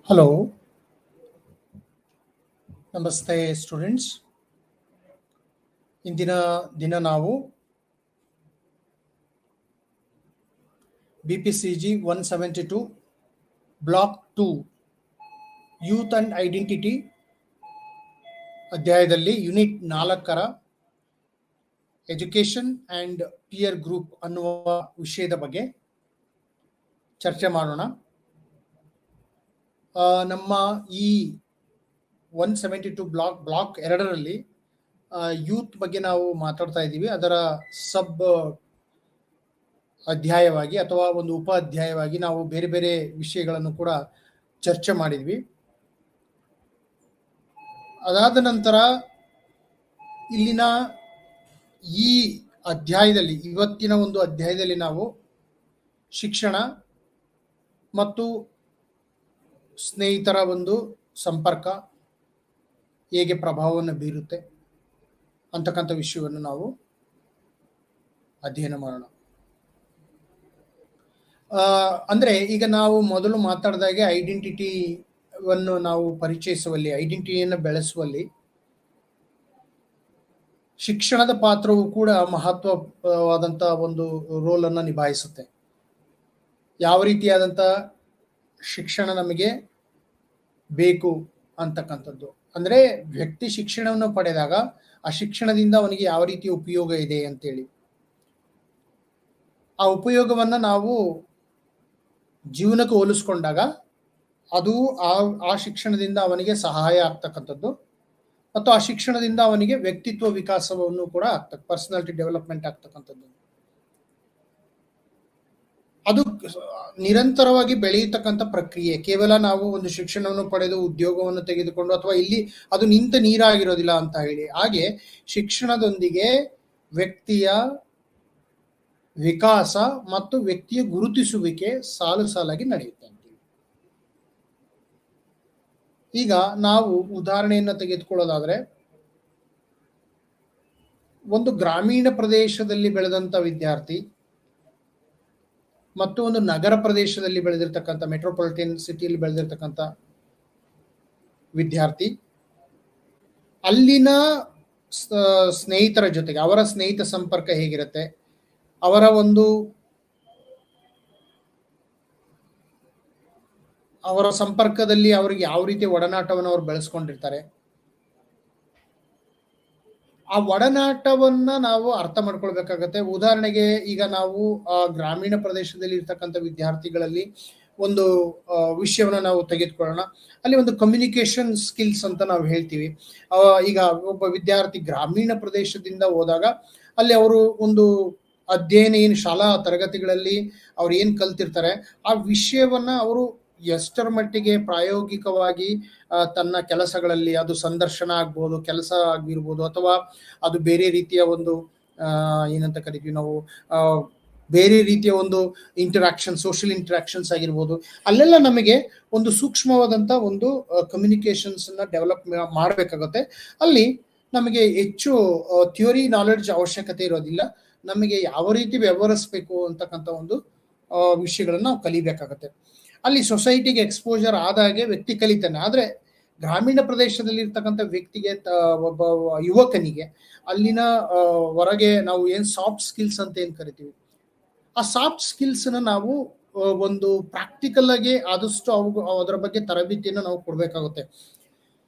Hello, ನಮಸ್ತೆ students. ಇಂದಿನ ದಿನ ನಾವು BPCG 172 block 2 youth and identity ಅಧ್ಯಾಯದಲ್ಲಿ ಯೂನಿಟ್ 4ರ ಎಜುಕೇಷನ್ ಅಂಡ್ ಪಿಯರ್ ಗ್ರೂಪ್ ಅನ್ನುವ ವಿಷಯದ ಬಗ್ಗೆ ಚರ್ಚೆ ಮಾಡೋಣ. ನಮ್ಮ ಈ 172 ಬ್ಲಾಕ್ 2ರಲ್ಲಿ ಯೂತ್ ಬಗ್ಗೆ ನಾವು ಮಾತಾಡ್ತಾ ಇದ್ದೀವಿ. ಅದರ ಸಬ್ ಅಧ್ಯಾಯವಾಗಿ ಅಥವಾ ಒಂದು ಉಪ ಅಧ್ಯಾಯವಾಗಿ ನಾವು ಬೇರೆ ಬೇರೆ ವಿಷಯಗಳನ್ನು ಕೂಡ ಚರ್ಚೆ ಮಾಡಿದ್ವಿ. ಅದಾದ ನಂತರ ಇಲ್ಲಿನ ಈ ಅಧ್ಯಾಯದಲ್ಲಿ, ಇವತ್ತಿನ ಒಂದು ಅಧ್ಯಾಯದಲ್ಲಿ ನಾವು ಶಿಕ್ಷಣ ಮತ್ತು ಸ್ನೇಹಿತರ ಒಂದು ಸಂಪರ್ಕ ಹೇಗೆ ಪ್ರಭಾವವನ್ನು ಬೀರುತ್ತೆ ಅಂತಕ್ಕಂಥ ವಿಷಯವನ್ನು ನಾವು ಅಧ್ಯಯನ ಮಾಡೋಣ. ಅಂದರೆ ಈಗ ನಾವು ಮೊದಲು ಮಾತಾಡಿದಾಗೆ ಐಡೆಂಟಿಟಿಯನ್ನು ನಾವು ಪರಿಚಯಿಸುವಲ್ಲಿ, ಐಡೆಂಟಿಟಿಯನ್ನು ಬೆಳೆಸುವಲ್ಲಿ ಶಿಕ್ಷಣದ ಪಾತ್ರವು ಕೂಡ ಮಹತ್ವವಾದಂಥ ಒಂದು ರೋಲನ್ನು ನಿಭಾಯಿಸುತ್ತೆ. ಯಾವ ರೀತಿಯಾದಂಥ ಶಿಕ್ಷಣ ನಮಗೆ ಬೇಕು ಅಂತಕ್ಕಂಥದ್ದು, ಅಂದರೆ ವ್ಯಕ್ತಿ ಶಿಕ್ಷಣವನ್ನು ಪಡೆದಾಗ ಆ ಶಿಕ್ಷಣದಿಂದ ಅವನಿಗೆ ಯಾವ ರೀತಿಯ ಉಪಯೋಗ ಇದೆ ಅಂತೇಳಿ, ಆ ಉಪಯೋಗವನ್ನು ನಾವು ಜೀವನಕ್ಕೆ ಹೋಲಿಸ್ಕೊಂಡಾಗ ಅದು ಆ ಶಿಕ್ಷಣದಿಂದ ಅವನಿಗೆ ಸಹಾಯ ಆಗ್ತಕ್ಕಂಥದ್ದು ಮತ್ತು ಆ ಶಿಕ್ಷಣದಿಂದ ಅವನಿಗೆ ವ್ಯಕ್ತಿತ್ವ ವಿಕಾಸವನ್ನು ಕೂಡ ಪರ್ಸನಾಲಿಟಿ ಡೆವಲಪ್ಮೆಂಟ್ ಆಗ್ತಕ್ಕಂಥದ್ದು. ಅದು ನಿರಂತರವಾಗಿ ಬೆಳೆಯತಕ್ಕಂಥ ಪ್ರಕ್ರಿಯೆ. ಕೇವಲ ನಾವು ಒಂದು ಶಿಕ್ಷಣವನ್ನು ಪಡೆದು ಉದ್ಯೋಗವನ್ನು ತೆಗೆದುಕೊಂಡು ಅಥವಾ ಇಲ್ಲಿ ಅದು ನಿಂತ ನೀರಾಗಿರೋದಿಲ್ಲ ಅಂತ ಹೇಳಿ, ಹಾಗೆ ಶಿಕ್ಷಣದೊಂದಿಗೆ ವ್ಯಕ್ತಿಯ ವಿಕಾಸ ಮತ್ತು ವ್ಯಕ್ತಿಯ ಗುರುತಿಸುವಿಕೆ ಸಾಲಾಗಿ ನಡೆಯುತ್ತೆ. ಈಗ ನಾವು ಉದಾಹರಣೆಯನ್ನು ತೆಗೆದುಕೊಳ್ಳೋದಾದ್ರೆ, ಒಂದು ಗ್ರಾಮೀಣ ಪ್ರದೇಶದಲ್ಲಿ ಬೆಳೆದಂತ ವಿದ್ಯಾರ್ಥಿ ಮತ್ತು ಒಂದು ನಗರ ಪ್ರದೇಶದಲ್ಲಿ ಬೆಳೆದಿರ್ತಕ್ಕಂಥ, ಮೆಟ್ರೋಪಾಲಿಟನ್ ಸಿಟಿಯಲ್ಲಿ ಬೆಳೆದಿರ್ತಕ್ಕಂಥ ವಿದ್ಯಾರ್ಥಿ, ಅಲ್ಲಿನ ಸ್ನೇಹಿತರ ಜೊತೆಗೆ ಅವರ ಸ್ನೇಹಿತ ಸಂಪರ್ಕ ಹೇಗಿರುತ್ತೆ, ಅವರ ಸಂಪರ್ಕದಲ್ಲಿ ಅವರಿಗೆ ಯಾವ ರೀತಿಯ ಒಡನಾಟವನ್ನು ಅವರು ಬೆಳೆಸ್ಕೊಂಡಿರ್ತಾರೆ, ಆ ಒಡನಾಟವನ್ನ ನಾವು ಅರ್ಥ ಮಾಡ್ಕೊಳ್ಬೇಕಾಗತ್ತೆ. ಉದಾಹರಣೆಗೆ ಈಗ ನಾವು ಗ್ರಾಮೀಣ ಪ್ರದೇಶದಲ್ಲಿ ಇರ್ತಕ್ಕಂಥ ವಿದ್ಯಾರ್ಥಿಗಳಲ್ಲಿ ಒಂದು ವಿಷಯವನ್ನ ನಾವು ತೆಗೆದುಕೊಳ್ಳೋಣ. ಅಲ್ಲಿ ಒಂದು ಕಮ್ಯುನಿಕೇಶನ್ ಸ್ಕಿಲ್ಸ್ ಅಂತ ನಾವು ಹೇಳ್ತೀವಿ. ಈಗ ಒಬ್ಬ ವಿದ್ಯಾರ್ಥಿ ಗ್ರಾಮೀಣ ಪ್ರದೇಶದಿಂದ ಹೋದಾಗ ಅಲ್ಲಿ ಅವರು ಒಂದು ಅಧ್ಯಯನ, ಏನು ಶಾಲಾ ತರಗತಿಗಳಲ್ಲಿ ಅವ್ರು ಏನು ಕಲ್ತಿರ್ತಾರೆ ಆ ವಿಷಯವನ್ನ ಅವರು ಎಷ್ಟರ ಮಟ್ಟಿಗೆ ಪ್ರಾಯೋಗಿಕವಾಗಿ ತನ್ನ ಕೆಲಸಗಳಲ್ಲಿ, ಅದು ಸಂದರ್ಶನ ಆಗ್ಬೋದು, ಕೆಲಸ ಆಗಿರ್ಬೋದು, ಅಥವಾ ಅದು ಬೇರೆ ರೀತಿಯ ಒಂದು ಏನಂತ ಕರಿತೀವಿ ನಾವು, ಬೇರೆ ರೀತಿಯ ಒಂದು ಇಂಟರಾಕ್ಷನ್, ಸೋಷಿಯಲ್ ಇಂಟರಾಕ್ಷನ್ಸ್ ಆಗಿರ್ಬೋದು, ಅಲ್ಲೆಲ್ಲ ನಮಗೆ ಒಂದು ಸೂಕ್ಷ್ಮವಾದಂಥ ಒಂದು ಕಮ್ಯುನಿಕೇಶನ್ಸ್ ಅನ್ನ ಡೆವಲಪ್ ಮಾಡಬೇಕಾಗುತ್ತೆ. ಅಲ್ಲಿ ನಮಗೆ ಹೆಚ್ಚು ಥಿಯೋರಿ ನಾಲೆಡ್ಜ್ ಅವಶ್ಯಕತೆ ಇರೋದಿಲ್ಲ. ನಮಗೆ ಯಾವ ರೀತಿ ವ್ಯವಹರಿಸಬೇಕು ಅಂತಕ್ಕಂಥ ಒಂದು ವಿಷಯಗಳನ್ನ ನಾವು ಕಲಿಬೇಕಾಗತ್ತೆ. ಅಲ್ಲಿ ಸೊಸೈಟಿಗೆ ಎಕ್ಸ್ಪೋಜರ್ ಆದಾಗೆ ವ್ಯಕ್ತಿ ಕಲಿತಾನೆ. ಆದರೆ ಗ್ರಾಮೀಣ ಪ್ರದೇಶದಲ್ಲಿ ಇರ್ತಕ್ಕಂಥ ವ್ಯಕ್ತಿಗೆ, ಒಬ್ಬ ಯುವಕನಿಗೆ ಅಲ್ಲಿನ ಹೊರಗೆ ನಾವು ಏನು ಸಾಫ್ಟ್ ಸ್ಕಿಲ್ಸ್ ಅಂತ ಏನು ಕರಿತೀವಿ, ಆ ಸಾಫ್ಟ್ ಸ್ಕಿಲ್ಸ್ನ ನಾವು ಒಂದು ಪ್ರಾಕ್ಟಿಕಲ್ ಆಗಿ ಆದಷ್ಟು ಅದರ ಬಗ್ಗೆ ತರಬೇತಿಯನ್ನು ನಾವು ಕೊಡಬೇಕಾಗುತ್ತೆ.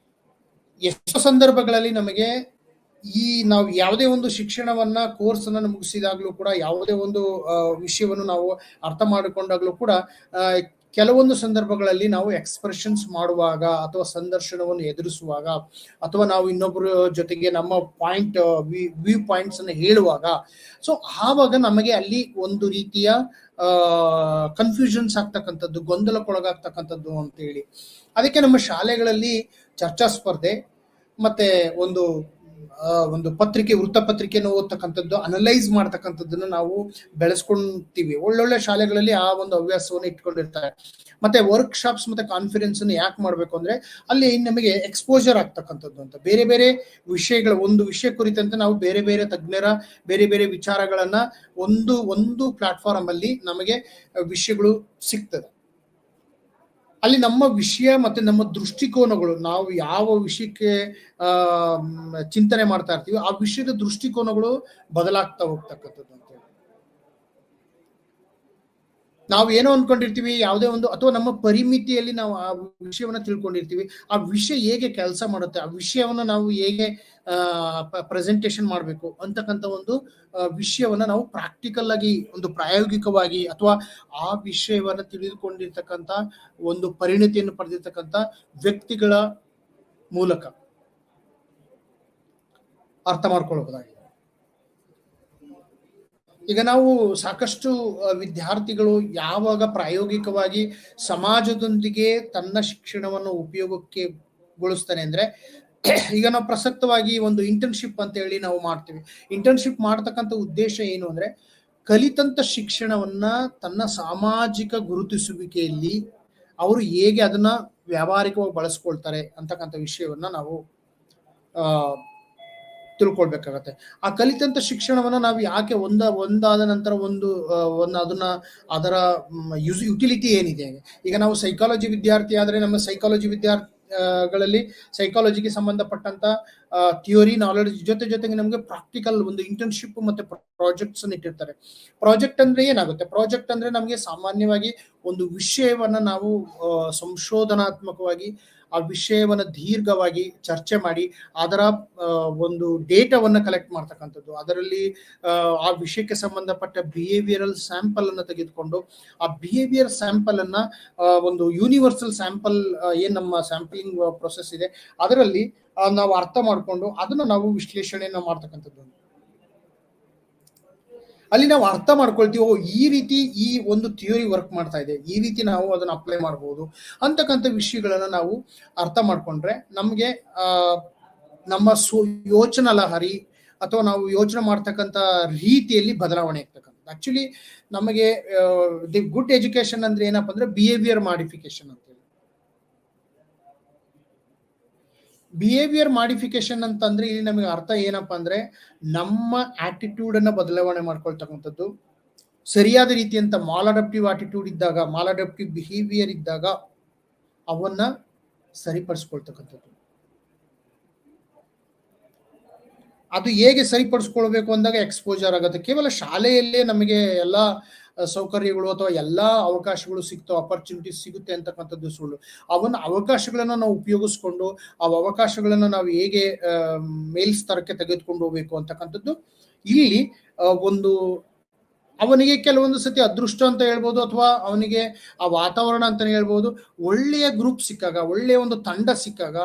ಎಷ್ಟೋ ಸಂದರ್ಭಗಳಲ್ಲಿ ನಮಗೆ ನಾವು ಯಾವುದೇ ಒಂದು ಶಿಕ್ಷಣವನ್ನ, ಕೋರ್ಸ್ ಅನ್ನ ಮುಗಿಸಿದಾಗ್ಲೂ ಕೂಡ, ಯಾವುದೇ ಒಂದು ವಿಷಯವನ್ನು ನಾವು ಅರ್ಥ ಮಾಡಿಕೊಂಡಾಗ್ಲೂ ಕೂಡ ಕೆಲವೊಂದು ಸಂದರ್ಭಗಳಲ್ಲಿ ನಾವು ಎಕ್ಸ್ಪ್ರೆಷನ್ಸ್ ಮಾಡುವಾಗ ಅಥವಾ ಸಂದರ್ಶನವನ್ನು ಎದುರಿಸುವಾಗ ಅಥವಾ ನಾವು ಇನ್ನೊಬ್ಬರ ಜೊತೆಗೆ ನಮ್ಮ ವ್ಯೂ ಪಾಯಿಂಟ್ಸ್ ಅನ್ನು ಹೇಳುವಾಗ, ಸೊ ಆವಾಗ ನಮಗೆ ಅಲ್ಲಿ ಒಂದು ರೀತಿಯ ಕನ್ಫ್ಯೂಷನ್ಸ್ ಆಗ್ತಕ್ಕಂಥದ್ದು, ಗೊಂದಲಕ್ಕೊಳಗಾಗ್ತಕ್ಕಂಥದ್ದು ಅಂತೇಳಿ. ಅದಕ್ಕೆ ನಮ್ಮ ಶಾಲೆಗಳಲ್ಲಿ ಚರ್ಚಾ ಸ್ಪರ್ಧೆ ಮತ್ತೆ ಒಂದು ಒಂದು ಪತ್ರಿಕೆ, ವೃತ್ತಪತ್ರಿಕೆಯನ್ನು ಓದ್ತಕ್ಕಂಥದ್ದು, ಅನಲೈಸ್ ಮಾಡ್ತಕ್ಕಂಥದ್ದನ್ನು ನಾವು ಬೆಳೆಸ್ಕೊಂತೀವಿ. ಒಳ್ಳೊಳ್ಳೆ ಶಾಲೆಗಳಲ್ಲಿ ಆ ಒಂದು ಹವ್ಯಾಸವನ್ನು ಇಟ್ಕೊಂಡಿರ್ತಾರೆ. ಮತ್ತೆ ವರ್ಕ್ ಶಾಪ್ಸ್ ಮತ್ತೆ ಕಾನ್ಫರೆನ್ಸ್ ಅನ್ನು ಯಾಕೆ ಮಾಡಬೇಕು ಅಂದ್ರೆ ಅಲ್ಲಿ ನಮಗೆ ಎಕ್ಸ್ಪೋಜರ್ ಆಗ್ತಕ್ಕಂಥದ್ದು ಅಂತ, ಬೇರೆ ಬೇರೆ ವಿಷಯಗಳ ಒಂದು ವಿಷಯ ಕುರಿತಂತೆ ನಾವು ಬೇರೆ ಬೇರೆ ತಜ್ಞರ ಬೇರೆ ಬೇರೆ ವಿಚಾರಗಳನ್ನ ಒಂದು ಪ್ಲಾಟ್ಫಾರ್ಮ್ ಅಲ್ಲಿ ನಮಗೆ ವಿಷಯಗಳು ಸಿಗ್ತದೆ. ಅಲ್ಲಿ ನಮ್ಮ ವಿಷಯ ಮತ್ತೆ ನಮ್ಮ ದೃಷ್ಟಿಕೋನಗಳು, ನಾವು ಯಾವ ವಿಷಯಕ್ಕೆ ಚಿಂತನೆ ಮಾಡ್ತಾ ಇರ್ತೀವಿ ಆ ವಿಷಯದ ದೃಷ್ಟಿಕೋನಗಳು ಬದಲಾಗ್ತಾ ಹೋಗ್ತಕ್ಕಂಥದ್ದು ಅಂತ ಹೇಳಿ. ನಾವು ಏನೋ ಅನ್ಕೊಂಡಿರ್ತೀವಿ ಯಾವುದೇ ಒಂದು, ಅಥವಾ ನಮ್ಮ ಪರಿಮಿತಿಯಲ್ಲಿ ನಾವು ಆ ವಿಷಯವನ್ನ ತಿಳ್ಕೊಂಡಿರ್ತೀವಿ, ಆ ವಿಷಯ ಹೇಗೆ ಕೆಲಸ ಮಾಡುತ್ತೆ, ಆ ವಿಷಯವನ್ನ ನಾವು ಹೇಗೆ ಪ್ರೆಸೆಂಟೇಷನ್ ಮಾಡಬೇಕು ಅಂತಕ್ಕಂಥ ಒಂದು ವಿಷಯವನ್ನ ನಾವು ಪ್ರಾಕ್ಟಿಕಲ್ ಆಗಿ, ಒಂದು ಪ್ರಾಯೋಗಿಕವಾಗಿ, ಅಥವಾ ಆ ವಿಷಯವನ್ನ ತಿಳಿದುಕೊಂಡಿರ್ತಕ್ಕಂಥ ಒಂದು ಪರಿಣತಿಯನ್ನು ಪಡೆದಿರ್ತಕ್ಕಂಥ ವ್ಯಕ್ತಿಗಳ ಮೂಲಕ ಅರ್ಥ ಮಾಡ್ಕೊಳ್ಬಹುದಾಗಿದೆ. ಈಗ ನಾವು ಸಾಕಷ್ಟು ವಿದ್ಯಾರ್ಥಿಗಳು ಯಾವಾಗ ಪ್ರಾಯೋಗಿಕವಾಗಿ ಸಮಾಜದೊಂದಿಗೆ ತನ್ನ ಶಿಕ್ಷಣವನ್ನು ಉಪಯೋಗಕ್ಕೆ ಗೊಳಿಸ್ತಾನೆ ಅಂದ್ರೆ, ಈಗ ನಾವು ಪ್ರಸಕ್ತವಾಗಿ ಒಂದು ಇಂಟರ್ನ್ಶಿಪ್ ಅಂತ ಹೇಳಿ ನಾವು ಮಾಡ್ತೀವಿ. ಇಂಟರ್ನ್ಶಿಪ್ ಮಾಡ್ತಕ್ಕಂಥ ಉದ್ದೇಶ ಏನು ಅಂದ್ರೆ, ಕಲಿತಂತ ಶಿಕ್ಷಣವನ್ನ ತನ್ನ ಸಾಮಾಜಿಕ ಗುರುತಿಸುವಿಕೆಯಲ್ಲಿ ಅವರು ಹೇಗೆ ಅದನ್ನ ವ್ಯಾವಹಾರಿಕವಾಗಿ ಬಳಸ್ಕೊಳ್ತಾರೆ ಅಂತಕ್ಕಂಥ ವಿಷಯವನ್ನ ನಾವು ತಿಳ್ಕೊಳ್ಬೇಕಾಗತ್ತೆ. ಆ ಕಲಿತಂತ ಶಿಕ್ಷಣವನ್ನ ನಾವು ಯಾಕೆ ಒಂದಾದ ನಂತರ ಅದನ್ನ ಅದರ ಯುಟಿಲಿಟಿ ಏನಿದೆ. ಈಗ ನಾವು ಸೈಕಾಲಜಿ ವಿದ್ಯಾರ್ಥಿ ಆದ್ರೆ ನಮ್ಮ ಸೈಕಾಲಜಿ ವಿದ್ಯಾರ್ಥಿಗಳಲ್ಲಿ ಸೈಕಾಲಜಿಗೆ ಸಂಬಂಧಪಟ್ಟಂತ ಥಿಯೋರಿ ನಾಲೆಡ್ಜ್ ಜೊತೆಗೆ ನಮಗೆ ಪ್ರಾಕ್ಟಿಕಲ್ ಒಂದು ಇಂಟರ್ನ್ಶಿಪ್ ಮತ್ತೆ ಪ್ರಾಜೆಕ್ಟ್ಸ್ ಅನ್ನು ಇಟ್ಟಿರ್ತಾರೆ. ಪ್ರಾಜೆಕ್ಟ್ ಅಂದ್ರೆ ಏನಾಗುತ್ತೆ? ಪ್ರಾಜೆಕ್ಟ್ ಅಂದ್ರೆ ನಮಗೆ ಸಾಮಾನ್ಯವಾಗಿ ಒಂದು ವಿಷಯವನ್ನ ನಾವು ಸಂಶೋಧನಾತ್ಮಕವಾಗಿ ಆ ವಿಷಯವನ್ನ ದೀರ್ಘವಾಗಿ ಚರ್ಚೆ ಮಾಡಿ ಅದರ ಒಂದು ಡೇಟಾವನ್ನ ಕಲೆಕ್ಟ್ ಮಾಡ್ತಕ್ಕಂಥದ್ದು, ಅದರಲ್ಲಿ ಆ ವಿಷಯಕ್ಕೆ ಸಂಬಂಧಪಟ್ಟ ಬಿಹೇವಿಯರಲ್ ಸ್ಯಾಂಪಲ್ ಅನ್ನ ತೆಗೆದುಕೊಂಡು ಆ ಬಿಹೇವಿಯರ್ ಸ್ಯಾಂಪಲ್ ಅನ್ನ ಒಂದು ಯೂನಿವರ್ಸಲ್ ಸ್ಯಾಂಪಲ್ ಏನ್ ನಮ್ಮ ಸ್ಯಾಂಪಲಿಂಗ್ ಪ್ರೊಸೆಸ್ ಇದೆ ಅದರಲ್ಲಿ ನಾವು ಅರ್ಥ ಮಾಡ್ಕೊಂಡು ಅದನ್ನ ನಾವು ವಿಶ್ಲೇಷಣೆಯನ್ನ ಮಾಡ್ತಕ್ಕಂಥದ್ದು. ಅಲ್ಲಿ ನಾವು ಅರ್ಥ ಮಾಡ್ಕೊಳ್ತೀವಿ, ಈ ರೀತಿ ಈ ಒಂದು ಥಿಯೋರಿ ವರ್ಕ್ ಮಾಡ್ತಾ ಇದೆ, ಈ ರೀತಿ ನಾವು ಅದನ್ನ ಅಪ್ಲೈ ಮಾಡಬಹುದು ಅಂತಕ್ಕಂಥ ವಿಷಯಗಳನ್ನ ನಾವು ಅರ್ಥ ಮಾಡ್ಕೊಂಡ್ರೆ ನಮ್ಗೆ ನಮ್ಮ ಯೋಚನಾ ಲಹರಿ ಅಥವಾ ನಾವು ಯೋಚನೆ ಮಾಡ್ತಕ್ಕಂಥ ರೀತಿಯಲ್ಲಿ ಬದಲಾವಣೆ ಆಗ್ತಕ್ಕಂಥ. ಆಕ್ಚುಲಿ ನಮಗೆ ದಿ ಗುಡ್ ಎಜುಕೇಶನ್ ಅಂದ್ರೆ ಏನಪ್ಪಾ ಅಂದ್ರೆ ಬಿಹೇವಿಯರ್ ಮಾಡಿಫಿಕೇಶನ್ ಅಂತ. ಬಿಹೇವಿಯರ್ ಮಾಡಿಫಿಕೇಶನ್ ಅಂತಂದ್ರೆ ಇಲ್ಲಿ ನಮಗೆ ಅರ್ಥ ಏನಪ್ಪಾ ಅಂದ್ರೆ ನಮ್ಮ ಆಟಿಟ್ಯೂಡ್ ಅನ್ನ ಬದಲಾವಣೆ ಮಾಡ್ಕೊಳ್ತಕ್ಕಂಥದ್ದು, ಸರಿಯಾದ ರೀತಿಯಂತ ಮಾಲಾಡಪ್ಟಿವ್ ಆಟಿಟ್ಯೂಡ್ ಇದ್ದಾಗ, ಮಾಲಾಡಪ್ಟಿವ್ ಬಿಹೇವಿಯರ್ ಇದ್ದಾಗ ಅವನ್ನ ಸರಿಪಡಿಸ್ಕೊಳ್ತಕ್ಕಂಥದ್ದು. ಅದು ಹೇಗೆ ಸರಿಪಡಿಸ್ಕೊಳ್ಬೇಕು ಅಂದಾಗ ಎಕ್ಸ್ಪೋಜರ್ ಆಗುತ್ತೆ. ಕೇವಲ ಶಾಲೆಯಲ್ಲೇ ನಮಗೆ ಎಲ್ಲಾ ಸೌಕರ್ಯಗಳು ಅಥವಾ ಎಲ್ಲಾ ಅವಕಾಶಗಳು ಸಿಗ್ತಾವ, ಅಪರ್ಚುನಿಟೀಸ್ ಸಿಗುತ್ತೆ ಅಂತಕ್ಕಂಥದ್ದು ಸುಳ್ಳು. ಅವಕಾಶಗಳನ್ನ ನಾವು ಉಪಯೋಗಿಸ್ಕೊಂಡು ಆ ಅವಕಾಶಗಳನ್ನ ನಾವು ಹೇಗೆ ಮೇಲ್ಸ್ತರಕ್ಕೆ ತೆಗೆದುಕೊಂಡು ಹೋಗ್ಬೇಕು ಅಂತಕ್ಕಂಥದ್ದು ಇಲ್ಲಿ ಒಂದು ಅವನಿಗೆ ಕೆಲವೊಂದು ಸತಿ ಅದೃಷ್ಟ ಅಂತ ಹೇಳ್ಬೋದು, ಅಥವಾ ಅವನಿಗೆ ಆ ವಾತಾವರಣ ಅಂತಾನೆ ಹೇಳ್ಬೋದು. ಒಳ್ಳೆಯ ಗ್ರೂಪ್ ಸಿಕ್ಕಾಗ, ಒಳ್ಳೆಯ ಒಂದು ತಂಡ ಸಿಕ್ಕಾಗ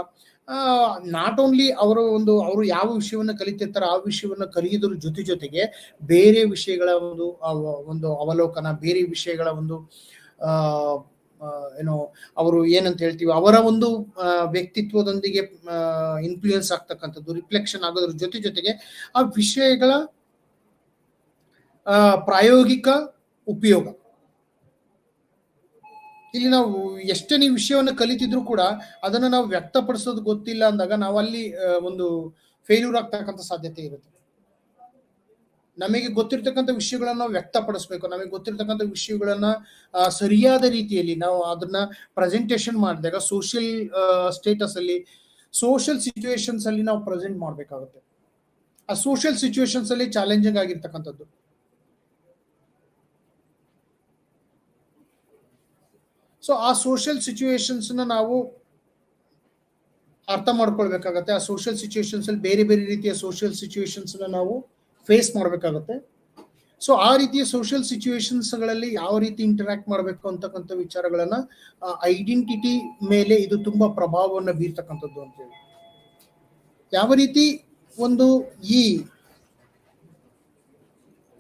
ನಾಟ್ ಓನ್ಲಿ ಅವರು ಯಾವ ವಿಷಯವನ್ನ ಕಲಿತಿರ್ತಾರೆ ಆ ವಿಷಯವನ್ನ ಕಲಿಯೋದ್ರ ಜೊತೆಗೆ ಬೇರೆ ವಿಷಯಗಳ ಒಂದು ಅವಲೋಕನ, ಬೇರೆ ವಿಷಯಗಳ ಒಂದು ಏನೋ ಅವರು ಏನಂತ ಹೇಳ್ತೀವಿ ಅವರ ಒಂದು ವ್ಯಕ್ತಿತ್ವದೊಂದಿಗೆ ಇನ್ಫ್ಲೂಯೆನ್ಸ್ ಆಗ್ತಕ್ಕಂಥದ್ದು, ರಿಫ್ಲೆಕ್ಷನ್ ಆಗೋದ್ರ ಜೊತೆಗೆ ಆ ವಿಷಯಗಳ ಪ್ರಾಯೋಗಿಕ ಉಪಯೋಗ. ಇಲ್ಲಿ ನಾವು ಎಷ್ಟೇ ನೀವು ವಿಷಯವನ್ನು ಕಲಿತಿದ್ರು ಕೂಡ ಅದನ್ನ ನಾವು ವ್ಯಕ್ತಪಡಿಸೋದು ಗೊತ್ತಿಲ್ಲ ಅಂದಾಗ ನಾವು ಅಲ್ಲಿ ಒಂದು ಫೇಲ್ಯೂರ್ ಆಗ್ತಕ್ಕಂಥ ಸಾಧ್ಯತೆ ಇರುತ್ತೆ. ನಮಗೆ ಗೊತ್ತಿರ್ತಕ್ಕಂಥ ವಿಷಯಗಳನ್ನ ನಾವು ವ್ಯಕ್ತಪಡಿಸ್ಬೇಕು, ನಮಗೆ ಗೊತ್ತಿರ್ತಕ್ಕಂಥ ವಿಷಯಗಳನ್ನ ಸರಿಯಾದ ರೀತಿಯಲ್ಲಿ ನಾವು ಅದನ್ನ ಪ್ರೆಸೆಂಟೇಷನ್ ಮಾಡಿದಾಗ ಸೋಷಿಯಲ್ ಸ್ಟೇಟಸ್ ಅಲ್ಲಿ, ಸೋಷಿಯಲ್ ಸಿಚುವೇಶನ್ಸ್ ಅಲ್ಲಿ ನಾವು ಪ್ರೆಸೆಂಟ್ ಮಾಡ್ಬೇಕಾಗುತ್ತೆ. ಆ ಸೋಷಿಯಲ್ ಸಿಚುವೇಶನ್ಸ್ ಅಲ್ಲಿ ಚಾಲೆಂಜಿಂಗ್ ಆಗಿರ್ತಕ್ಕಂಥದ್ದು. ಸೊ ಆ ಸೋಷಿಯಲ್ ಸಿಚುವೇಶನ್ಸ್ ನಾವು ಅರ್ಥ ಮಾಡ್ಕೊಳ್ಬೇಕಾಗತ್ತೆ. ಆ ಸೋಷಿಯಲ್ ಸಿಚುವೇಶನ್ಸ್ ಅಲ್ಲಿ ಬೇರೆ ಬೇರೆ ರೀತಿಯ ಸೋಷಿಯಲ್ ಸಿಚುವೇಶನ್ಸ್ ನಾವು ಫೇಸ್ ಮಾಡ್ಬೇಕಾಗತ್ತೆ. ಸೊ ಆ ರೀತಿಯ ಸೋಷಿಯಲ್ ಸಿಚುವೇಶನ್ಸ್ ಗಳಲ್ಲಿ ಯಾವ ರೀತಿ ಇಂಟರಾಕ್ಟ್ ಮಾಡಬೇಕು ಅಂತಕ್ಕಂಥ ವಿಚಾರಗಳನ್ನ ಐಡೆಂಟಿಟಿ ಮೇಲೆ ಇದು ತುಂಬಾ ಪ್ರಭಾವವನ್ನು ಬೀರ್ತಕ್ಕಂಥದ್ದು ಅಂತೇಳಿ. ಯಾವ ರೀತಿ ಈ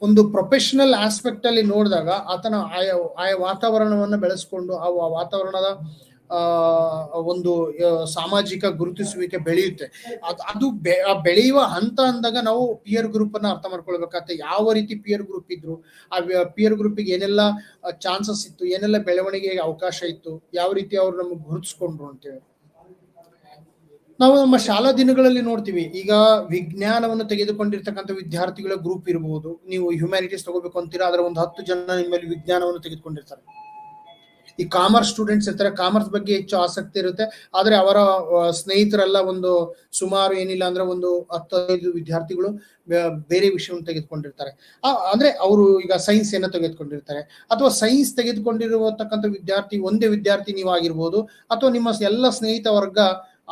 ಒಂದು ಪ್ರೊಫೆಷನಲ್ ಆಸ್ಪೆಕ್ಟ್ ಅಲ್ಲಿ ನೋಡಿದಾಗ ಆತನ ಆಯಾ ವಾತಾವರಣವನ್ನು ಬೆಳೆಸ್ಕೊಂಡು ಆ ವಾತಾವರಣದ ಒಂದು ಸಾಮಾಜಿಕ ಗುರುತಿಸುವಿಕೆ ಬೆಳೆಯುತ್ತೆ. ಅದು ಬೆಳೆಯುವ ಹಂತ ಅಂದಾಗ ನಾವು ಪಿಯರ್ ಗ್ರೂಪ್ ಅನ್ನ ಅರ್ಥ ಮಾಡ್ಕೊಳ್ಬೇಕಾಗತ್ತೆ. ಯಾವ ರೀತಿ ಪಿಯರ್ ಗ್ರೂಪ್ ಇದ್ರು, ಆ ಪಿಯರ್ ಗ್ರೂಪಿಗೆ ಏನೆಲ್ಲ ಚಾನ್ಸಸ್ ಇತ್ತು, ಏನೆಲ್ಲ ಬೆಳವಣಿಗೆಗೆ ಅವಕಾಶ ಇತ್ತು, ಯಾವ ರೀತಿ ಅವ್ರು ನಮಗೆ ಗುರುತಿಸ್ಕೊಂಡ್ರು ಅಂತೇಳಿ. ನಾವು ನಮ್ಮ ಶಾಲಾ ದಿನಗಳಲ್ಲಿ ನೋಡ್ತೀವಿ. ಈಗ ವಿಜ್ಞಾನವನ್ನು ತೆಗೆದುಕೊಂಡಿರ್ತಕ್ಕಂಥ ವಿದ್ಯಾರ್ಥಿಗಳ ಗ್ರೂಪ್ ಇರಬಹುದು. ನೀವು ಹ್ಯುಮ್ಯಾನಿಟೀಸ್ ತಗೋಬೇಕು ಅಂತೀರಾ, ಅದರ ಒಂದು 10 ಜನ ನಿಮ್ಮಲ್ಲಿ ವಿಜ್ಞಾನವನ್ನು ತೆಗೆದುಕೊಂಡಿರ್ತಾರೆ. ಈ ಕಾಮರ್ಸ್ ಸ್ಟೂಡೆಂಟ್ಸ್ ಇರ್ತಾರೆ, ಕಾಮರ್ಸ್ ಬಗ್ಗೆ ಹೆಚ್ಚು ಆಸಕ್ತಿ ಇರುತ್ತೆ, ಆದ್ರೆ ಅವರ ಸ್ನೇಹಿತರೆಲ್ಲ ಒಂದು ಸುಮಾರು ಏನಿಲ್ಲ ಅಂದ್ರೆ ಒಂದು 10-15 ವಿದ್ಯಾರ್ಥಿಗಳು ಬೇರೆ ವಿಷಯವನ್ನು ತೆಗೆದುಕೊಂಡಿರ್ತಾರೆ. ಅಂದ್ರೆ ಅವರು ಈಗ ಸೈನ್ಸ್ ಏನೋ ತೆಗೆದುಕೊಂಡಿರ್ತಾರೆ, ಅಥವಾ ಸೈನ್ಸ್ ತೆಗೆದುಕೊಂಡಿರತಕ್ಕಂಥ ಒಂದೇ ವಿದ್ಯಾರ್ಥಿ ನೀವಾಗಿರ್ಬೋದು, ಅಥವಾ ನಿಮ್ಮ ಎಲ್ಲ ಸ್ನೇಹಿತ ವರ್ಗ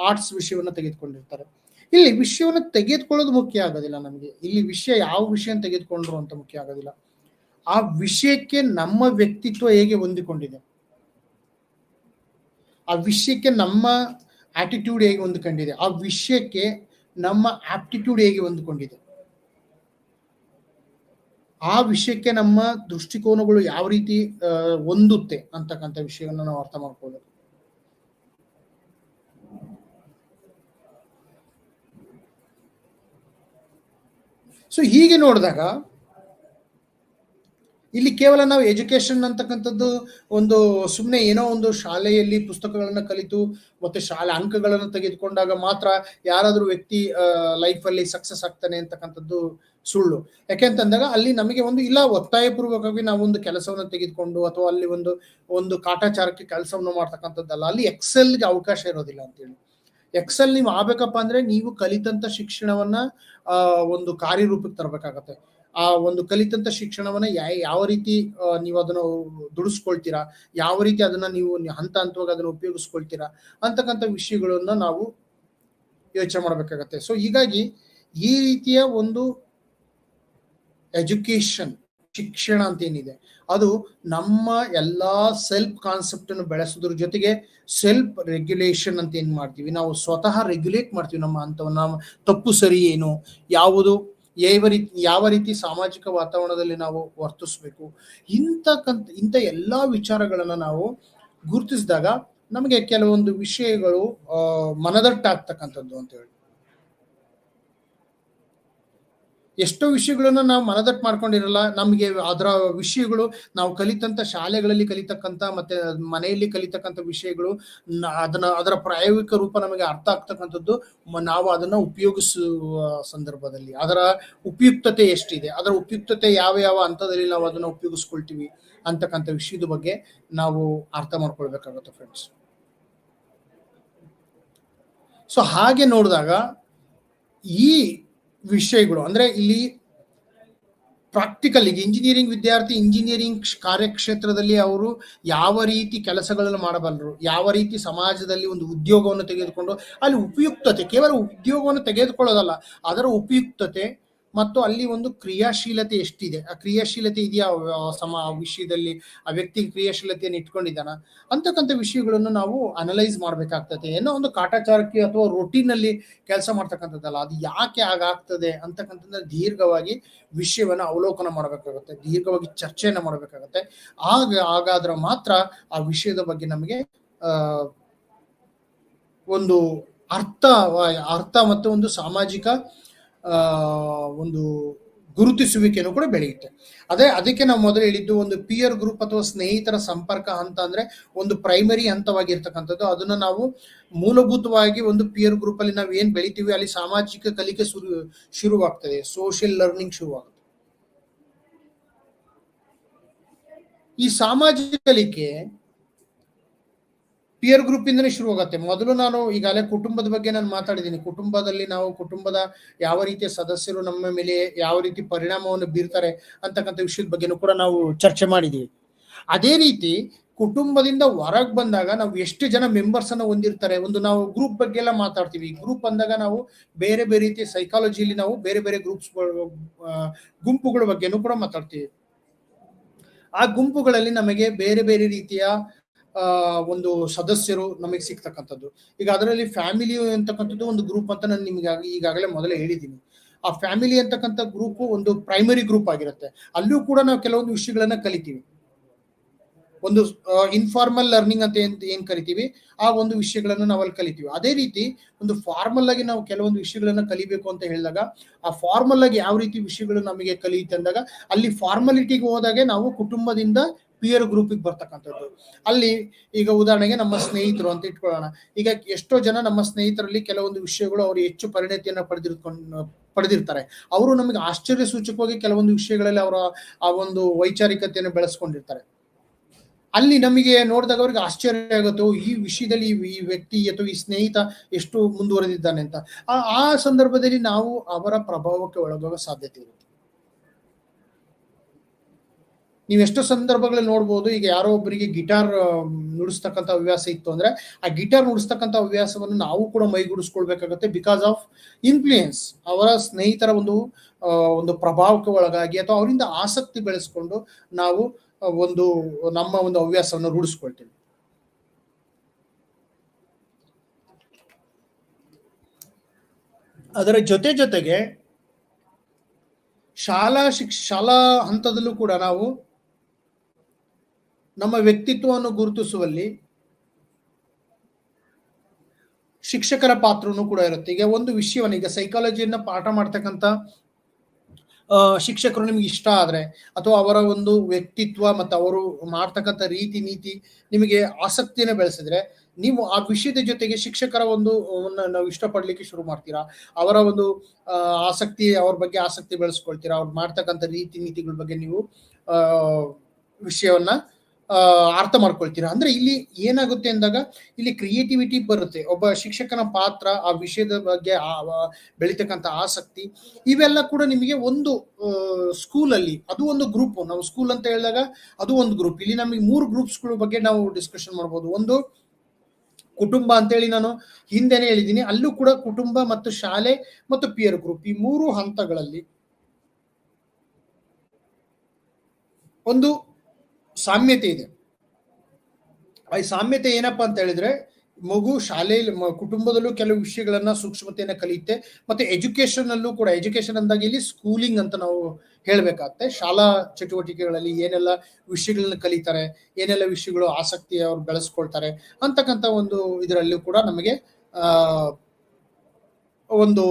ಆರ್ಟ್ಸ್ ವಿಷಯವನ್ನು ತೆಗೆದುಕೊಂಡಿರ್ತಾರೆ. ಇಲ್ಲಿ ವಿಷಯವನ್ನು ತೆಗೆದುಕೊಳ್ಳೋದು ಮುಖ್ಯ ಆಗೋದಿಲ್ಲ ನಮಗೆ. ಇಲ್ಲಿ ವಿಷಯ ಯಾವ ವಿಷಯ ತೆಗೆದುಕೊಂಡ್ರು ಅಂತ ಮುಖ್ಯ ಆಗೋದಿಲ್ಲ. ಆ ವಿಷಯಕ್ಕೆ ನಮ್ಮ ವ್ಯಕ್ತಿತ್ವ ಹೇಗೆ ಹೊಂದಿಕೊಂಡಿದೆ, ಆ ವಿಷಯಕ್ಕೆ ನಮ್ಮ ಆಟಿಟ್ಯೂಡ್ ಹೇಗೆ ಹೊಂದಿಕೊಂಡಿದೆ, ಆ ವಿಷಯಕ್ಕೆ ನಮ್ಮ ಆಪ್ಟಿಟ್ಯೂಡ್ ಹೇಗೆ ಹೊಂದಿಕೊಂಡಿದೆ, ಆ ವಿಷಯಕ್ಕೆ ನಮ್ಮ ದೃಷ್ಟಿಕೋನಗಳು ಯಾವ ರೀತಿ ಹೊಂದುತ್ತೆ ಅಂತಕ್ಕಂಥ ವಿಷಯವನ್ನು ನಾವು ಅರ್ಥ ಮಾಡ್ಕೊಳ್ಳೋದು. ಸೊ ಹೀಗೆ ನೋಡಿದಾಗ ಇಲ್ಲಿ ಕೇವಲ ನಾವು ಎಜುಕೇಶನ್ ಅಂತಕ್ಕಂಥದ್ದು ಒಂದು ಸುಮ್ಮನೆ ಏನೋ ಒಂದು ಶಾಲೆಯಲ್ಲಿ ಪುಸ್ತಕಗಳನ್ನ ಕಲಿತು ಮತ್ತೆ ಶಾಲೆ ಅಂಕಗಳನ್ನು ತೆಗೆದುಕೊಂಡಾಗ ಮಾತ್ರ ಯಾರಾದ್ರೂ ವ್ಯಕ್ತಿ ಲೈಫಲ್ಲಿ ಸಕ್ಸಸ್ ಆಗ್ತಾನೆ ಅಂತಕ್ಕಂಥದ್ದು ಸುಳ್ಳು. ಯಾಕೆಂತಂದಾಗ ಅಲ್ಲಿ ನಮಗೆ ಒಂದು ಇಲ್ಲ ಒತ್ತಾಯಪೂರ್ವಕವಾಗಿ ನಾವೊಂದು ಕೆಲಸವನ್ನು ತೆಗೆದುಕೊಂಡು ಅಥವಾ ಅಲ್ಲಿ ಒಂದು ಕಾಟಾಚಾರಕ್ಕೆ ಕೆಲಸವನ್ನು ಮಾಡ್ತಕ್ಕಂಥದ್ದಲ್ಲ. ಅಲ್ಲಿ ಎಕ್ಸೆಲ್ಗೆ ಅವಕಾಶ ಇರೋದಿಲ್ಲ ಅಂತೇಳಿ. ಎಕ್ಸೆಲ್ ನೀವು ಆಗ್ಬೇಕಪ್ಪ ಅಂದ್ರೆ ನೀವು ಕಲಿತಂತ ಶಿಕ್ಷಣವನ್ನ ಒಂದು ಕಾರ್ಯರೂಪಕ್ಕೆ ತರಬೇಕಾಗತ್ತೆ. ಆ ಒಂದು ಕಲಿತಂತ ಶಿಕ್ಷಣವನ್ನ ಯಾವ ರೀತಿ ನೀವು ಅದನ್ನ ದುಡಿಸ್ಕೊಳ್ತೀರಾ, ಯಾವ ರೀತಿ ಅದನ್ನ ನೀವು ಹಂತ ಹಂತವಾಗಿ ಅದನ್ನ ಉಪಯೋಗಿಸ್ಕೊಳ್ತೀರಾ ಅಂತಕ್ಕಂಥ ವಿಷಯಗಳನ್ನ ನಾವು ಯೋಚನೆ ಮಾಡ್ಬೇಕಾಗತ್ತೆ. ಸೊ ಹೀಗಾಗಿ ಈ ರೀತಿಯ ಒಂದು ಎಜುಕೇಶನ್ ಶಿಕ್ಷಣ ಅಂತ ಏನಿದೆ ಅದು ನಮ್ಮ ಎಲ್ಲಾ ಸೆಲ್ಫ್ ಕಾನ್ಸೆಪ್ಟ್ ಅನ್ನು ಬೆಳೆಸೋದ್ರ ಜೊತೆಗೆ ಸೆಲ್ಫ್ ರೆಗ್ಯುಲೇಷನ್ ಅಂತ ಏನ್ ಮಾಡ್ತೀವಿ, ನಾವು ಸ್ವತಃ ರೆಗ್ಯುಲೇಟ್ ಮಾಡ್ತೀವಿ ನಮ್ಮ ಹಂತವನ್ನ. ತಪ್ಪು ಸರಿ ಏನು, ಯಾವ ರೀತಿ ಸಾಮಾಜಿಕ ವಾತಾವರಣದಲ್ಲಿ ನಾವು ವರ್ತಿಸ್ಬೇಕು, ಇಂಥ ಎಲ್ಲಾ ವಿಚಾರಗಳನ್ನ ನಾವು ಗುರುತಿಸಿದಾಗ ನಮಗೆ ಕೆಲವೊಂದು ವಿಷಯಗಳು ಮನದಟ್ಟಾಗ್ತಕ್ಕಂಥದ್ದು ಅಂತ ಹೇಳಿ. ಎಷ್ಟೋ ವಿಷಯಗಳನ್ನ ನಾವು ಮನದಟ್ಟು ಮಾಡ್ಕೊಂಡಿರಲ್ಲ. ನಮಗೆ ಅದರ ವಿಷಯಗಳು ನಾವು ಕಲಿತಂತ ಶಾಲೆಗಳಲ್ಲಿ ಕಲಿತಕ್ಕಂಥ ಮತ್ತೆ ಮನೆಯಲ್ಲಿ ಕಲಿತಕ್ಕಂಥ ವಿಷಯಗಳು ಅದರ ಪ್ರಾಯೋಗಿಕ ರೂಪ ನಮಗೆ ಅರ್ಥ ಆಗ್ತಕ್ಕಂಥದ್ದು ನಾವು ಅದನ್ನ ಉಪಯೋಗಿಸುವ ಸಂದರ್ಭದಲ್ಲಿ ಅದರ ಉಪಯುಕ್ತತೆ ಎಷ್ಟಿದೆ, ಅದರ ಉಪಯುಕ್ತತೆ ಯಾವ ಹಂತದಲ್ಲಿ ನಾವು ಅದನ್ನ ಉಪಯೋಗಿಸ್ಕೊಳ್ತೀವಿ ಅಂತಕ್ಕಂಥ ವಿಷಯದ ಬಗ್ಗೆ ನಾವು ಅರ್ಥ ಮಾಡ್ಕೊಳ್ಬೇಕಾಗುತ್ತೆ ಫ್ರೆಂಡ್ಸ್. ಸೊ ಹಾಗೆ ನೋಡಿದಾಗ ಈ ವಿಷಯಗಳು ಅಂದ್ರೆ ಇಲ್ಲಿ ಪ್ರಾಕ್ಟಿಕಲ್, ಈಗ ಇಂಜಿನಿಯರಿಂಗ್ ವಿದ್ಯಾರ್ಥಿ ಇಂಜಿನಿಯರಿಂಗ್ ಕಾರ್ಯಕ್ಷೇತ್ರದಲ್ಲಿ ಅವರು ಯಾವ ರೀತಿ ಕೆಲಸಗಳನ್ನು ಮಾಡಬಲ್ಲರು, ಯಾವ ರೀತಿ ಸಮಾಜದಲ್ಲಿ ಒಂದು ಉದ್ಯೋಗವನ್ನು ತೆಗೆದುಕೊಂಡು ಅಲ್ಲಿ ಉಪಯುಕ್ತತೆ, ಕೇವಲ ಉದ್ಯೋಗವನ್ನು ತೆಗೆದುಕೊಳ್ಳೋದಲ್ಲ, ಅದರ ಉಪಯುಕ್ತತೆ ಮತ್ತು ಅಲ್ಲಿ ಒಂದು ಕ್ರಿಯಾಶೀಲತೆ ಎಷ್ಟಿದೆ, ಆ ಕ್ರಿಯಾಶೀಲತೆ ಇದೆಯಾ ವಿಷಯದಲ್ಲಿ, ಆ ವ್ಯಕ್ತಿ ಕ್ರಿಯಾಶೀಲತೆಯನ್ನು ಇಟ್ಕೊಂಡಿದ್ದಾನ ಅಂತಕ್ಕಂಥ ವಿಷಯಗಳನ್ನು ನಾವು ಅನಲೈಸ್ ಮಾಡ್ಬೇಕಾಗ್ತದೆ. ಏನೋ ಒಂದು ಕಾಟಾಚಾರಕ್ಕೆ ಅಥವಾ ರೊಟೀನಲ್ಲಿ ಕೆಲಸ ಮಾಡ್ತಕ್ಕಂಥದ್ದಲ್ಲ, ಅದು ಯಾಕೆ ಹಾಗಾಗ್ತದೆ ಅಂತಕ್ಕಂಥದ್ದು ದೀರ್ಘವಾಗಿ ವಿಷಯವನ್ನು ಅವಲೋಕನ ಮಾಡಬೇಕಾಗುತ್ತೆ, ದೀರ್ಘವಾಗಿ ಚರ್ಚೆಯನ್ನು ಮಾಡಬೇಕಾಗತ್ತೆ. ಹಾಗಾದ್ರೆ ಮಾತ್ರ ಆ ವಿಷಯದ ಬಗ್ಗೆ ನಮಗೆ ಒಂದು ಅರ್ಥ ಮತ್ತು ಒಂದು ಸಾಮಾಜಿಕ ಒಂದು ಗುರುತಿಸುವಿಕೆನೂ ಕೂಡ ಬೆಳೆಯುತ್ತೆ. ಅದಕ್ಕೆ ನಾವು ಮೊದಲು ಹೇಳಿದ್ದು ಒಂದು ಪಿಯರ್ ಗ್ರೂಪ್ ಅಥವಾ ಸ್ನೇಹಿತರ ಸಂಪರ್ಕ ಹಂತ ಅಂದ್ರೆ ಒಂದು ಪ್ರೈಮರಿ ಹಂತವಾಗಿರ್ತಕ್ಕಂಥದ್ದು. ಅದನ್ನ ನಾವು ಮೂಲಭೂತವಾಗಿ ಒಂದು ಪಿಯರ್ ಗ್ರೂಪ್ ಅಲ್ಲಿ ನಾವು ಏನ್ ಬೆಳಿತೀವಿ ಅಲ್ಲಿ ಸಾಮಾಜಿಕ ಕಲಿಕೆ ಶುರುವಾಗ್ತದೆ, ಸೋಷಿಯಲ್ ಲರ್ನಿಂಗ್ ಶುರುವಾಗುತ್ತೆ. ಈ ಸಾಮಾಜಿಕ ಕಲಿಕೆ ಪಿಯರ್ ಗ್ರೂಪ್ ಇಂದನೇ ಶುರುವಾಗುತ್ತೆ. ಮೊದಲು ನಾನು ಈಗಾಗಲೇ ಕುಟುಂಬದ ಬಗ್ಗೆ ನಾನು ಮಾತಾಡಿದ್ದೀನಿ. ಕುಟುಂಬದಲ್ಲಿ ನಾವು ಕುಟುಂಬದ ಯಾವ ರೀತಿಯ ಸದಸ್ಯರು ನಮ್ಮ ಮೇಲೆ ಯಾವ ರೀತಿ ಪರಿಣಾಮವನ್ನು ಬೀರ್ತಾರೆ ಅಂತಕ್ಕಂಥ ವಿಷಯದ ಬಗ್ಗೆನೂ ಕೂಡ ನಾವು ಚರ್ಚೆ ಮಾಡಿದ್ದೀವಿ. ಅದೇ ರೀತಿ ಕುಟುಂಬದಿಂದ ಹೊರಗೆ ಬಂದಾಗ ನಾವು ಎಷ್ಟು ಜನ ಮೆಂಬರ್ಸ್ ಅನ್ನ ಹೊಂದಿರ್ತಾರೆ, ನಾವು ಗ್ರೂಪ್ ಬಗ್ಗೆ ಎಲ್ಲ ಮಾತಾಡ್ತೀವಿ. ಗ್ರೂಪ್ ಅಂದಾಗ ನಾವು ಬೇರೆ ಬೇರೆ ರೀತಿಯ ಸೈಕಾಲಜಿಯಲ್ಲಿ ನಾವು ಬೇರೆ ಬೇರೆ ಗುಂಪುಗಳ ಬಗ್ಗೆನೂ ಕೂಡ ಮಾತಾಡ್ತೀವಿ. ಆ ಗುಂಪುಗಳಲ್ಲಿ ನಮಗೆ ಬೇರೆ ಬೇರೆ ರೀತಿಯ ಒಂದು ಸದಸ್ಯರು ನಮಗೆ ಸಿಗ್ತಕ್ಕಂಥದ್ದು. ಈಗ ಅದರಲ್ಲಿ ಫ್ಯಾಮಿಲಿ ಅಂತಕ್ಕಂಥದ್ದು ಒಂದು ಗ್ರೂಪ್ ಅಂತ ನಾನು ನಿಮ್ಗೆ ಈಗಾಗಲೇ ಮೊದಲೇ ಹೇಳಿದ್ದೀನಿ. ಆ ಫ್ಯಾಮಿಲಿ ಅಂತಕ್ಕಂಥ ಗ್ರೂಪ್ ಒಂದು ಪ್ರೈಮರಿ ಗ್ರೂಪ್ ಆಗಿರುತ್ತೆ. ಅಲ್ಲೂ ಕೂಡ ನಾವು ಕೆಲವೊಂದು ವಿಷಯಗಳನ್ನ ಕಲಿತೀವಿ. ಒಂದು ಇನ್ಫಾರ್ಮಲ್ ಲರ್ನಿಂಗ್ ಅಂತ ಏನ್ ಕರಿತೀವಿ, ಆ ಒಂದು ವಿಷಯಗಳನ್ನು ನಾವು ಅಲ್ಲಿ ಕಲಿತೀವಿ. ಅದೇ ರೀತಿ ಒಂದು ಫಾರ್ಮಲ್ ಆಗಿ ನಾವು ಕೆಲವೊಂದು ವಿಷಯಗಳನ್ನ ಕಲಿಬೇಕು ಅಂತ ಹೇಳಿದಾಗ, ಆ ಫಾರ್ಮಲ್ ಆಗಿ ಯಾವ ರೀತಿ ವಿಷಯಗಳು ನಮಗೆ ಕಲಿಯುತ್ತೆ ಅಂದಾಗ, ಅಲ್ಲಿ ಫಾರ್ಮಾಲಿಟಿಗೆ ಹೋದಾಗೆ ನಾವು ಕುಟುಂಬದಿಂದ ಪಿಯರ್ ಗ್ರೂಪಿಗೆ ಬರ್ತಕ್ಕಂಥದ್ದು. ಅಲ್ಲಿ ಈಗ ಉದಾಹರಣೆಗೆ ನಮ್ಮ ಸ್ನೇಹಿತರು ಅಂತ ಇಟ್ಕೊಳ್ಳೋಣ. ಈಗ ಎಷ್ಟೋ ಜನ ನಮ್ಮ ಸ್ನೇಹಿತರಲ್ಲಿ ಕೆಲವೊಂದು ವಿಷಯಗಳು ಅವರು ಹೆಚ್ಚು ಪರಿಣತಿಯನ್ನ ಪಡೆದಿರ್ತಾರೆ. ಅವರು ನಮಗೆ ಆಶ್ಚರ್ಯ ಸೂಚಕವಾಗಿ ಕೆಲವೊಂದು ವಿಷಯಗಳಲ್ಲಿ ಅವರ ಆ ಒಂದು ವೈಚಾರಿಕತೆಯನ್ನು ಬೆಳೆಸ್ಕೊಂಡಿರ್ತಾರೆ. ಅಲ್ಲಿ ನಮಗೆ ನೋಡಿದಾಗ ಅವ್ರಿಗೆ ಆಶ್ಚರ್ಯ ಆಗುತ್ತೆ, ಈ ವಿಷಯದಲ್ಲಿ ಈ ವ್ಯಕ್ತಿ ಅಥವಾ ಈ ಸ್ನೇಹಿತ ಎಷ್ಟು ಮುಂದುವರೆದಿದ್ದಾನೆ ಅಂತ. ಆ ಸಂದರ್ಭದಲ್ಲಿ ನಾವು ಅವರ ಪ್ರಭಾವಕ್ಕೆ ಒಳಗಾಗೋ ಸಾಧ್ಯತೆ ಇರುತ್ತೆ. ನೀವು ಎಷ್ಟೋ ಸಂದರ್ಭಗಳಲ್ಲಿ ನೋಡ್ಬೋದು, ಈಗ ಯಾರೋ ಒಬ್ಬರಿಗೆ ಗಿಟಾರ್ ನುಡಿಸ್ತಕ್ಕಂಥ ಹವ್ಯಾಸ ಇತ್ತು ಅಂದ್ರೆ, ಆ ಗಿಟಾರ್ ನುಡಿಸ್ತಕ್ಕಂಥ ಹವ್ಯಾಸವನ್ನು ನಾವು ಕೂಡ ಮೈಗೂಡಿಸ್ಕೊಳ್ಬೇಕಾಗುತ್ತೆ. ಬಿಕಾಸ್ ಆಫ್ ಇನ್ಫ್ಲೂಯೆನ್ಸ್, ಅವರ ಸ್ನೇಹಿತರ ಒಂದು ಪ್ರಭಾವಕ್ಕೆ ಒಳಗಾಗಿ ಅಥವಾ ಅವರಿಂದ ಆಸಕ್ತಿ ಬೆಳೆಸ್ಕೊಂಡು ನಾವು ನಮ್ಮ ಒಂದು ಹವ್ಯಾಸವನ್ನು ರೂಢಿಸ್ಕೊಳ್ತೀವಿ. ಅದರ ಜೊತೆಗೆ ಶಾಲಾ ಹಂತದಲ್ಲೂ ಕೂಡ ನಾವು ನಮ್ಮ ವ್ಯಕ್ತಿತ್ವವನ್ನು ಗುರುತಿಸುವಲ್ಲಿ ಶಿಕ್ಷಕರ ಪಾತ್ರನೂ ಕೂಡ ಇರುತ್ತೆ. ಈಗ ಒಂದು ವಿಷಯವನ್ನ, ಈಗ ಸೈಕಾಲಜಿಯನ್ನ ಪಾಠ ಮಾಡ್ತಕ್ಕಂಥ ಶಿಕ್ಷಕರು ನಿಮ್ಗೆ ಇಷ್ಟ ಆದ್ರೆ, ಅಥವಾ ಅವರ ಒಂದು ವ್ಯಕ್ತಿತ್ವ ಮತ್ತು ಅವರು ಮಾಡ್ತಕ್ಕಂಥ ರೀತಿ ನೀತಿ ನಿಮಗೆ ಆಸಕ್ತಿಯನ್ನು ಬೆಳೆಸಿದ್ರೆ, ನೀವು ಆ ವಿಷಯದ ಜೊತೆಗೆ ಶಿಕ್ಷಕರ ನಾವು ಇಷ್ಟಪಡ್ಲಿಕ್ಕೆ ಶುರು ಮಾಡ್ತೀರಾ. ಅವರ ಒಂದು ಅವ್ರ ಬಗ್ಗೆ ಆಸಕ್ತಿ ಬೆಳೆಸ್ಕೊಳ್ತೀರಾ. ಅವ್ರು ಮಾಡ್ತಕ್ಕಂಥ ರೀತಿ ನೀತಿಗಳ ಬಗ್ಗೆ ನೀವು ವಿಷಯವನ್ನ ಅರ್ಥ ಮಾಡ್ಕೊಳ್ತೀರಾ. ಅಂದ್ರೆ ಇಲ್ಲಿ ಏನಾಗುತ್ತೆ ಅಂದಾಗ, ಇಲ್ಲಿ ಕ್ರಿಯೇಟಿವಿಟಿ ಬರುತ್ತೆ. ಒಬ್ಬ ಶಿಕ್ಷಕನ ಪಾತ್ರ, ಆ ವಿಷಯದ ಬಗ್ಗೆ ಬೆಳಿತಕ್ಕಂಥ ಆಸಕ್ತಿ, ಇವೆಲ್ಲ ಕೂಡ ನಿಮಗೆ ಒಂದು ಸ್ಕೂಲಲ್ಲಿ, ಅದು ಒಂದು ಗ್ರೂಪ್. ನಾವು ಸ್ಕೂಲ್ ಅಂತ ಹೇಳಿದಾಗ ಅದು ಒಂದು ಗ್ರೂಪ್. ಇಲ್ಲಿ ನಮಗೆ 3 ಗ್ರೂಪ್ಸ್ಗಳ ಬಗ್ಗೆ ನಾವು ಡಿಸ್ಕಷನ್ ಮಾಡ್ಬೋದು. ಒಂದು ಕುಟುಂಬ ಅಂತೇಳಿ ನಾನು ಹಿಂದೆನೆ ಹೇಳಿದ್ದೀನಿ. ಅಲ್ಲೂ ಕೂಡ ಕುಟುಂಬ ಮತ್ತು ಶಾಲೆ ಮತ್ತು ಪಿಯರ್ ಗ್ರೂಪ್, ಈ 3 ಹಂತಗಳಲ್ಲಿ ಒಂದು ಸಾಮ್ಯತೆ ಇದೆ. ಆ ಸಾಮ್ಯತೆ ಏನಪ್ಪಾ ಅಂತ ಹೇಳಿದ್ರೆ, ಮಗು ಶಾಲೆಯಲ್ಲಿ, ಕುಟುಂಬದಲ್ಲೂ ಕೆಲವು ವಿಷಯಗಳನ್ನ ಸೂಕ್ಷ್ಮತೆಯನ್ನ ಕಲಿಯುತ್ತೆ. ಮತ್ತೆ ಎಜುಕೇಶನ್ ಅಲ್ಲೂ ಕೂಡ, ಎಜುಕೇಶನ್ ಅಂದಾಗ ಇಲ್ಲಿ ಸ್ಕೂಲಿಂಗ್ ಅಂತ ನಾವು ಹೇಳ್ಬೇಕಾಗತ್ತೆ. ಶಾಲಾ ಚಟುವಟಿಕೆಗಳಲ್ಲಿ ಏನೆಲ್ಲ ವಿಷಯಗಳನ್ನ ಕಲಿತಾರೆ, ಏನೆಲ್ಲ ವಿಷಯಗಳು ಆಸಕ್ತಿ ಅವ್ರು ಬೆಳೆಸ್ಕೊಳ್ತಾರೆ ಅಂತಕ್ಕಂಥ ಒಂದು ಇದರಲ್ಲೂ ಕೂಡ ನಮಗೆ ಒಂದು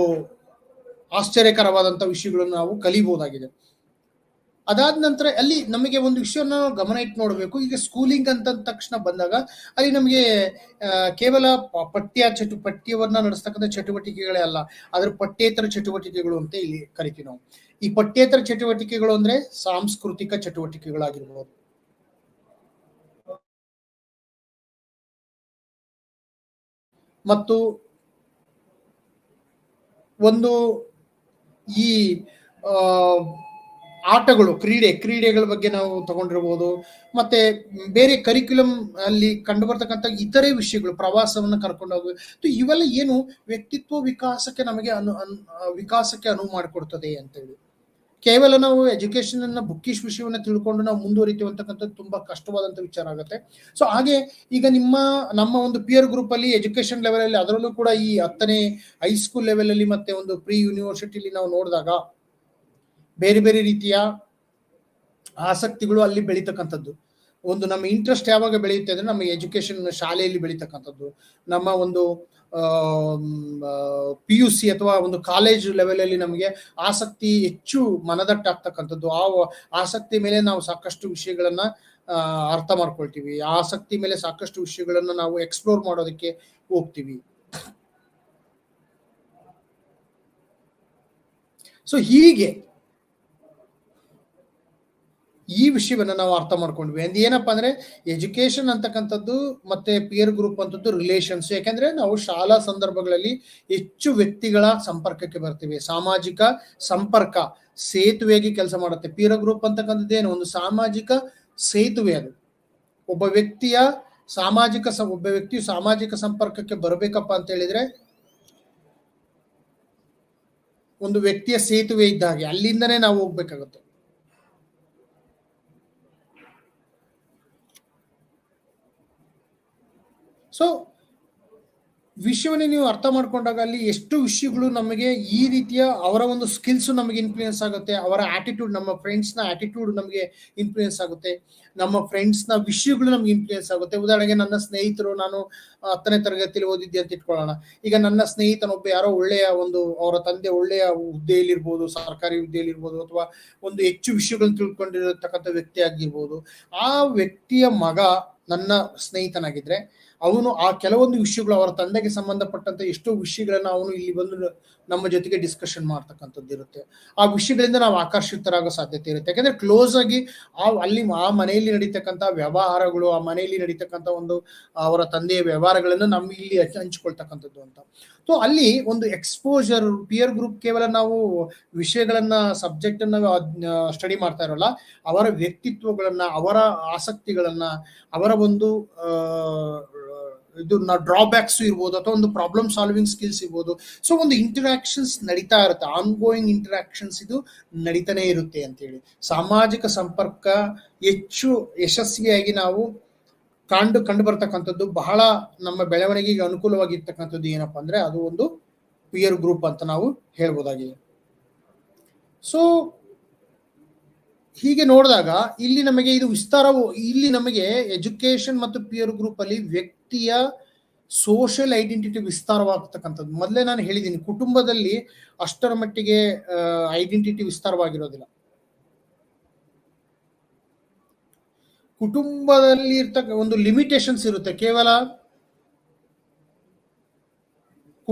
ಆಶ್ಚರ್ಯಕರವಾದಂಥ ವಿಷಯಗಳನ್ನು ನಾವು ಕಲಿಬಹುದಾಗಿದೆ. ಅದಾದ ನಂತರ ಅಲ್ಲಿ ನಮಗೆ ಒಂದು ವಿಷಯವನ್ನು ಗಮನ ಇಟ್ಟು ನೋಡಬೇಕು. ಈಗ ಸ್ಕೂಲಿಂಗ್ ಅಂತ ತಕ್ಷಣ ಬಂದಾಗ ಅಲ್ಲಿ ನಮಗೆ ಕೇವಲ ಪಠ್ಯವನ್ನ ನಡೆಸ್ತಕ್ಕಂಥ ಚಟುವಟಿಕೆಗಳೇ ಅಲ್ಲ, ಅದ್ರ ಪಠ್ಯೇತರ ಚಟುವಟಿಕೆಗಳು ಅಂತ ಇಲ್ಲಿ ಕರಿತೀವಿ ನಾವು. ಈ ಪಠ್ಯೇತರ ಚಟುವಟಿಕೆಗಳು ಅಂದ್ರೆ ಸಾಂಸ್ಕೃತಿಕ ಚಟುವಟಿಕೆಗಳಾಗಿರ್ಬೋದು, ಮತ್ತು ಒಂದು ಈ ಆಟಗಳು, ಕ್ರೀಡೆಗಳ ಬಗ್ಗೆ ನಾವು ತಗೊಂಡಿರ್ಬೋದು. ಮತ್ತೆ ಬೇರೆ ಕರಿಕ್ಯುಲಮ್ ಅಲ್ಲಿ ಕಂಡು ಬರ್ತಕ್ಕಂಥ ಇತರೆ ವಿಷಯಗಳು, ಪ್ರವಾಸವನ್ನು ಕರ್ಕೊಂಡು ಹೋಗೋದು, ಇವೆಲ್ಲ ಏನು ವ್ಯಕ್ತಿತ್ವ ವಿಕಾಸಕ್ಕೆ ನಮಗೆ ವಿಕಾಸಕ್ಕೆ ಅನುವು ಮಾಡಿಕೊಡ್ತದೆ ಅಂತೇಳಿ. ಕೇವಲ ನಾವು ಎಜುಕೇಶನ್ ಅನ್ನ ಬುಕ್ಕಿಶ್ ವಿಷಯವನ್ನ ತಿಳ್ಕೊಂಡು ನಾವು ಮುಂದುವರಿತೀವಿ ಅಂತಕ್ಕಂಥದ್ದು ತುಂಬಾ ಕಷ್ಟವಾದಂತ ವಿಚಾರ ಆಗುತ್ತೆ. ಸೊ ಹಾಗೆ ಈಗ ನಮ್ಮ ಒಂದು ಪಿಯರ್ ಗ್ರೂಪ್ ಅಲ್ಲಿ ಎಜುಕೇಶನ್ ಲೆವೆಲ್ ಅಲ್ಲಿ, ಅದರಲ್ಲೂ ಕೂಡ ಈ 10ನೇ ಹೈಸ್ಕೂಲ್ ಲೆವೆಲ್ ಅಲ್ಲಿ ಮತ್ತೆ ಒಂದು ಪ್ರೀ ಯೂನಿವರ್ಸಿಟಿಲಿ ನಾವು ನೋಡಿದಾಗ ಬೇರೆ ಬೇರೆ ರೀತಿಯ ಆಸಕ್ತಿಗಳು ಅಲ್ಲಿ ಬೆಳೀತಕ್ಕಂಥದ್ದು. ಒಂದು ನಮ್ಮ ಇಂಟ್ರೆಸ್ಟ್ ಯಾವಾಗ ಬೆಳೆಯುತ್ತೆ ಅಂದ್ರೆ ನಮ್ಮ ಎಜುಕೇಶನ್ ಶಾಲೆಯಲ್ಲಿ ಬೆಳೀತಕ್ಕಂಥದ್ದು, ನಮ್ಮ ಒಂದು PUC ಅಥವಾ ಒಂದು ಕಾಲೇಜ್ ಲೆವೆಲ್ ಅಲ್ಲಿ ನಮಗೆ ಆಸಕ್ತಿ ಹೆಚ್ಚು ಮನದಟ್ಟಾಗ್ತಕ್ಕಂಥದ್ದು. ಆ ಆಸಕ್ತಿ ಮೇಲೆ ನಾವು ಸಾಕಷ್ಟು ವಿಷಯಗಳನ್ನ ಅರ್ಥ ಮಾಡ್ಕೊಳ್ತೀವಿ. ಆ ಆಸಕ್ತಿ ಮೇಲೆ ಸಾಕಷ್ಟು ವಿಷಯಗಳನ್ನ ನಾವು ಎಕ್ಸ್ಪ್ಲೋರ್ ಮಾಡೋದಕ್ಕೆ ಹೋಗ್ತೀವಿ. ಸೊ ಹೀಗೆ ಈ ವಿಷಯವನ್ನ ನಾವು ಅರ್ಥ ಮಾಡ್ಕೊಂಡ್ವಿ. ಅದು ಏನಪ್ಪಾ ಅಂದ್ರೆ, ಎಜುಕೇಶನ್ ಅಂತಕ್ಕಂಥದ್ದು ಮತ್ತೆ ಪಿಯರ್ ಗ್ರೂಪ್ ಅಂತದ್ದು ರಿಲೇಷನ್ಸ್. ಯಾಕಂದ್ರೆ ನಾವು ಶಾಲಾ ಸಂದರ್ಭಗಳಲ್ಲಿ ಹೆಚ್ಚು ವ್ಯಕ್ತಿಗಳ ಸಂಪರ್ಕಕ್ಕೆ ಬರ್ತೀವಿ. ಸಾಮಾಜಿಕ ಸಂಪರ್ಕ ಸೇತುವೆಯಾಗಿ ಕೆಲಸ ಮಾಡುತ್ತೆ. ಪಿಯರ್ ಗ್ರೂಪ್ ಅಂತಕ್ಕಂಥದ್ದು ಏನು, ಒಂದು ಸಾಮಾಜಿಕ ಸೇತುವೆ. ಅದು ಒಬ್ಬ ವ್ಯಕ್ತಿಯು ಸಾಮಾಜಿಕ ಸಂಪರ್ಕಕ್ಕೆ ಬರಬೇಕಪ್ಪ ಅಂತ ಹೇಳಿದ್ರೆ ಒಂದು ವ್ಯಕ್ತಿಯ ಸೇತುವೆ ಇದ್ದ ಹಾಗೆ, ಅಲ್ಲಿಂದನೇ ನಾವು ಹೋಗ್ಬೇಕಾಗುತ್ತೆ. ಸೊ ವಿಷಯವನ್ನೇ ನೀವು ಅರ್ಥ ಮಾಡ್ಕೊಂಡಾಗ ಅಲ್ಲಿ ಎಷ್ಟು ವಿಷಯಗಳು ನಮಗೆ ಈ ರೀತಿಯ ಅವರ ಒಂದು ಸ್ಕಿಲ್ಸ್ ನಮಗೆ ಇನ್ಫ್ಲೂಯೆನ್ಸ್ ಆಗುತ್ತೆ, ಅವರ ಆಟಿಟ್ಯೂಡ್, ನಮ್ಮ ಫ್ರೆಂಡ್ಸ್ನ ಆಟಿಟ್ಯೂಡ್ ನಮಗೆ ಇನ್ಫ್ಲೂಯೆನ್ಸ್ ಆಗುತ್ತೆ, ನಮ್ಮ ಫ್ರೆಂಡ್ಸ್ನ ವಿಷಯಗಳು ನಮ್ಗೆ ಇನ್ಫ್ಲೂಯೆನ್ಸ್ ಆಗುತ್ತೆ. ಉದಾಹರಣೆಗೆ ನನ್ನ ಸ್ನೇಹಿತರು, ನಾನು 10ನೇ ತರಗತಿಯಲ್ಲಿ ಓದಿದ್ದೆ ಅಂತ ಇಟ್ಕೊಳ್ಳೋಣ. ಈಗ ನನ್ನ ಸ್ನೇಹಿತನೊಬ್ಬ ಯಾರೋ ಒಳ್ಳೆಯ ಒಂದು, ಅವರ ತಂದೆ ಒಳ್ಳೆಯ ಹುದ್ದೆಯಲ್ಲಿರ್ಬೋದು, ಸರ್ಕಾರಿ ಹುದ್ದೆಯಲ್ಲಿರ್ಬೋದು, ಅಥವಾ ಒಂದು ಹೆಚ್ಚು ವಿಷಯಗಳನ್ನು ತಿಳ್ಕೊಂಡಿರತಕ್ಕಂಥ ವ್ಯಕ್ತಿ ಆಗಿರ್ಬೋದು. ಆ ವ್ಯಕ್ತಿಯ ಮಗ ನನ್ನ ಸ್ನೇಹಿತನಾಗಿದ್ರೆ ಅವನು ಆ ಕೆಲವೊಂದು ವಿಷಯಗಳು, ಅವರ ತಂದೆಗೆ ಸಂಬಂಧಪಟ್ಟಂತ ಎಷ್ಟೋ ವಿಷಯಗಳನ್ನ ಅವನು ಇಲ್ಲಿ ಬಂದು ನಮ್ಮ ಜೊತೆಗೆ ಡಿಸ್ಕಷನ್ ಮಾಡ್ತಕ್ಕಂಥದ್ದು ಇರುತ್ತೆ. ಆ ವಿಷಯಗಳಿಂದ ನಾವು ಆಕರ್ಷಿತರಾಗೋ ಸಾಧ್ಯತೆ ಇರುತ್ತೆ. ಯಾಕಂದ್ರೆ ಕ್ಲೋಸ್ ಆಗಿ ಆ ಮನೆಯಲ್ಲಿ ನಡೀತಕ್ಕಂಥ ವ್ಯವಹಾರಗಳು, ಆ ಮನೆಯಲ್ಲಿ ನಡೀತಕ್ಕಂಥ ಒಂದು ಅವರ ತಂದೆಯ ವ್ಯವಹಾರಗಳನ್ನು ನಮ್ಮ ಇಲ್ಲಿ ಹಂಚ್ಕೊಳ್ತಕ್ಕಂಥದ್ದು ಅಂತ. ಸೊ ಅಲ್ಲಿ ಒಂದು ಎಕ್ಸ್ಪೋಜರ್, ಪಿಯರ್ ಗ್ರೂಪ್ ಕೇವಲ ನಾವು ವಿಷಯಗಳನ್ನ, ಸಬ್ಜೆಕ್ಟ್ ಅನ್ನ ಸ್ಟಡಿ ಮಾಡ್ತಾ ಇರೋಲ್ಲ, ಅವರ ವ್ಯಕ್ತಿತ್ವಗಳನ್ನ, ಅವರ ಆಸಕ್ತಿಗಳನ್ನ, ಅವರ ಒಂದು ಇದು ಡ್ರಾಬ್ಯಾಕ್ಸ್ ಇರ್ಬೋದು, ಅಥವಾ ಒಂದು ಪ್ರಾಬ್ಲಮ್ ಸಾಲ್ವಿಂಗ್ ಸ್ಕಿಲ್ಸ್ ಇರ್ಬೋದು. ಸೊ ಒಂದು ಇಂಟರಾಕ್ಷನ್ಸ್ ನಡೀತಾ ಇರುತ್ತೆ, ಆನ್ ಗೋಯಿಂಗ್ ಇಂಟರಾಕ್ಷನ್ಸ್ ಇದು ನಡೀತಾನೆ ಇರುತ್ತೆ ಅಂತೇಳಿ. ಸಾಮಾಜಿಕ ಸಂಪರ್ಕ ಹೆಚ್ಚು ಯಶಸ್ವಿಯಾಗಿ ನಾವು ಕಂಡು ಬರ್ತಕ್ಕಂಥದ್ದು, ಬಹಳ ನಮ್ಮ ಬೆಳವಣಿಗೆಗೆ ಅನುಕೂಲವಾಗಿರ್ತಕ್ಕಂಥದ್ದು ಏನಪ್ಪಾ ಅಂದ್ರೆ ಅದು ಒಂದು ಪಿಯರ್ ಗ್ರೂಪ್ ಅಂತ ನಾವು ಹೇಳ್ಬೋದಾಗಿದೆ. ಸೊ ಹೀಗೆ ನೋಡಿದಾಗ ಇಲ್ಲಿ ನಮಗೆ ಇದು ವಿಸ್ತಾರವು, ಇಲ್ಲಿ ನಮಗೆ ಎಜುಕೇಶನ್ ಮತ್ತು ಪಿಯರ್ ಗ್ರೂಪ್ ಅಲ್ಲಿ ವ್ಯಕ್ತಿಯ ಸೋಷಿಯಲ್ ಐಡೆಂಟಿಟಿ ವಿಸ್ತಾರವಾಗ್ತಕ್ಕಂಥದ್ದು. ಮೊದಲೇ ನಾನು ಹೇಳಿದ್ದೀನಿ, ಕುಟುಂಬದಲ್ಲಿ ಅಷ್ಟರ ಮಟ್ಟಿಗೆ ಐಡೆಂಟಿಟಿ ವಿಸ್ತಾರವಾಗಿರೋದಿಲ್ಲ. ಕುಟುಂಬದಲ್ಲಿ ಇರ್ತಕ್ಕ ಒಂದು ಲಿಮಿಟೇಷನ್ಸ್ ಇರುತ್ತೆ. ಕೇವಲ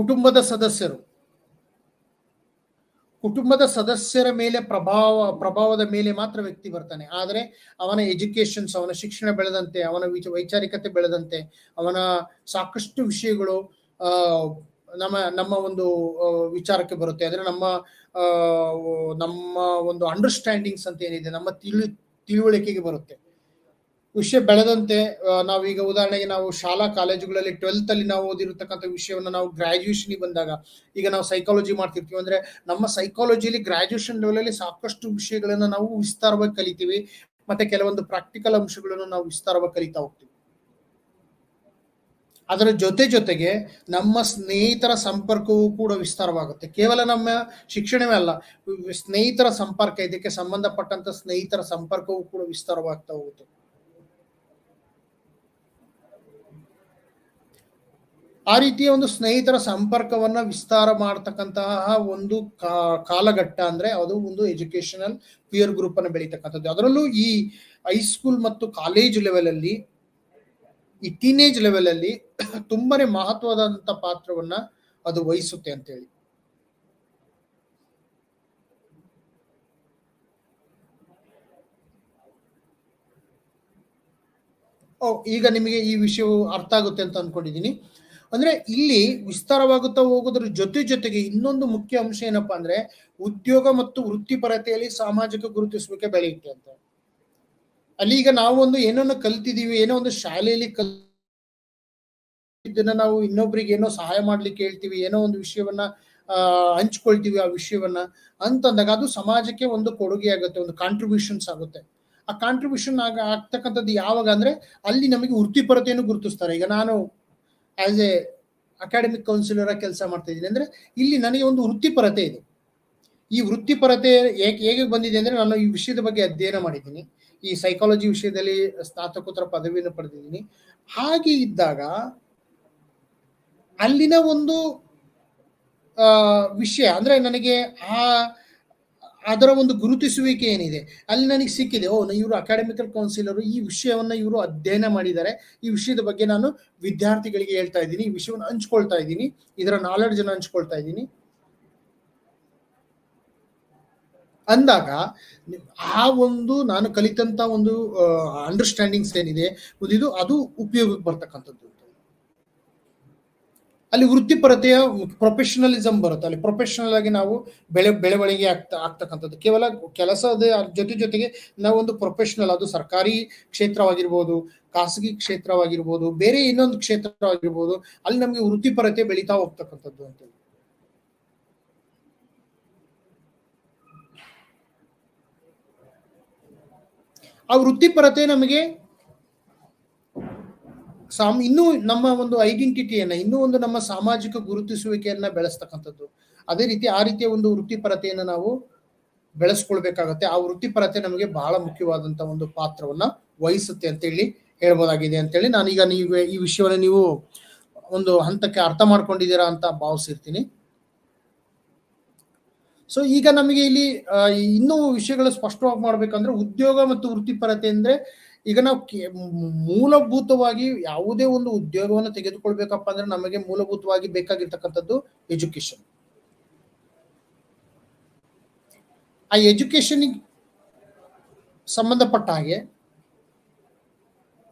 ಕುಟುಂಬದ ಸದಸ್ಯರ ಮೇಲೆ ಪ್ರಭಾವದ ಮೇಲೆ ಮಾತ್ರ ವ್ಯಕ್ತಿ ಬರ್ತಾನೆ. ಆದರೆ ಅವನ ಎಜುಕೇಶನ್ಸ್, ಅವನ ಶಿಕ್ಷಣ ಬೆಳೆದಂತೆ, ಅವನ ವೈಚಾರಿಕತೆ ಬೆಳೆದಂತೆ, ಅವನ ಸಾಕಷ್ಟು ವಿಷಯಗಳು ನಮ್ಮ ಒಂದು ವಿಚಾರಕ್ಕೆ ಬರುತ್ತೆ. ಅಂದ್ರೆ ನಮ್ಮ ಒಂದು ಅಂಡರ್ಸ್ಟ್ಯಾಂಡಿಂಗ್ಸ್ ಅಂತ ಏನಿದೆ, ನಮ್ಮ ತಿಳುವಳಿಕೆಗೆ ಬರುತ್ತೆ. ವಿಷಯ ಬೆಳೆದಂತೆ ನಾವೀಗ ಉದಾಹರಣೆಗೆ ನಾವು ಶಾಲಾ ಕಾಲೇಜುಗಳಲ್ಲಿ 12th ಅಲ್ಲಿ ನಾವು ಓದಿರತಕ್ಕಂಥ ವಿಷಯವನ್ನು ನಾವು ಗ್ರಾಜ್ಯುಯೇಷನ್ ಬಂದಾಗ, ಈಗ ನಾವು ಸೈಕಾಲಜಿ ಮಾಡ್ತಿರ್ತೀವಿ ಅಂದ್ರೆ ನಮ್ಮ ಸೈಕಾಲಜಿಯಲ್ಲಿ ಗ್ರಾಜ್ಯುಯೇಷನ್ ಲೆವೆಲ್ ಅಲ್ಲಿ ಸಾಕಷ್ಟು ವಿಷಯಗಳನ್ನ ನಾವು ವಿಸ್ತಾರವಾಗಿ ಕಲಿತೀವಿ, ಮತ್ತೆ ಕೆಲವೊಂದು ಪ್ರಾಕ್ಟಿಕಲ್ ಅಂಶಗಳನ್ನು ನಾವು ವಿಸ್ತಾರವಾಗಿ ಕಲಿತಾ ಹೋಗ್ತೀವಿ. ಅದರ ಜೊತೆಗೆ ನಮ್ಮ ಸ್ನೇಹಿತರ ಸಂಪರ್ಕವೂ ಕೂಡ ವಿಸ್ತಾರವಾಗುತ್ತೆ. ಕೇವಲ ನಮ್ಮ ಶಿಕ್ಷಣವೇ ಅಲ್ಲ, ಸ್ನೇಹಿತರ ಸಂಪರ್ಕ, ಇದಕ್ಕೆ ಸಂಬಂಧಪಟ್ಟಂತ ಸ್ನೇಹಿತರ ಸಂಪರ್ಕವೂ ಕೂಡ ವಿಸ್ತಾರವಾಗ್ತಾ ಹೋಗುತ್ತೆ. ಆ ರೀತಿಯ ಒಂದು ಸ್ನೇಹಿತರ ಸಂಪರ್ಕವನ್ನ ವಿಸ್ತಾರ ಮಾಡತಕ್ಕಂತಹ ಒಂದು ಕಾಲಘಟ್ಟ ಅಂದ್ರೆ ಅದು ಒಂದು ಎಜುಕೇಶನಲ್ ಪಿಯರ್ ಗ್ರೂಪ್ ಅನ್ನು ಬೆಳೀತಕ್ಕಂಥದ್ದು. ಅದರಲ್ಲೂ ಈ ಹೈಸ್ಕೂಲ್ ಮತ್ತು ಕಾಲೇಜ್ ಲೆವೆಲ್ ಅಲ್ಲಿ, ಈ ಟೀನೇಜ್ ಲೆವೆಲ್ ಅಲ್ಲಿ ತುಂಬಾನೇ ಮಹತ್ವದಂತ ಪಾತ್ರವನ್ನ ಅದು ವಹಿಸುತ್ತೆ ಅಂತೇಳಿ. ಈಗ ನಿಮಗೆ ಈ ವಿಷಯವು ಅರ್ಥ ಆಗುತ್ತೆ ಅಂತ ಅನ್ಕೊಂಡಿದ್ದೀನಿ. ಅಂದ್ರೆ ಇಲ್ಲಿ ವಿಸ್ತಾರವಾಗುತ್ತಾ ಹೋಗೋದ್ರ ಜೊತೆಗೆ ಇನ್ನೊಂದು ಮುಖ್ಯ ಅಂಶ ಏನಪ್ಪಾ ಅಂದ್ರೆ ಉದ್ಯೋಗ ಮತ್ತು ವೃತ್ತಿಪರತೆಯಲ್ಲಿ ಸಾಮಾಜಿಕ ಗುರುತಿಸುವಿಕೆ ಬೆಳೆಯುತ್ತೆ ಅಂತ. ಅಲ್ಲಿ ಈಗ ನಾವು ಒಂದು ಏನನ್ನು ಕಲ್ತಿದೀವಿ, ಏನೋ ಒಂದು ಶಾಲೆಯಲ್ಲಿ ಇದನ್ನ ನಾವು ಇನ್ನೊಬ್ರಿಗೆ ಏನೋ ಸಹಾಯ ಮಾಡ್ಲಿಕ್ಕೆ ಹೇಳ್ತೀವಿ, ಏನೋ ಒಂದು ವಿಷಯವನ್ನ ಹಂಚ್ಕೊಳ್ತೀವಿ, ಆ ವಿಷಯವನ್ನ ಅಂತಂದಾಗ ಅದು ಸಮಾಜಕ್ಕೆ ಒಂದು ಕೊಡುಗೆ ಆಗುತ್ತೆ, ಒಂದು ಕಾಂಟ್ರಿಬ್ಯೂಷನ್ಸ್ ಆಗುತ್ತೆ. ಆ ಕಾಂಟ್ರಿಬ್ಯೂಷನ್ ಆಗ್ತಕ್ಕಂಥದ್ದು ಯಾವಾಗ ಅಂದ್ರೆ ಅಲ್ಲಿ ನಮಗೆ ವೃತ್ತಿಪರತೆಯನ್ನು ಗುರುತಿಸ್ತಾರೆ. ಈಗ ನಾನು ಆಸ್ ಎ ಅಕಾಡೆಮಿಕ್ ಕೌನ್ಸಿಲರ್ ಆಗಿ ಕೆಲಸ ಮಾಡ್ತಾ ಇದ್ದೀನಿ ಅಂದ್ರೆ ಇಲ್ಲಿ ನನಗೆ ಒಂದು ವೃತ್ತಿಪರತೆ ಇದೆ. ಈ ವೃತ್ತಿಪರತೆ ಹೇಗೆ ಬಂದಿದೆ ಅಂದ್ರೆ ನಾನು ಈ ವಿಷಯದ ಬಗ್ಗೆ ಅಧ್ಯಯನ ಮಾಡಿದ್ದೀನಿ, ಈ ಸೈಕಾಲಜಿ ವಿಷಯದಲ್ಲಿ ಸ್ನಾತಕೋತ್ತರ ಪದವಿಯನ್ನು ಪಡೆದಿದ್ದೀನಿ. ಹಾಗೆ ಇದ್ದಾಗ ಅಲ್ಲಿನ ಒಂದು ವಿಷಯ ಅಂದ್ರೆ ನನಗೆ ಅದರ ಒಂದು ಗುರುತಿಸುವಿಕೆ ಏನಿದೆ ಅಲ್ಲಿ ನನಗೆ ಸಿಕ್ಕಿದೆ. ಇವರು ಅಕಾಡೆಮಿಕಲ್ ಕೌನ್ಸಿಲರು, ಈ ವಿಷಯವನ್ನ ಇವರು ಅಧ್ಯಯನ ಮಾಡಿದ್ದಾರೆ, ಈ ವಿಷಯದ ಬಗ್ಗೆ ನಾನು ವಿದ್ಯಾರ್ಥಿಗಳಿಗೆ ಹೇಳ್ತಾ ಇದ್ದೀನಿ, ಈ ವಿಷಯವನ್ನು ಹಂಚ್ಕೊಳ್ತಾ ಇದ್ದೀನಿ, ಇದರ ನಾಲೆಡ್ಜ್ ಅನ್ನು ಹಂಚ್ಕೊಳ್ತಾ ಇದ್ದೀನಿ ಅಂದಾಗ ಆ ಒಂದು ನಾನು ಕಲಿತಂತ ಒಂದು ಅಂಡರ್ಸ್ಟ್ಯಾಂಡಿಂಗ್ಸ್ ಏನಿದೆ ಅದು ಉಪಯೋಗಕ್ಕೆ ಬರ್ತಕ್ಕಂಥದ್ದು. ಅಲ್ಲಿ ವೃತ್ತಿಪರತೆಯ ಪ್ರೊಫೆಷನಲಿಸಮ್ ಬರುತ್ತೆ. ಅಲ್ಲಿ ಪ್ರೊಫೆಷನಲ್ ಆಗಿ ನಾವು ಬೆಳವಣಿಗೆ ಆಗ್ತಕ್ಕಂಥದ್ದು. ಕೇವಲ ಕೆಲಸದ ಜೊತೆಗೆ ನಾವು ಒಂದು ಪ್ರೊಫೆಷನಲ್, ಅದು ಸರ್ಕಾರಿ ಕ್ಷೇತ್ರವಾಗಿರ್ಬೋದು, ಖಾಸಗಿ ಕ್ಷೇತ್ರವಾಗಿರ್ಬೋದು, ಬೇರೆ ಇನ್ನೊಂದು ಕ್ಷೇತ್ರವಾಗಿರ್ಬೋದು, ಅಲ್ಲಿ ನಮಗೆ ವೃತ್ತಿಪರತೆ ಬೆಳೀತಾ ಹೋಗ್ತಕ್ಕಂಥದ್ದು ಅಂತ. ಆ ವೃತ್ತಿಪರತೆ ನಮಗೆ ಇನ್ನೂ ನಮ್ಮ ಒಂದು ಐಡೆಂಟಿಟಿಯನ್ನ, ಇನ್ನೂ ಒಂದು ನಮ್ಮ ಸಾಮಾಜಿಕ ಗುರುತಿಸುವಿಕೆಯನ್ನ ಬೆಳೆಸ್ತಕ್ಕಂಥದ್ದು. ಅದೇ ರೀತಿ ಆ ರೀತಿಯ ಒಂದು ವೃತ್ತಿಪರತೆಯನ್ನು ನಾವು ಬೆಳೆಸ್ಕೊಳ್ಬೇಕಾಗತ್ತೆ. ಆ ವೃತ್ತಿಪರತೆ ನಮಗೆ ಬಹಳ ಮುಖ್ಯವಾದಂತ ಒಂದು ಪಾತ್ರವನ್ನ ವಹಿಸುತ್ತೆ ಅಂತೇಳಿ ಹೇಳ್ಬೋದಾಗಿದೆ ಅಂತೇಳಿ ನಾನೀಗ ನೀವು ಈ ವಿಷಯವನ್ನ ನೀವು ಒಂದು ಹಂತಕ್ಕೆ ಅರ್ಥ ಮಾಡ್ಕೊಂಡಿದ್ದೀರಾ ಅಂತ ಭಾವಿಸಿರ್ತೀನಿ. ಸೊ ಈಗ ನಮಗೆ ಇಲ್ಲಿ ಇನ್ನೂ ವಿಷಯಗಳು ಸ್ಪಷ್ಟವಾಗಿ ಮಾಡ್ಬೇಕಂದ್ರೆ, ಉದ್ಯೋಗ ಮತ್ತು ವೃತ್ತಿಪರತೆ ಅಂದ್ರೆ, ಈಗ ನಾವು ಮೂಲಭೂತವಾಗಿ ಯಾವುದೇ ಒಂದು ಉದ್ಯೋಗವನ್ನು ತೆಗೆದುಕೊಳ್ಬೇಕಪ್ಪ ಅಂದ್ರೆ ನಮಗೆ ಮೂಲಭೂತವಾಗಿ ಬೇಕಾಗಿರ್ತಕ್ಕಂಥದ್ದು ಎಜುಕೇಶನ್. ಆ ಎಜುಕೇಶನ್ ಸಂಬಂಧಪಟ್ಟ ಹಾಗೆ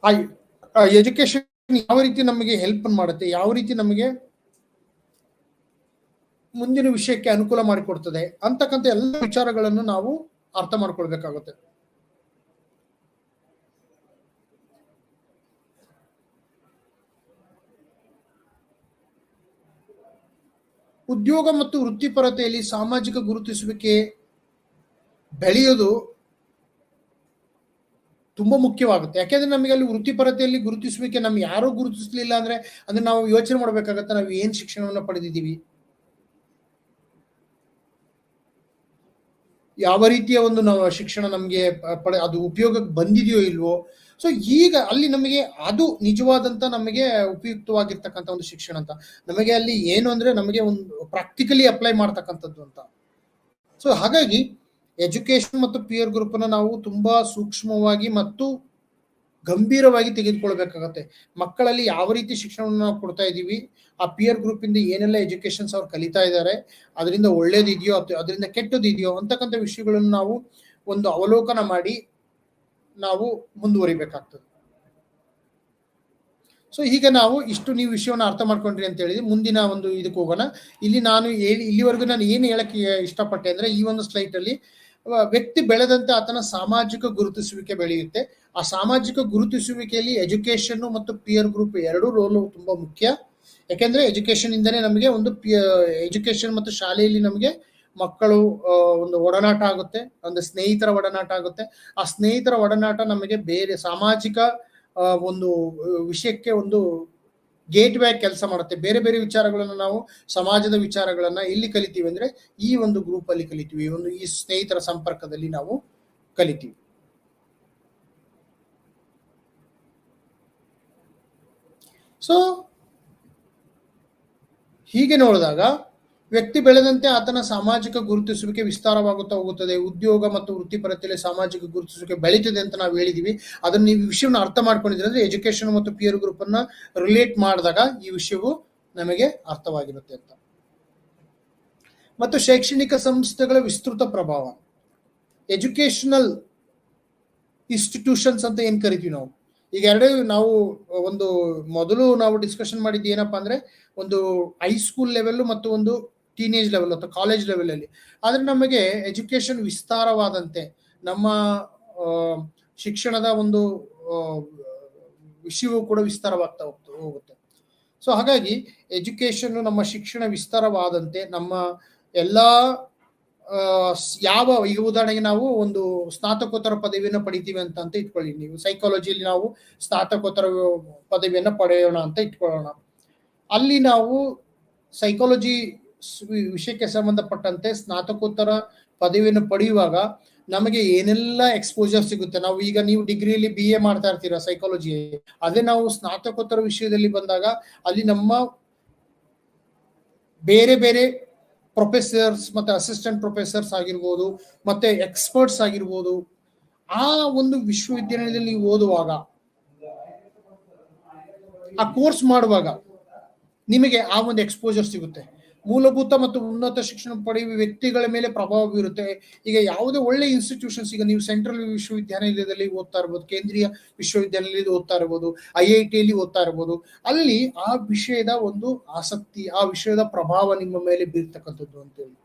ಆ ಎಜುಕೇಶನ್ ಯಾವ ರೀತಿ ನಮಗೆ ಹೆಲ್ಪ್ ಮಾಡುತ್ತೆ, ಯಾವ ರೀತಿ ನಮಗೆ ಮುಂದಿನ ವಿಷಯಕ್ಕೆ ಅನುಕೂಲ ಮಾಡಿಕೊಡ್ತದೆ ಅಂತಕ್ಕಂಥ ಎಲ್ಲ ವಿಚಾರಗಳನ್ನು ನಾವು ಅರ್ಥ ಮಾಡ್ಕೊಳ್ಬೇಕಾಗುತ್ತೆ. ಉದ್ಯೋಗ ಮತ್ತು ವೃತ್ತಿಪರತೆಯಲ್ಲಿ ಸಾಮಾಜಿಕ ಗುರುತಿಸುವಿಕೆ ಬೆಳೆಯೋದು ತುಂಬಾ ಮುಖ್ಯವಾಗುತ್ತೆ. ಯಾಕೆಂದ್ರೆ ನಮಗೆ ಅಲ್ಲಿ ವೃತ್ತಿಪರತೆಯಲ್ಲಿ ಗುರುತಿಸುವಿಕೆ ನಮ್ಗೆ ಯಾರೂ ಗುರುತಿಸ್ಲಿಲ್ಲ ಅಂದ್ರೆ ನಾವು ಯೋಚನೆ ಮಾಡ್ಬೇಕಾಗತ್ತೆ, ನಾವು ಏನ್ ಶಿಕ್ಷಣವನ್ನು ಪಡೆದಿದ್ದೀವಿ, ಯಾವ ರೀತಿಯ ಒಂದು ನಾವು ಶಿಕ್ಷಣ ನಮಗೆ ಅದು ಉಪಯೋಗಕ್ಕೆ ಬಂದಿದೆಯೋ ಇಲ್ವೋ. ಸೊ ಈಗ ಅಲ್ಲಿ ನಮಗೆ ಅದು ನಿಜವಾದಂತ ನಮಗೆ ಉಪಯುಕ್ತವಾಗಿರ್ತಕ್ಕಂಥ ಒಂದು ಶಿಕ್ಷಣ ಅಂತ. ನಮಗೆ ಅಲ್ಲಿ ಏನು ಅಂದ್ರೆ ನಮಗೆ ಒಂದು ಪ್ರಾಕ್ಟಿಕಲಿ ಅಪ್ಲೈ ಮಾಡ್ತಕ್ಕಂಥದ್ದು ಅಂತ. ಸೊ ಹಾಗಾಗಿ ಎಜುಕೇಶನ್ ಮತ್ತು ಪಿಯರ್ ಗ್ರೂಪ್ ಅನ್ನ ನಾವು ತುಂಬಾ ಸೂಕ್ಷ್ಮವಾಗಿ ಮತ್ತು ಗಂಭೀರವಾಗಿ ತೆಗೆದುಕೊಳ್ಬೇಕಾಗತ್ತೆ. ಮಕ್ಕಳಲ್ಲಿ ಯಾವ ರೀತಿ ಶಿಕ್ಷಣವನ್ನು ನಾವು ಕೊಡ್ತಾ ಇದ್ದೀವಿ, ಆ ಪಿಯರ್ ಗ್ರೂಪ್ ಇಂದ ಏನೆಲ್ಲ ಎಜುಕೇಶನ್ಸ್ ಅವ್ರು ಕಲಿತಾ ಇದ್ದಾರೆ, ಅದರಿಂದ ಒಳ್ಳೇದಿದೆಯೋ ಅದರಿಂದ ಕೆಟ್ಟದಿದೆಯೋ ಅಂತಕ್ಕಂಥ ವಿಷಯಗಳನ್ನು ನಾವು ಒಂದು ಅವಲೋಕನ ಮಾಡಿ ನಾವು ಮುಂದುವರಿಬೇಕಾಗ್ತದೆ. ಸೊ ಈಗ ನಾವು ಇಷ್ಟು ನೀವು ವಿಷಯವನ್ನು ಅರ್ಥ ಮಾಡ್ಕೊಂಡ್ರಿ ಅಂತ ಹೇಳಿದ್ರೆ ಮುಂದಿನ ಒಂದು ಇದಕ್ಕೆ ಹೋಗೋಣ. ಇಲ್ಲಿ ಇಲ್ಲಿವರೆಗೂ ನಾನು ಏನು ಹೇಳಕ್ಕೆ ಇಷ್ಟಪಟ್ಟೆ ಅಂದ್ರೆ, ಈ ಒಂದು ಸ್ಲೈಡ್ ಅಲ್ಲಿ ವ್ಯಕ್ತಿ ಬೆಳೆದಂತೆ ಆತನ ಸಾಮಾಜಿಕ ಗುರುತಿಸುವಿಕೆ ಬೆಳೆಯುತ್ತೆ. ಆ ಸಾಮಾಜಿಕ ಗುರುತಿಸುವಿಕೆಯಲ್ಲಿ ಎಜುಕೇಶನ್ ಮತ್ತು ಪಿಯರ್ ಗ್ರೂಪ್ ಎರಡೂ ರೋಲು ತುಂಬಾ ಮುಖ್ಯ. ಯಾಕೆಂದ್ರೆ ಎಜುಕೇಶನ್ ಇಂದನೇ ನಮಗೆ ಒಂದು ಎಜುಕೇಶನ್ ಮತ್ತು ಶಾಲೆಯಲ್ಲಿ ನಮಗೆ ಮಕ್ಕಳು ಒಂದು ಒಡನಾಟ ಆಗುತ್ತೆ, ಒಂದು ಸ್ನೇಹಿತರ ಒಡನಾಟ ಆಗುತ್ತೆ. ಆ ಸ್ನೇಹಿತರ ಒಡನಾಟ ನಮಗೆ ಬೇರೆ ಸಾಮಾಜಿಕ ಒಂದು ವಿಷಯಕ್ಕೆ ಒಂದು ಗೇಟ್ ವೇ ಕೆಲಸ ಮಾಡುತ್ತೆ. ಬೇರೆ ಬೇರೆ ವಿಚಾರಗಳನ್ನು ನಾವು ಸಮಾಜದ ವಿಚಾರಗಳನ್ನ ಎಲ್ಲಿ ಕಲಿತೀವಿ ಅಂದ್ರೆ ಈ ಒಂದು ಗ್ರೂಪ್ ಅಲ್ಲಿ ಕಲಿತೀವಿ, ಈ ಸ್ನೇಹಿತರ ಸಂಪರ್ಕದಲ್ಲಿ ನಾವು ಕಲಿತೀವಿ. ಸೊ ಹೀಗೆ ನೋಡಿದಾಗ ವ್ಯಕ್ತಿ ಬೆಳೆದಂತೆ ಆತನ ಸಾಮಾಜಿಕ ಗುರುತಿಸುವಿಕೆ ವಿಸ್ತಾರವಾಗುತ್ತಾ ಹೋಗುತ್ತದೆ. ಉದ್ಯೋಗ ಮತ್ತು ವೃತ್ತಿಪರತೆಯಲ್ಲಿ ಸಾಮಾಜಿಕ ಗುರುತಿಸುವಿಕೆ ಬೆಳೀತದೆ ಅಂತ ನಾವು ಹೇಳಿದೀವಿ. ಅದನ್ನ ನೀವು ವಿಷಯವನ್ನು ಅರ್ಥ ಮಾಡ್ಕೊಂಡಿದ್ರೆ ಅಂದ್ರೆ ಎಜುಕೇಶನ್ ಮತ್ತು ಪಿಯರ್ ಗ್ರೂಪ್ ಅನ್ನ ರಿಲೇಟ್ ಮಾಡಿದಾಗ ಈ ವಿಷಯವು ನಮಗೆ ಅರ್ಥವಾಗಿರುತ್ತೆ ಅಂತ. ಮತ್ತು ಶೈಕ್ಷಣಿಕ ಸಂಸ್ಥೆಗಳ ವಿಸ್ತೃತ ಪ್ರಭಾವ, ಎಜುಕೇಶನಲ್ ಇನ್ಸ್ಟಿಟ್ಯೂಷನ್ಸ್ ಅಂತ ಏನ್ ಕರಿತೀವಿ ನಾವು. ಈಗ ನಾವು ಒಂದು ಮೊದಲು ನಾವು ಡಿಸ್ಕಷನ್ ಮಾಡಿದ್ದು ಏನಪ್ಪಾ ಅಂದ್ರೆ, ಒಂದು ಹೈಸ್ಕೂಲ್ ಲೆವೆಲ್ ಮತ್ತು ಒಂದು ಟೀನೇಜ್ ಲೆವೆಲ್ ಅಥವಾ ಕಾಲೇಜ್ ಲೆವೆಲ್ ಅಲ್ಲಿ. ಆದ್ರೆ ನಮಗೆ ಎಜುಕೇಶನ್ ವಿಸ್ತಾರವಾದಂತೆ ನಮ್ಮ ಶಿಕ್ಷಣದ ಒಂದು ವಿಷಯವೂ ಕೂಡ ವಿಸ್ತಾರವಾಗ್ತಾ ಹೋಗುತ್ತೆ. ಸೊ ಹಾಗಾಗಿ ಎಜುಕೇಶನ್, ನಮ್ಮ ಶಿಕ್ಷಣ ವಿಸ್ತಾರವಾದಂತೆ ನಮ್ಮ ಎಲ್ಲಾ ಈಗ ಉದಾಹರಣೆಗೆ ನಾವು ಒಂದು ಸ್ನಾತಕೋತ್ತರ ಪದವಿಯನ್ನು ಪಡಿತೀವಿ ಅಂತ ಇಟ್ಕೊಳ್ಳಿ. ನೀವು ಸೈಕಾಲಜಿಯಲ್ಲಿ ನಾವು ಸ್ನಾತಕೋತ್ತರ ಪದವಿಯನ್ನ ಪಡೆಯೋಣ ಅಂತ ಇಟ್ಕೊಳ್ಳೋಣ. ಅಲ್ಲಿ ನಾವು ಸೈಕಾಲಜಿ ವಿಷಯಕ್ಕೆ ಸಂಬಂಧಪಟ್ಟಂತೆ ಸ್ನಾತಕೋತ್ತರ ಪದವಿಯನ್ನು ಪಡೆಯುವಾಗ ನಮಗೆ ಏನೆಲ್ಲ ಎಕ್ಸ್ಪೋಜರ್ ಸಿಗುತ್ತೆ. ನೀವು ಡಿಗ್ರಿಯಲ್ಲಿ BA ಮಾಡ್ತಾ ಇರ್ತೀರಾ ಸೈಕಾಲಜಿ, ಅದೇ ನಾವು ಸ್ನಾತಕೋತ್ತರ ವಿಷಯದಲ್ಲಿ ಬಂದಾಗ ಅಲ್ಲಿ ನಮ್ಮ ಬೇರೆ ಬೇರೆ ಪ್ರೊಫೆಸರ್ಸ್ ಮತ್ತೆ ಅಸಿಸ್ಟೆಂಟ್ ಪ್ರೊಫೆಸರ್ಸ್ ಆಗಿರ್ಬೋದು, ಮತ್ತೆ ಎಕ್ಸ್ಪರ್ಟ್ಸ್ ಆಗಿರ್ಬೋದು, ಆ ಒಂದು ವಿಶ್ವವಿದ್ಯಾಲಯದಲ್ಲಿ ನೀವು ಓದುವಾಗ, ಆ ಕೋರ್ಸ್ ಮಾಡುವಾಗ ನಿಮಗೆ ಆ ಒಂದು ಎಕ್ಸ್ಪೋಜರ್ ಸಿಗುತ್ತೆ. ಮೂಲಭೂತ ಮತ್ತು ಉನ್ನತ ಶಿಕ್ಷಣ ಪಡೆಯುವ ವ್ಯಕ್ತಿಗಳ ಮೇಲೆ ಪ್ರಭಾವ ಬೀರುತ್ತೆ. ಈಗ ಯಾವುದೇ ಒಳ್ಳೆ ಇನ್ಸ್ಟಿಟ್ಯೂಷನ್ಸ್, ಈಗ ನೀವು ಸೆಂಟ್ರಲ್ ವಿಶ್ವವಿದ್ಯಾನಿಲಯದಲ್ಲಿ ಓದ್ತಾ ಇರ್ಬೋದು, ಕೇಂದ್ರೀಯ ವಿಶ್ವವಿದ್ಯಾನಿಲಯದಲ್ಲಿ ಓದ್ತಾ ಇರ್ಬೋದು, IITಯಲ್ಲಿ ಓದ್ತಾ ಇರ್ಬೋದು, ಅಲ್ಲಿ ಆ ವಿಷಯದ ಒಂದು ಆಸಕ್ತಿ, ಆ ವಿಷಯದ ಪ್ರಭಾವ ನಿಮ್ಮ ಮೇಲೆ ಬೀರ್ತಕ್ಕಂಥದ್ದು ಅಂತೇಳಿ.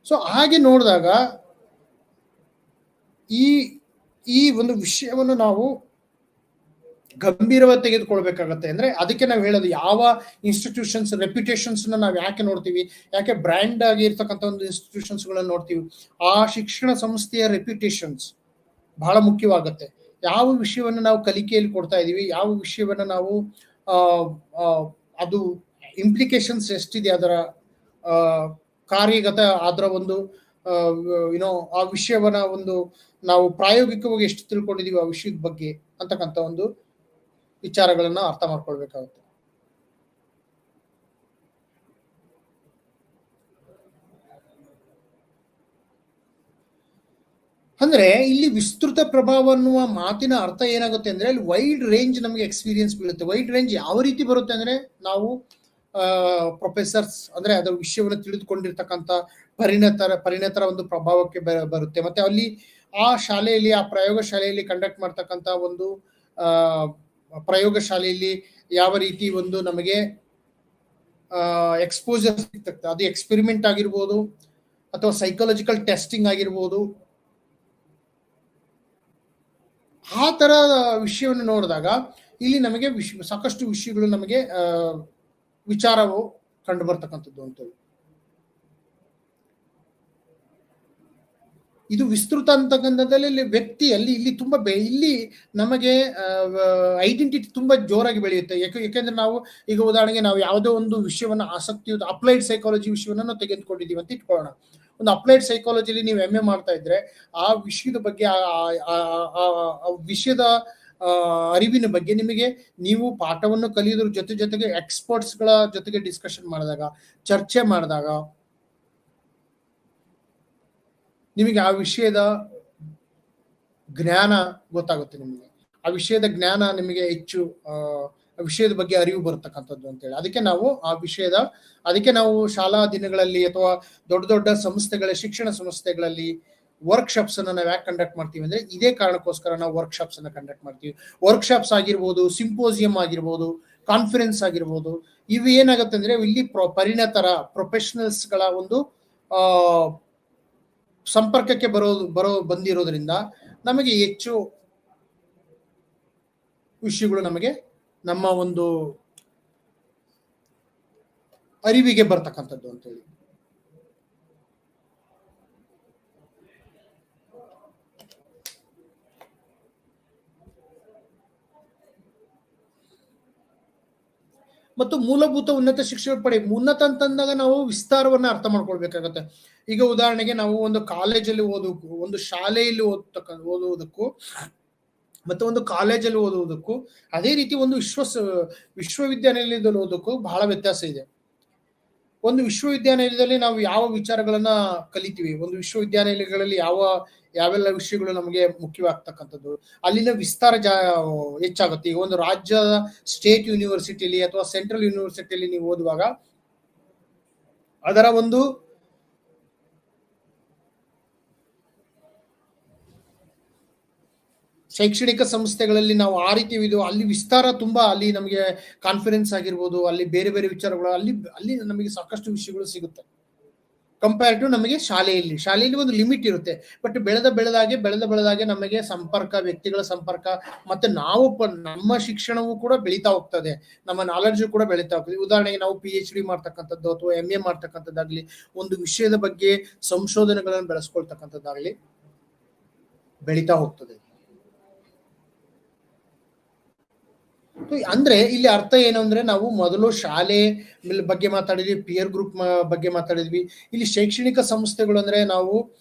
ಸೊ ಹಾಗೆ ನೋಡಿದಾಗ ಈ ಒಂದು ವಿಷಯವನ್ನು ನಾವು ಗಂಭೀರವಾಗಿ ತೆಗೆದುಕೊಳ್ಬೇಕಾಗತ್ತೆ. ಅಂದ್ರೆ ಅದಕ್ಕೆ ನಾವು ಹೇಳೋದು, ಯಾವ ಇನ್ಸ್ಟಿಟ್ಯೂಷನ್ಸ್ ರೆಪ್ಯುಟೇಷನ್ಸ್ ನಾವು ಯಾಕೆ ನೋಡ್ತೀವಿ, ಯಾಕೆ ಬ್ರ್ಯಾಂಡ್ ಆಗಿ ಇರ್ತಕ್ಕಂಥ ಒಂದು ಇನ್ಸ್ಟಿಟ್ಯೂಷನ್ಸ್ ಗಳನ್ನ ನೋಡ್ತೀವಿ, ಆ ಶಿಕ್ಷಣ ಸಂಸ್ಥೆಯ ರೆಪ್ಯುಟೇಷನ್ಸ್ ಬಹಳ ಮುಖ್ಯವಾಗುತ್ತೆ. ಯಾವ ವಿಷಯವನ್ನು ನಾವು ಕಲಿಕೆಯಲ್ಲಿ ಕೊಡ್ತಾ ಇದ್ದೀವಿ, ಯಾವ ವಿಷಯವನ್ನು ನಾವು ಅದು ಇಂಪ್ಲಿಕೇಶನ್ಸ್ ಎಷ್ಟಿದೆ ಅದರ ಕಾರ್ಯಗತ, ಅದರ ಒಂದು ಏನೋ ಆ ವಿಷಯವನ್ನ ಒಂದು ನಾವು ಪ್ರಾಯೋಗಿಕವಾಗಿ ಎಷ್ಟು ತಿಳ್ಕೊಂಡಿದೀವಿ ಆ ವಿಷಯದ ಬಗ್ಗೆ ಅಂತಕ್ಕಂಥ ಒಂದು ವಿಚಾರಗಳನ್ನ ಅರ್ಥ ಮಾಡ್ಕೊಳ್ಬೇಕಾಗುತ್ತೆ. ಅಂದ್ರೆ ಇಲ್ಲಿ ವಿಸ್ತೃತ ಪ್ರಭಾವ ಅನ್ನುವ ಮಾತಿನ ಅರ್ಥ ಏನಾಗುತ್ತೆ ಅಂದ್ರೆ ಅಲ್ಲಿ ವೈಡ್ ರೇಂಜ್ ನಮಗೆ ಎಕ್ಸ್ಪೀರಿಯನ್ಸ್ ಬೀಳುತ್ತೆ. ವೈಡ್ ರೇಂಜ್ ಯಾವ ರೀತಿ ಬರುತ್ತೆ ಅಂದ್ರೆ ನಾವು ಪ್ರೊಫೆಸರ್ಸ್ ಅಂದ್ರೆ ಅದರ ವಿಷಯವನ್ನು ತಿಳಿದುಕೊಂಡಿರ್ತಕ್ಕಂಥ ಪರಿಣತರ ಒಂದು ಪ್ರಭಾವಕ್ಕೆ ಬರುತ್ತೆ. ಮತ್ತೆ ಅಲ್ಲಿ ಆ ಶಾಲೆಯಲ್ಲಿ, ಆ ಪ್ರಯೋಗ ಶಾಲೆಯಲ್ಲಿ ಕಂಡಕ್ಟ್ ಮಾಡ್ತಕ್ಕಂಥ ಒಂದು ಪ್ರಯೋಗ ಶಾಲೆಯಲ್ಲಿ ಯಾವ ರೀತಿ ಒಂದು ನಮಗೆ ಎಕ್ಸ್ಪೋಜರ್ ಸಿಗ್ತದೆ, ಅದು ಎಕ್ಸ್ಪೆರಿಮೆಂಟ್ ಆಗಿರ್ಬೋದು ಅಥವಾ ಸೈಕಾಲಜಿಕಲ್ ಟೆಸ್ಟಿಂಗ್ ಆಗಿರ್ಬೋದು, ಆ ತರ ವಿಷಯವನ್ನು ನೋಡಿದಾಗ ಇಲ್ಲಿ ನಮಗೆ ಸಾಕಷ್ಟು ವಿಷಯಗಳು ನಮಗೆ ವಿಚಾರವು ಕಂಡು ಬರ್ತಕ್ಕಂಥದ್ದು ಅಂತ. ಇದು ವಿಸ್ತೃತ ಅಂತಕ್ಕಂಥದ್ದಲ್ಲಿ ವ್ಯಕ್ತಿಯಲ್ಲಿ ಇಲ್ಲಿ ತುಂಬಾ ಇಲ್ಲಿ ನಮಗೆ ಐಡೆಂಟಿಟಿ ತುಂಬಾ ಜೋರಾಗಿ ಬೆಳೆಯುತ್ತೆ. ಯಾಕೆಂದ್ರೆ ನಾವು ಈಗ ಉದಾಹರಣೆಗೆ ನಾವು ಯಾವುದೋ ಒಂದು ವಿಷಯವನ್ನ ಆಸಕ್ತಿ ಅಪ್ಲೈಡ್ ಸೈಕಾಲಜಿ ವಿಷಯವನ್ನ ನಾವು ತೆಗೆದುಕೊಂಡಿದ್ದೀವಿ ಅಂತ ಇಟ್ಕೊಳ್ಳೋಣ. ಒಂದು ಅಪ್ಲೈಡ್ ಸೈಕಾಲಜಿಲಿ ನೀವು MA ಮಾಡ್ತಾ ಇದ್ರೆ ಆ ವಿಷಯದ ಬಗ್ಗೆ ವಿಷಯದ ಅರಿವಿನ ಬಗ್ಗೆ ನಿಮಗೆ ನೀವು ಪಾಠವನ್ನು ಕಲಿಯೋದ್ರ ಜೊತೆಗೆ ಎಕ್ಸ್ಪರ್ಟ್ಸ್ಗಳ ಜೊತೆಗೆ ಡಿಸ್ಕಷನ್ ಮಾಡಿದಾಗ, ಚರ್ಚೆ ಮಾಡಿದಾಗ ನಿಮಗೆ ಆ ವಿಷಯದ ಜ್ಞಾನ ಗೊತ್ತಾಗುತ್ತೆ. ನಿಮಗೆ ಆ ವಿಷಯದ ಜ್ಞಾನ ನಿಮಗೆ ಹೆಚ್ಚು ವಿಷಯದ ಬಗ್ಗೆ ಅರಿವು ಬರತಕ್ಕಂಥದ್ದು ಅಂತೇಳಿ ಅದಕ್ಕೆ ನಾವು ಶಾಲಾ ದಿನಗಳಲ್ಲಿ ಅಥವಾ ದೊಡ್ಡ ದೊಡ್ಡ ಸಂಸ್ಥೆಗಳ ಶಿಕ್ಷಣ ಸಂಸ್ಥೆಗಳಲ್ಲಿ ವರ್ಕ್ಶಾಪ್ಸ್ ಅನ್ನ ನಾವು ಯಾಕೆ ಕಂಡಕ್ಟ್ ಮಾಡ್ತೀವಿ ಅಂದ್ರೆ ಇದೇ ಕಾರಣಕ್ಕೋಸ್ಕರ ನಾವು ವರ್ಕ್ಶಾಪ್ಸ್ ಅನ್ನ ಕಂಡಕ್ಟ್ ಮಾಡ್ತೀವಿ. ವರ್ಕ್ಶಾಪ್ಸ್ ಆಗಿರ್ಬೋದು, ಸಿಂಪೋಸಿಯಂ ಆಗಿರ್ಬೋದು, ಕಾನ್ಫರೆನ್ಸ್ ಆಗಿರ್ಬೋದು, ಇವು ಏನಾಗುತ್ತೆ ಅಂದ್ರೆ ಇಲ್ಲಿ ಪರಿಣತರ ಪ್ರೊಫೆಷನಲ್ಸ್ಗಳ ಒಂದು ಸಂಪರ್ಕಕ್ಕೆ ಬಂದಿರೋದ್ರಿಂದ ನಮಗೆ ಹೆಚ್ಚು ವಿಷಯಗಳು ನಮಗೆ ನಮ್ಮ ಒಂದು ಅರಿವಿಗೆ ಬರ್ತಕ್ಕಂಥದ್ದು ಅಂತೇಳಿ. ಮತ್ತು ಮೂಲಭೂತ ಉನ್ನತ ಶಿಕ್ಷಣ ಉನ್ನತ ಅಂತಂದಾಗ ನಾವು ವಿಸ್ತಾರವನ್ನ ಅರ್ಥ ಮಾಡ್ಕೊಳ್ಬೇಕಾಗತ್ತೆ. ಈಗ ಉದಾಹರಣೆಗೆ ನಾವು ಒಂದು ಕಾಲೇಜಲ್ಲಿ ಒಂದು ಶಾಲೆಯಲ್ಲಿ ಓದುವುದಕ್ಕೂ ಮತ್ತು ಒಂದು ಕಾಲೇಜಲ್ಲಿ ಓದುವುದಕ್ಕೂ, ಅದೇ ರೀತಿ ಒಂದು ವಿಶ್ವವಿದ್ಯಾನಿಲಯದಲ್ಲಿ ಓದೋದಕ್ಕೂ ಬಹಳ ವ್ಯತ್ಯಾಸ ಇದೆ. ಒಂದು ವಿಶ್ವವಿದ್ಯಾನಿಲಯದಲ್ಲಿ ನಾವು ಯಾವ ವಿಚಾರಗಳನ್ನ ಕಲಿತೀವಿ, ಒಂದು ವಿಶ್ವವಿದ್ಯಾನಿಲಯಗಳಲ್ಲಿ ಯಾವೆಲ್ಲ ವಿಷಯಗಳು ನಮಗೆ ಮುಖ್ಯವಾಗ್ತಕ್ಕಂಥದ್ದು, ಅಲ್ಲಿನ ವಿಸ್ತಾರ ಹೆಚ್ಚಾಗುತ್ತೆ. ಈಗ ಒಂದು ರಾಜ್ಯದ ಸ್ಟೇಟ್ ಯೂನಿವರ್ಸಿಟಿಲಿ ಅಥವಾ ಸೆಂಟ್ರಲ್ ಯೂನಿವರ್ಸಿಟಿಯಲ್ಲಿ ನೀವು ಓದುವಾಗ ಅದರ ಒಂದು ಶೈಕ್ಷಣಿಕ ಸಂಸ್ಥೆಗಳಲ್ಲಿ ನಾವು ಆ ರೀತಿ ಅಲ್ಲಿ ವಿಸ್ತಾರ ತುಂಬಾ, ಅಲ್ಲಿ ನಮಗೆ ಕಾನ್ಫರೆನ್ಸ್ ಆಗಿರ್ಬೋದು, ಅಲ್ಲಿ ಬೇರೆ ಬೇರೆ ವಿಚಾರಗಳು ಅಲ್ಲಿ ನಮಗೆ ಸಾಕಷ್ಟು ವಿಷಯಗಳು ಸಿಗುತ್ತೆ ಕಂಪೇರ್ ಟು ನಮಗೆ ಶಾಲೆಯಲ್ಲಿ ಒಂದು ಲಿಮಿಟ್ ಇರುತ್ತೆ. ಬಟ್ ಬೆಳೆದಾಗೆ ನಮಗೆ ವ್ಯಕ್ತಿಗಳ ಸಂಪರ್ಕ ಮತ್ತೆ ನಮ್ಮ ಶಿಕ್ಷಣವೂ ಕೂಡ ಬೆಳೀತಾ ಹೋಗ್ತದೆ, ನಮ್ಮ ನಾಲೆಡ್ಜ್ ಕೂಡ ಬೆಳೀತಾ ಹೋಗ್ತದೆ. ಉದಾಹರಣೆಗೆ ನಾವು PhD ಮಾಡ್ತಕ್ಕಂಥದ್ದು ಅಥವಾ MA ಮಾಡ್ತಕ್ಕಂಥದ್ದಾಗ್ಲಿ, ಒಂದು ವಿಷಯದ ಬಗ್ಗೆ ಸಂಶೋಧನೆಗಳನ್ನು ಬೆಳೆಸ್ಕೊಳ್ತಕ್ಕಂಥದ್ದಾಗ್ಲಿ ಬೆಳೀತಾ ಹೋಗ್ತದೆ. ಅಂದ್ರೆ ಇಲ್ಲಿ ಅರ್ಥ ಏನು ಅಂದ್ರೆ ನಾವು ಮೊದಲು ಶಾಲೆ ಬಗ್ಗೆ ಮಾತಾಡಿದ್ವಿ, ಪಿಯರ್ ಗ್ರೂಪ್ ಬಗ್ಗೆ ಮಾತಾಡಿದ್ವಿ. ಇಲ್ಲಿ ಶೈಕ್ಷಣಿಕ ಸಂಸ್ಥೆಗಳು ಅಂದ್ರೆ ನಾವು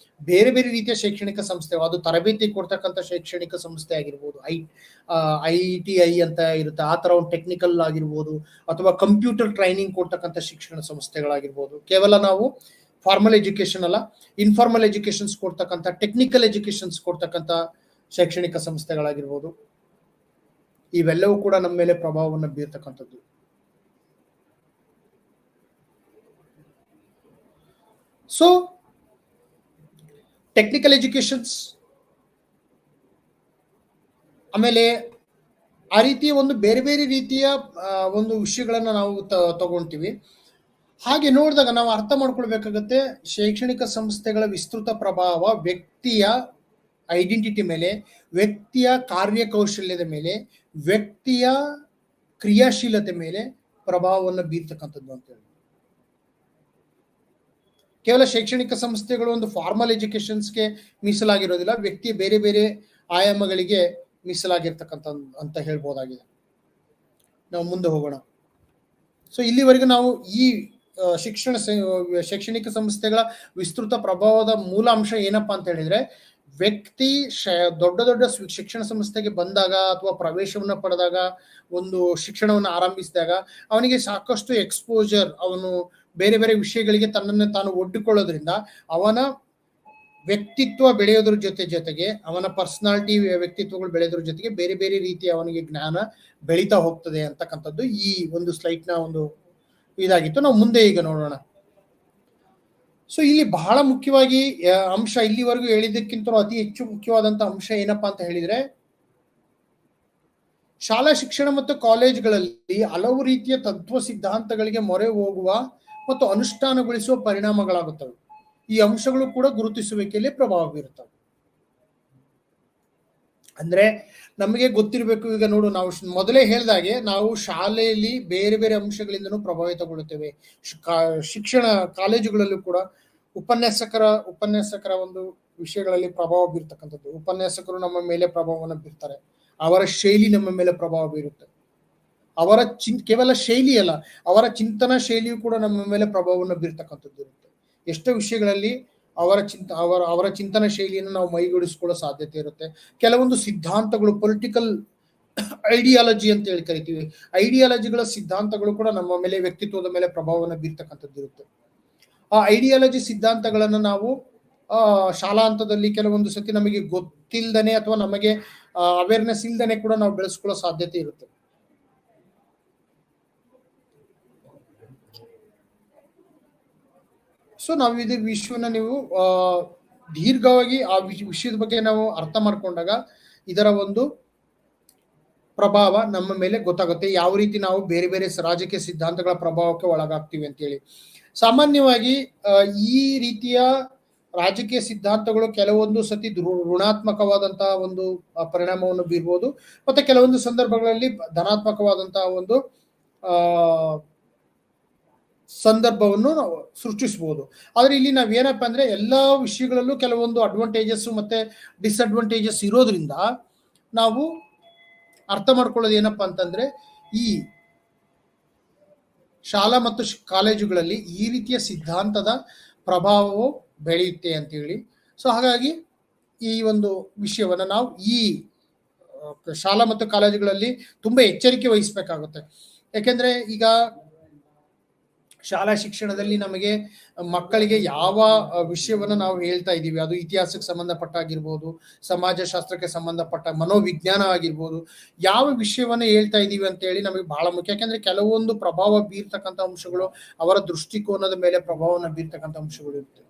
ಬೇರೆ ಬೇರೆ ರೀತಿಯ ಶೈಕ್ಷಣಿಕ ಸಂಸ್ಥೆ, ಅದು ತರಬೇತಿ ಕೊಡ್ತಕ್ಕಂಥ ಶೈಕ್ಷಣಿಕ ಸಂಸ್ಥೆ ಆಗಿರ್ಬೋದು, ITI ಅಂತ ಇರುತ್ತೆ, ಆ ತರ ಒಂದು ಟೆಕ್ನಿಕಲ್ ಆಗಿರ್ಬೋದು, ಅಥವಾ ಕಂಪ್ಯೂಟರ್ ಟ್ರೈನಿಂಗ್ ಕೊಡ್ತಕ್ಕಂಥ ಶಿಕ್ಷಣ ಸಂಸ್ಥೆಗಳಾಗಿರ್ಬೋದು. ಕೇವಲ ನಾವು ಫಾರ್ಮಲ್ ಎಜುಕೇಶನ್ ಅಲ್ಲ, ಇನ್ಫಾರ್ಮಲ್ ಎಜುಕೇಶನ್ಸ್ ಕೊಡ್ತಕ್ಕಂಥ, ಟೆಕ್ನಿಕಲ್ ಎಜುಕೇಶನ್ಸ್ ಕೊಡ್ತಕ್ಕಂಥ ಶೈಕ್ಷಣಿಕ ಸಂಸ್ಥೆಗಳಾಗಿರ್ಬೋದು. ಇವೆಲ್ಲವೂ ಕೂಡ ನಮ್ಮ ಮೇಲೆ ಪ್ರಭಾವವನ್ನು ಬೀರ್ತಕ್ಕಂಥದ್ದು. ಸೊ ಟೆಕ್ನಿಕಲ್ ಎಜುಕೇಶನ್ಸ್, ಆಮೇಲೆ ಆ ರೀತಿಯ ಒಂದು ಬೇರೆ ಬೇರೆ ರೀತಿಯ ಒಂದು ವಿಷಯಗಳನ್ನ ನಾವು ತಗೊಂತೀವಿ. ಹಾಗೆ ನೋಡಿದಾಗ ನಾವು ಅರ್ಥ ಮಾಡ್ಕೊಳ್ಬೇಕಾಗತ್ತೆ, ಶೈಕ್ಷಣಿಕ ಸಂಸ್ಥೆಗಳ ವಿಸ್ತೃತ ಪ್ರಭಾವ ವ್ಯಕ್ತಿಯ ಐಡೆಂಟಿಟಿ ಮೇಲೆ, ವ್ಯಕ್ತಿಯ ಕಾರ್ಯಕೌಶಲ್ಯದ ಮೇಲೆ, ವ್ಯಕ್ತಿಯ ಕ್ರಿಯಾಶೀಲತೆ ಮೇಲೆ ಪ್ರಭಾವವನ್ನು ಬೀರ್ತಕ್ಕಂಥದ್ದು ಅಂತ ಹೇಳಿ. ಕೇವಲ ಶೈಕ್ಷಣಿಕ ಸಂಸ್ಥೆಗಳು ಒಂದು ಫಾರ್ಮಲ್ ಎಜುಕೇಶನ್ಸ್ಗೆ ಮೀಸಲಾಗಿರೋದಿಲ್ಲ, ವ್ಯಕ್ತಿಯ ಬೇರೆ ಬೇರೆ ಆಯಾಮಗಳಿಗೆ ಮೀಸಲಾಗಿರ್ತಕ್ಕಂಥ ಅಂತ ಹೇಳ್ಬೋದಾಗಿದೆ. ನಾವು ಮುಂದೆ ಹೋಗೋಣ. ಸೊ ಇಲ್ಲಿವರೆಗೂ ನಾವು ಈ ಶೈಕ್ಷಣಿಕ ಸಂಸ್ಥೆಗಳ ವಿಸ್ತೃತ ಪ್ರಭಾವದ ಮೂಲ ಅಂಶ ಏನಪ್ಪಾ ಅಂತ ಹೇಳಿದ್ರೆ, ವ್ಯಕ್ತಿ ದೊಡ್ಡ ದೊಡ್ಡ ಶಿಕ್ಷಣ ಸಂಸ್ಥೆಗೆ ಬಂದಾಗ ಅಥವಾ ಪ್ರವೇಶವನ್ನು ಪಡೆದಾಗ, ಒಂದು ಶಿಕ್ಷಣವನ್ನು ಆರಂಭಿಸಿದಾಗ ಅವನಿಗೆ ಸಾಕಷ್ಟು ಎಕ್ಸ್ಪೋಜರ್, ಅವನು ಬೇರೆ ಬೇರೆ ವಿಷಯಗಳಿಗೆ ತನ್ನನ್ನು ತಾನು ಒಡ್ಡಿಕೊಳ್ಳೋದ್ರಿಂದ ಅವನ ವ್ಯಕ್ತಿತ್ವ ಬೆಳೆಯೋದ್ರ ಜೊತೆಗೆ ಅವನ ಪರ್ಸನಾಲಿಟಿ ವ್ಯಕ್ತಿತ್ವಗಳು ಬೆಳೆಯೋದ್ರ ಜೊತೆಗೆ ಬೇರೆ ಬೇರೆ ರೀತಿಯ ಅವನಿಗೆ ಜ್ಞಾನ ಬೆಳೀತಾ ಹೋಗ್ತದೆ ಅಂತಕ್ಕಂಥದ್ದು ಈ ಒಂದು ಸ್ಲೈಡ್ ನ ಒಂದು ಇದಾಗಿತ್ತು. ನಾವು ಮುಂದೆ ಈಗ ನೋಡೋಣ. ಸೊ ಇಲ್ಲಿ ಬಹಳ ಮುಖ್ಯವಾಗಿ ಅಂಶ, ಇಲ್ಲಿವರೆಗೂ ಹೇಳಿದ್ದಕ್ಕಿಂತ ಅತಿ ಹೆಚ್ಚು ಮುಖ್ಯವಾದಂತ ಅಂಶ ಏನಪ್ಪಾ ಅಂತ ಹೇಳಿದ್ರೆ, ಶಾಲಾ ಶಿಕ್ಷಣ ಮತ್ತು ಕಾಲೇಜುಗಳಲ್ಲಿ ಹಲವು ರೀತಿಯ ತತ್ವ ಸಿದ್ಧಾಂತಗಳಿಗೆ ಮೊರೆ ಹೋಗುವ ಮತ್ತು ಅನುಷ್ಠಾನಗೊಳಿಸುವ ಪರಿಣಾಮಗಳಾಗುತ್ತವೆ. ಈ ಅಂಶಗಳು ಕೂಡ ಗುರುತಿಸುವಿಕೆಯಲ್ಲಿ ಪ್ರಭಾವ ಬೀರುತ್ತವೆ. ಅಂದ್ರೆ ನಮಗೆ ಗೊತ್ತಿರಬೇಕು, ಈಗ ನೋಡು, ನಾವು ಮೊದಲೇ ಹೇಳಿದಾಗೆ ನಾವು ಶಾಲೆಯಲ್ಲಿ ಬೇರೆ ಬೇರೆ ಅಂಶಗಳಿಂದನೂ ಪ್ರಭಾವಿತಗೊಳ್ಳುತ್ತೇವೆ. ಶಿಕ್ಷಣ ಕಾಲೇಜುಗಳಲ್ಲೂ ಕೂಡ ಉಪನ್ಯಾಸಕರ ಒಂದು ವಿಷಯಗಳಲ್ಲಿ ಪ್ರಭಾವ ಬೀರ್ತಕ್ಕಂಥದ್ದು. ಉಪನ್ಯಾಸಕರು ನಮ್ಮ ಮೇಲೆ ಪ್ರಭಾವವನ್ನು ಬೀರ್ತಾರೆ. ಅವರ ಶೈಲಿ ನಮ್ಮ ಮೇಲೆ ಪ್ರಭಾವ ಬೀರುತ್ತೆ. ಅವರ ಕೇವಲ ಶೈಲಿ ಅಲ್ಲ, ಅವರ ಚಿಂತನ ಶೈಲಿಯು ಕೂಡ ನಮ್ಮ ಮೇಲೆ ಪ್ರಭಾವವನ್ನು ಬೀರ್ತಕ್ಕಂಥದ್ದು ಇರುತ್ತೆ. ಎಷ್ಟೋ ವಿಷಯಗಳಲ್ಲಿ ಅವರ ಚಿಂತನ ಶೈಲಿಯನ್ನು ನಾವು ಮೈಗೂಡಿಸಿಕೊಳ್ಳೋ ಸಾಧ್ಯತೆ ಇರುತ್ತೆ. ಕೆಲವೊಂದು ಸಿದ್ಧಾಂತಗಳು, ಪೊಲಿಟಿಕಲ್ ಐಡಿಯಾಲಜಿ ಅಂತ ಹೇಳಿ ಕರಿತೀವಿ, ಐಡಿಯಾಲಜಿಗಳ ಸಿದ್ಧಾಂತಗಳು ಕೂಡ ನಮ್ಮ ಮೇಲೆ, ವ್ಯಕ್ತಿತ್ವದ ಮೇಲೆ ಪ್ರಭಾವವನ್ನು ಬೀರ್ತಕ್ಕಂಥದ್ದು ಇರುತ್ತೆ. ಆ ಐಡಿಯಾಲಜಿ ಸಿದ್ಧಾಂತಗಳನ್ನು ನಾವು ಶಾಲಾ ಹಂತದಲ್ಲಿ ಕೆಲವೊಂದು ಸತಿ ನಮಗೆ ಗೊತ್ತಿಲ್ಲದನೆ ಅಥವಾ ನಮಗೆ ಅವೇರ್ನೆಸ್ ಇಲ್ದನೆ ಕೂಡ ನಾವು ಬೆಳೆಸ್ಕೊಳ್ಳೋ ಸಾಧ್ಯತೆ ಇರುತ್ತೆ. ಸೊ ನಾವು ಇದು ವಿಷಯವನ್ನ ನೀವು ದೀರ್ಘವಾಗಿ ಆ ವಿಷಯದ ಬಗ್ಗೆ ನಾವು ಅರ್ಥ ಮಾಡ್ಕೊಂಡಾಗ ಇದರ ಒಂದು ಪ್ರಭಾವ ನಮ್ಮ ಮೇಲೆ ಗೊತ್ತಾಗುತ್ತೆ, ಯಾವ ರೀತಿ ನಾವು ಬೇರೆ ಬೇರೆ ರಾಜಕೀಯ ಸಿದ್ಧಾಂತಗಳ ಪ್ರಭಾವಕ್ಕೆ ಒಳಗಾಗ್ತೀವಿ ಅಂತೇಳಿ. ಸಾಮಾನ್ಯವಾಗಿ ಈ ರೀತಿಯ ರಾಜಕೀಯ ಸಿದ್ಧಾಂತಗಳು ಕೆಲವೊಂದು ಸತಿ ಋಣಾತ್ಮಕವಾದಂತಹ ಒಂದು ಪರಿಣಾಮವನ್ನು ಬೀರ್ಬೋದು, ಮತ್ತೆ ಕೆಲವೊಂದು ಸಂದರ್ಭಗಳಲ್ಲಿ ಧನಾತ್ಮಕವಾದಂತಹ ಒಂದು ಸಂದರ್ಭವನ್ನು ನಾವು ಸೃಷ್ಟಿಸಬಹುದು. ಆದ್ರೆ ಇಲ್ಲಿ ನಾವೇನಪ್ಪ ಅಂದ್ರೆ, ಎಲ್ಲಾ ವಿಷಯಗಳಲ್ಲೂ ಕೆಲವೊಂದು ಅಡ್ವಾಂಟೇಜಸ್ ಮತ್ತೆ ಡಿಸ್ಅಡ್ವಾಂಟೇಜಸ್ ಇರೋದ್ರಿಂದ ನಾವು ಅರ್ಥ ಮಾಡ್ಕೊಳ್ಳೋದು ಏನಪ್ಪಾ ಅಂತಂದ್ರೆ, ಈ ಶಾಲಾ ಮತ್ತು ಕಾಲೇಜುಗಳಲ್ಲಿ ಈ ರೀತಿಯ ಸಿದ್ಧಾಂತದ ಪ್ರಭಾವವು ಬೆಳೆಯುತ್ತೆ ಅಂತೇಳಿ. ಸೊ ಹಾಗಾಗಿ ಈ ಒಂದು ವಿಷಯವನ್ನ ನಾವು ಈ ಶಾಲಾ ಮತ್ತು ಕಾಲೇಜುಗಳಲ್ಲಿ ತುಂಬಾ ಎಚ್ಚರಿಕೆ ವಹಿಸ್ಬೇಕಾಗುತ್ತೆ. ಯಾಕೆಂದ್ರೆ ಈಗ ಶಾಲಾ ಶಿಕ್ಷಣದಲ್ಲಿ ನಮಗೆ ಮಕ್ಕಳಿಗೆ ಯಾವ ವಿಷಯವನ್ನ ನಾವು ಹೇಳ್ತಾ ಇದ್ದೀವಿ, ಅದು ಇತಿಹಾಸಕ್ಕೆ ಸಂಬಂಧಪಟ್ಟಾಗಿರ್ಬೋದು, ಸಮಾಜಶಾಸ್ತ್ರಕ್ಕೆ ಸಂಬಂಧಪಟ್ಟ, ಮನೋವಿಜ್ಞಾನ ಆಗಿರ್ಬೋದು, ಯಾವ ವಿಷಯವನ್ನ ಹೇಳ್ತಾ ಇದ್ದೀವಿ ಅಂತ ಹೇಳಿ ನಮಗೆ ಬಹಳ ಮುಖ್ಯ. ಯಾಕೆಂದ್ರೆ ಕೆಲವೊಂದು ಪ್ರಭಾವ ಬೀರ್ತಕ್ಕಂಥ ಅಂಶಗಳು ಅವರ ದೃಷ್ಟಿಕೋನದ ಮೇಲೆ ಪ್ರಭಾವವನ್ನು ಬೀರ್ತಕ್ಕಂಥ ಅಂಶಗಳು ಇರುತ್ತೆ.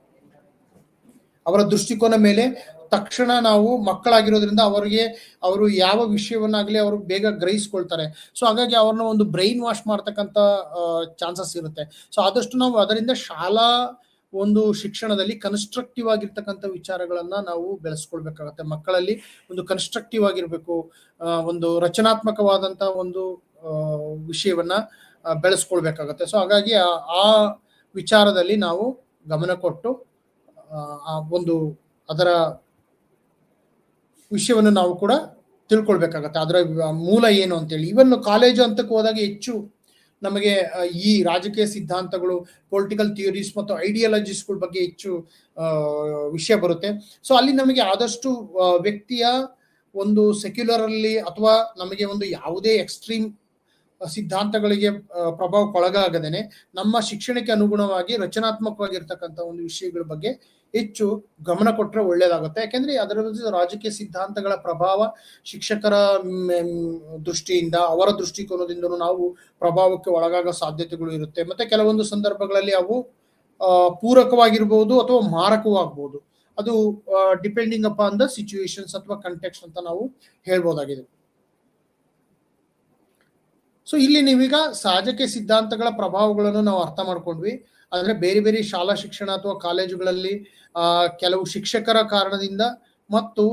ಅವರ ದೃಷ್ಟಿಕೋನ ಮೇಲೆ ತಕ್ಷಣ ನಾವು ಮಕ್ಕಳಾಗಿರೋದ್ರಿಂದ ಅವರು ಯಾವ ವಿಷಯವನ್ನಾಗ್ಲಿ ಅವರು ಬೇಗ ಗ್ರಹಿಸ್ಕೊಳ್ತಾರೆ. ಸೊ ಹಾಗಾಗಿ ಅವ್ರನ್ನ ಒಂದು ಬ್ರೈನ್ ವಾಶ್ ಮಾಡ್ತಕ್ಕಂಥ ಚಾನ್ಸಸ್ ಇರುತ್ತೆ. ಸೊ ಆದಷ್ಟು ನಾವು ಅದರಿಂದ ಶಾಲಾ ಒಂದು ಶಿಕ್ಷಣದಲ್ಲಿ ಕನ್ಸ್ಟ್ರಕ್ಟಿವ್ ಆಗಿರ್ತಕ್ಕಂಥ ವಿಚಾರಗಳನ್ನ ನಾವು ಬೆಳೆಸ್ಕೊಳ್ಬೇಕಾಗತ್ತೆ. ಮಕ್ಕಳಲ್ಲಿ ಒಂದು ಕನ್ಸ್ಟ್ರಕ್ಟಿವ್ ಆಗಿರ್ಬೇಕು, ಒಂದು ರಚನಾತ್ಮಕವಾದಂತ ಒಂದು ವಿಷಯವನ್ನ ಬೆಳೆಸ್ಕೊಳ್ಬೇಕಾಗತ್ತೆ. ಸೊ ಹಾಗಾಗಿ ಆ ವಿಚಾರದಲ್ಲಿ ನಾವು ಗಮನ ಕೊಟ್ಟು ಒಂದು ಅದರ ವಿಷಯವನ್ನು ನಾವು ಕೂಡ ತಿಳ್ಕೊಳ್ಬೇಕಾಗತ್ತೆ, ಅದರ ಮೂಲ ಏನು ಅಂತೇಳಿ. ಇವನ್ ಕಾಲೇಜು ಹಂತಕ್ಕೆ ಹೋದಾಗ ಹೆಚ್ಚು ನಮಗೆ ಈ ರಾಜಕೀಯ ಸಿದ್ಧಾಂತಗಳು, ಪೊಲಿಟಿಕಲ್ ಥಿಯರೀಸ್ ಮತ್ತು ಐಡಿಯಾಲಜಿಸ್ಗಳ ಬಗ್ಗೆ ಹೆಚ್ಚು ವಿಷಯ ಬರುತ್ತೆ. ಸೊ ಅಲ್ಲಿ ನಮಗೆ ಆದಷ್ಟು ವ್ಯಕ್ತಿಯ ಒಂದು ಸೆಕ್ಯುಲರ್ ಅಲ್ಲಿ ಅಥವಾ ನಮಗೆ ಒಂದು ಯಾವುದೇ ಎಕ್ಸ್ಟ್ರೀಮ್ ಸಿದ್ಧಾಂತಗಳಿಗೆ ಪ್ರಭಾವಕ್ಕೊಳಗಾಗದೇನೆ ನಮ್ಮ ಶಿಕ್ಷಣಕ್ಕೆ ಅನುಗುಣವಾಗಿ ರಚನಾತ್ಮಕವಾಗಿರ್ತಕ್ಕಂಥ ಒಂದು ವಿಷಯಗಳ ಬಗ್ಗೆ ಹೆಚ್ಚು ಗಮನ ಕೊಟ್ಟರೆ ಒಳ್ಳೇದಾಗುತ್ತೆ. ಯಾಕೆಂದ್ರೆ ಅದರ ರಾಜಕೀಯ ಸಿದ್ಧಾಂತಗಳ ಪ್ರಭಾವ ಶಿಕ್ಷಕರ ದೃಷ್ಟಿಯಿಂದ, ಅವರ ದೃಷ್ಟಿಕೋನದಿಂದಲೂ ನಾವು ಪ್ರಭಾವಕ್ಕೆ ಒಳಗಾಗೋ ಸಾಧ್ಯತೆಗಳು ಇರುತ್ತೆ. ಮತ್ತೆ ಕೆಲವೊಂದು ಸಂದರ್ಭಗಳಲ್ಲಿ ಅವು ಪೂರಕವಾಗಿರ್ಬೋದು ಅಥವಾ ಮಾರಕವಾಗಬಹುದು. ಅದು ಡಿಪೆಂಡಿಂಗ್ ಅಪಾನ್ ದ ಸಿಚುವೇಶನ್ಸ್ ಅಥವಾ ಕಂಟೆಕ್ಸ್ಟ್ ಅಂತ ನಾವು ಹೇಳ್ಬೋದಾಗಿದೆ. ಸೊ ಇಲ್ಲಿ ನೀವೀಗ ರಾಜಕೀಯ ಸಿದ್ಧಾಂತಗಳ ಪ್ರಭಾವಗಳನ್ನು ನಾವು ಅರ್ಥ ಮಾಡ್ಕೊಂಡ್ವಿ. ಅಂದ್ರೆ ಬೇರೆ ಬೇರೆ ಶಾಲಾ ಶಿಕ್ಷಣ ಅಥವಾ ಕಾಲೇಜುಗಳಲ್ಲಿ ಕೆಲವು ಶಿಕ್ಷಕರ ಕಾರಣದಿಂದ ಮತ್ತು